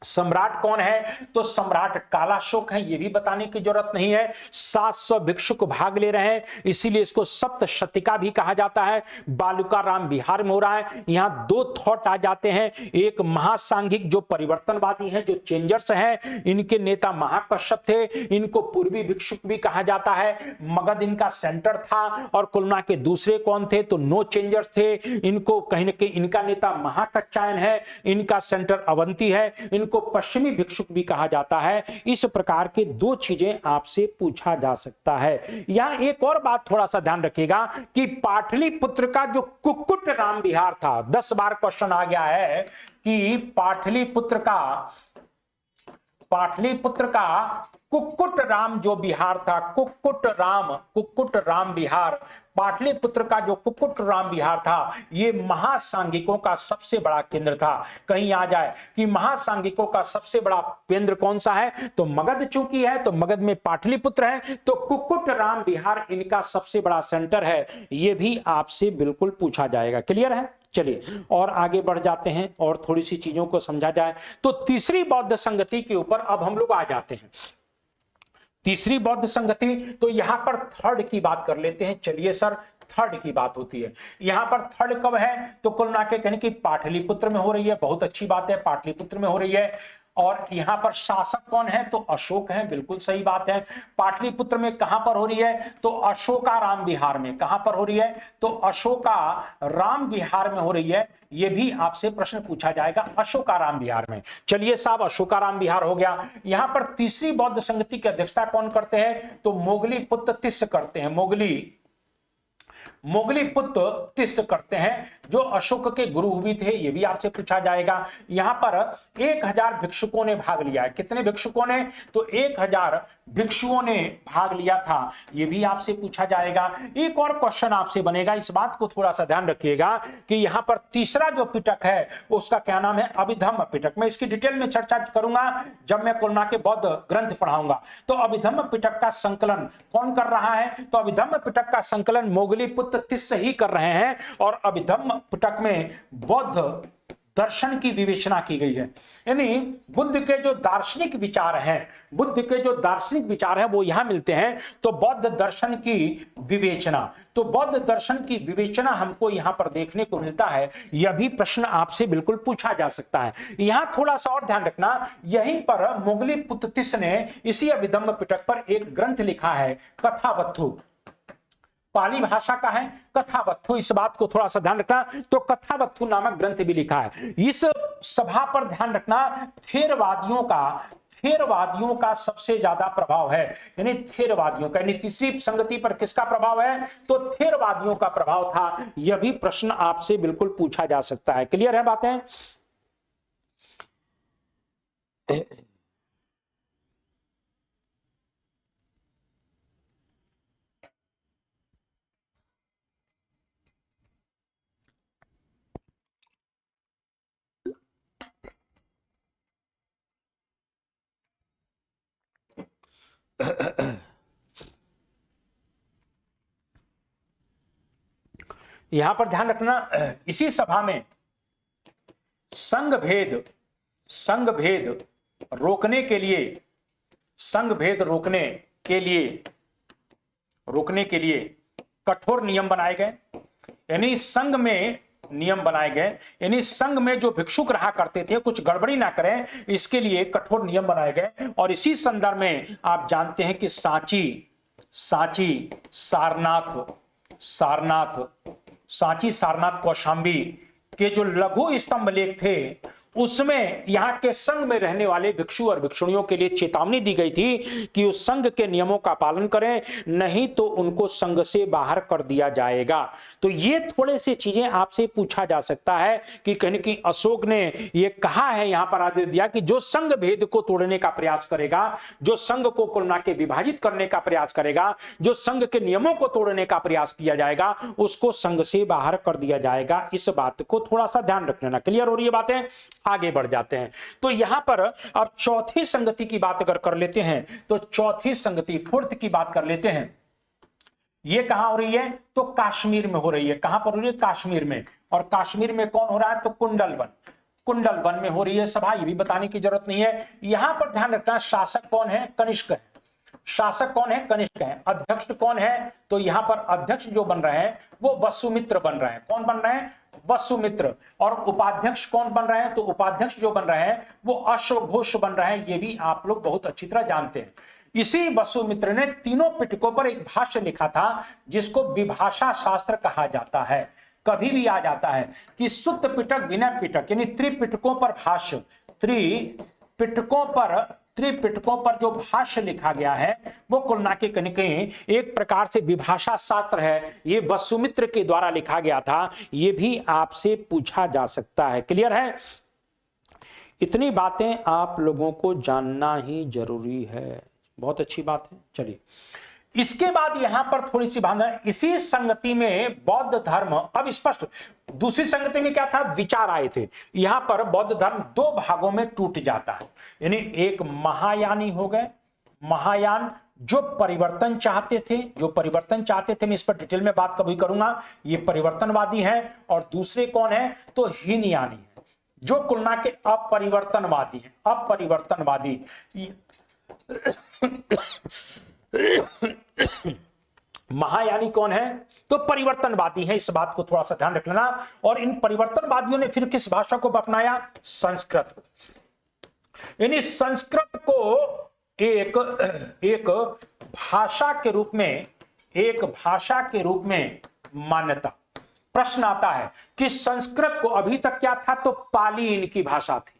सम्राट कौन है? तो सम्राट कालाशोक है, यह भी बताने की जरूरत नहीं है। 700 भिक्षुक भाग ले रहे हैं, इसीलिए इसको सप्तशतिका भी कहा जाता है। बालुका राम विहार में हो रहा है। यहां दो थॉट आ जाते हैं, एक महासांघिक जो परिवर्तनवादी हैं, जो चेंजर्स हैं, इनके नेता महाकश्यप थे। इनको पूर्वी भिक्षुक भी कहा जाता है, मगध इनका सेंटर था। और कुलना के दूसरे कौन थे? तो नो चेंजर्स थे। इनको कहीं ना कहीं इनका नेता महाकच्चायन है, इनका सेंटर अवंती है। को पश्चिमी भिक्षुक भी कहा जाता है। इस प्रकार के दो चीजें आपसे पूछा जा सकता है। यहां एक और बात थोड़ा सा ध्यान रखिएगा कि पाटलिपुत्र का जो कुक्कुट राम विहार था, 10 बार क्वेश्चन आ गया है कि पाटलिपुत्र का कुक्कुट राम जो विहार था, कुक्कुट राम विहार, पाटलिपुत्र का जो कुक्कुट राम विहार था, ये महासांघिकों का सबसे बड़ा केंद्र था। कहीं आ जाए कि महासांघिकों का सबसे बड़ा केंद्र कौन सा है? तो मगध चूंकि है, तो मगध में पाटलिपुत्र है, तो कुक्कुट राम विहार इनका सबसे बड़ा सेंटर है। ये भी आपसे बिल्कुल पूछा जाएगा। क्लियर है? चलिए और आगे बढ़ जाते हैं और थोड़ी सी चीजों को समझा जाए। तो तीसरी बौद्ध संगति के ऊपर अब हम लोग आ जाते हैं। तीसरी बौद्ध संगति, तो यहां पर थर्ड की बात कर लेते हैं। चलिए सर, थर्ड की बात होती है। यहां पर थर्ड कब है? तो कुल मिला के कहने की पाटलिपुत्र में हो रही है। बहुत अच्छी बात है, पाटलिपुत्र में हो रही है। और यहां पर शासक कौन है? तो अशोक है, बिल्कुल सही बात है। पाटलिपुत्र में कहां पर हो रही है? तो अशोकाराम विहार में। कहां पर हो रही है? तो अशोकाराम विहार में हो रही है। यह भी आपसे प्रश्न पूछा जाएगा, अशोकाराम विहार में। चलिए साहब, अशोकाराम विहार हो गया। यहां पर तीसरी बौद्ध संगति की अध्यक्षता कौन करते हैं? तो मोगली पुत्र तिस्य करते हैं। मोगली पुत्र तिस्य करते हैं, जो अशोक के गुरु भी थे। यह भी आपसे पूछा जाएगा। यहां पर 1000 भिक्षुकों ने भाग लिया है। कितने भिक्षुकों ने? तो 1000 भिक्षुओं ने भाग लिया था। यह भी आपसे पूछा जाएगा। एक और क्वेश्चन आपसे बनेगा, इस बात को थोड़ा सा ध्यान रखिएगा कि यहां पर तीसरा जो पिटक है उसका क्या नाम है? अभिधम्म पिटक। मैं इसकी डिटेल में चर्चा करूंगा जब मैं कुलना के बौद्ध ग्रंथ पढ़ाऊंगा। तो अभिधम्म पिटक का संकलन कौन कर रहा है? तो अभिधम्म पिटक का संकलन मोगली पुत्र तिस्य ही कर रहे हैं। और अभिधम्म पिटक में बौद्ध दर्शन की विवेचना की गई है। यानी बुद्ध के जो दार्शनिक विचार हैं वो यहां मिलते हैं। तो बौद्ध दर्शन की विवेचना, तो बौद्ध दर्शन की विवेचना हमको यहां पर देखने को मिलता है। यह भी प्रश्न आपसे बिल्कुल पूछा जा सकता है। यहां थोड़ा सा और ध्यान रखना, यहीं पर मोगली पुत्र तिस्य ने इसी अभिधम्म पिटक पर एक ग्रंथ लिखा है, कथावत्थु। पाली भाषा का है कथावत्थु, इस बात को थोड़ा सा ध्यान रखना। तो कथावत्थु नामक ग्रंथ भी लिखा है। इस सभा पर ध्यान रखना, थेरवादियों का सबसे ज्यादा प्रभाव है। यानी थेरवादियों का, यानी तीसरी संगति पर किसका प्रभाव है? तो थेरवादियों का प्रभाव था। यह भी प्रश्न आपसे बिल्कुल पूछा जा सकता है। क्लियर है बातें? यहां पर ध्यान रखना, इसी सभा में संघ भेद रोकने के लिए कठोर नियम बनाए गए। यानी संघ में नियम बनाए गए, यानी संघ में जो भिक्षुक रहा करते थे कुछ गड़बड़ी ना करें, इसके लिए कठोर नियम बनाए गए। और इसी संदर्भ में आप जानते हैं कि सारनाथ कौशांबी के जो लघु स्तंभ लेख थे उसमें यहाँ के संघ में रहने वाले भिक्षु और भिक्षुणियों के लिए चेतावनी दी गई थी कि उस संघ के नियमों का पालन करें, नहीं तो उनको संघ से बाहर कर दिया जाएगा। तो ये थोड़े से चीजें आपसे पूछा जा सकता है कि कहीं कि अशोक ने ये कहा है, यहां पर आदेश दिया कि जो संघ भेद को तोड़ने का प्रयास करेगा, जो संघ को कुलना के विभाजित करने का प्रयास करेगा, जो संघ के नियमों को तोड़ने का प्रयास किया जाएगा, उसको संघ से बाहर कर दिया जाएगा। इस बात को थोड़ा सा ध्यान रख लेना। क्लियर हो रही है बातें? आगे बढ़ जाते हैं। तो यहां पर अब चौथी संगति की बात अगर कर लेते हैं, तो चौथी संगति, फोर्थ की बात कर लेते हैं। ये कहां हो रही है? तो कश्मीर में हो रही है। कहां पर हो रही है? कश्मीर में। और कश्मीर में कौन हो रहा है? तो कुंडलवन में हो रही है सभा। ये भी बताने की जरूरत नहीं है। यहां पर ध्यान रखना, शासक कौन है? कनिष्क है। शासक कौन है? कनिष्क है। अध्यक्ष कौन है? तो यहां पर अध्यक्ष जो बन रहे हैं वो वसुमित्र बन रहे हैं। कौन बन रहे हैं? वसुमित्र। और उपाध्यक्ष कौन बन रहे हैं? तो उपाध्यक्ष जो बन रहे हैं वो अश्वघोष बन रहे हैं। ये भी आप लोग बहुत अच्छी तरह जानते हैं। इसी वसुमित्र ने तीनों पिटकों पर एक भाष्य लिखा था जिसको विभाषा शास्त्र कहा जाता है। कभी भी आ जाता है कि सुत्त पिटक, विनय पिटक, यानी त्रिपिटकों पर भाष्य, त्रिपिटकों पर जो भाष्य लिखा गया है वो कुलना के कहीं एक प्रकार से विभाषा शास्त्र है। ये वसुमित्र के द्वारा लिखा गया था। ये भी आपसे पूछा जा सकता है। क्लियर है? इतनी बातें आप लोगों को जानना ही जरूरी है। बहुत अच्छी बात है। चलिए, इसके बाद यहां पर थोड़ी सी बात है। इसी संगति में बौद्ध धर्म, अब स्पष्ट, दूसरी संगति में क्या था? विचार आए थे। यहां पर बौद्ध धर्म दो भागों में टूट जाता है। यानी एक महायानी हो गए, महायान जो परिवर्तन चाहते थे, मैं इस पर डिटेल में बात कभी करूंगा, ये परिवर्तनवादी है। और दूसरे कौन है? तो हीनयानी है, जो कुलना के अपरिवर्तनवादी है। अपरिवर्तनवादी महायानी कौन है? तो परिवर्तनवादी है। इस बात को थोड़ा सा ध्यान रख लेना। और इन परिवर्तनवादियों ने फिर किस भाषा को अपनाया? संस्कृत को। यानी संस्कृत को एक भाषा के रूप में, एक भाषा के रूप में मान्यता। प्रश्न आता है कि संस्कृत को, अभी तक क्या था, तो पाली इनकी भाषा थी,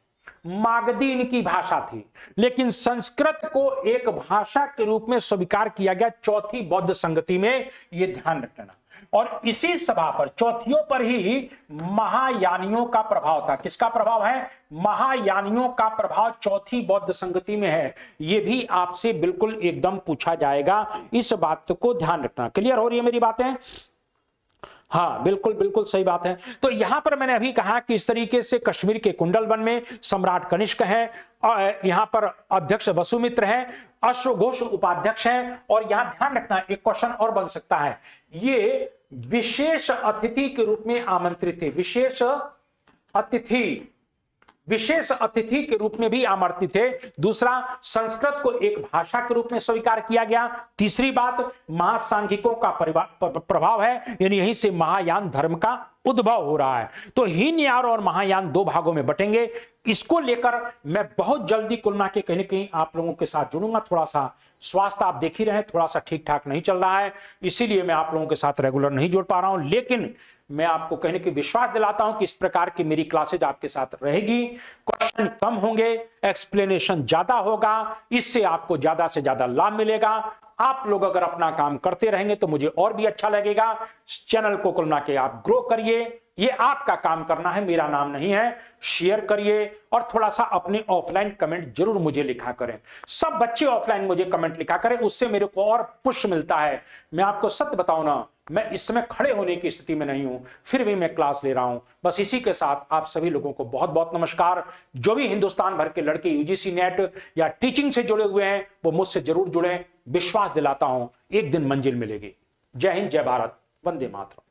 मागधी इनकी भाषा थी, लेकिन संस्कृत को एक भाषा के रूप में स्वीकार किया गया चौथी बौद्ध संगति में, यह ध्यान रखना। और इसी सभा पर, चौथियों पर ही महायानियों का प्रभाव था। किसका प्रभाव है? महायानियों का प्रभाव चौथी बौद्ध संगति में है। यह भी आपसे बिल्कुल एकदम पूछा जाएगा, इस बात को ध्यान रखना। क्लियर हो रही है मेरी बातें? हाँ, बिल्कुल बिल्कुल सही बात है। तो यहां पर मैंने अभी कहा कि इस तरीके से कश्मीर के कुंडलवन में सम्राट कनिष्क है, और यहां पर अध्यक्ष वसुमित्र है, अश्वघोष उपाध्यक्ष हैं। और यहां ध्यान रखना, एक क्वेश्चन और बन सकता है, ये विशेष अतिथि के रूप में आमंत्रित थे, विशेष अतिथि के रूप में भी आमंत्रित थे। दूसरा, संस्कृत को एक भाषा के रूप में स्वीकार किया गया। तीसरी बात, महासांघिकों का प्रभाव है, यानी यहीं से महायान धर्म का उद्भव हो रहा है। तो हीनयान और महायान दो भागों में बटेंगे। इसको लेकर मैं बहुत जल्दी कुल मिला के कहीं ना कहीं आप लोगों के साथ जुड़ूंगा। थोड़ा सा स्वास्थ्य आप देख ही रहे हैं, थोड़ा सा ठीक ठाक नहीं चल रहा है, इसीलिए मैं आप लोगों के साथ रेगुलर नहीं जुड़ पा रहा हूं। लेकिन मैं आपको कहने की विश्वास दिलाता हूं कि इस प्रकार की मेरी क्लासेज आपके साथ रहेगी। क्वेश्चन कम होंगे, एक्सप्लेनेशन ज्यादा होगा, इससे आपको ज्यादा से ज्यादा लाभ मिलेगा। आप लोग अगर अपना काम करते रहेंगे तो मुझे और भी अच्छा लगेगा। चैनल को कुल मिला के आप ग्रो करिए, ये आपका काम करना है, मेरा नाम नहीं है। शेयर करिए और थोड़ा सा अपने ऑफलाइन कमेंट जरूर मुझे लिखा करें। सब बच्चे ऑफलाइन मुझे कमेंट लिखा करें, उससे मेरे को और पुश मिलता है। मैं आपको सत्य बताऊं ना, मैं इस समय खड़े होने की स्थिति में नहीं हूं, फिर भी मैं क्लास ले रहा हूं। बस इसी के साथ आप सभी लोगों को बहुत बहुत नमस्कार। जो भी हिंदुस्तान भर के लड़के यूजीसी नेट या टीचिंग से जुड़े हुए हैं वो मुझसे जरूर जुड़े। विश्वास दिलाता हूं एक दिन मंजिल मिलेगी। जय हिंद, जय भारत, वंदे मातरम।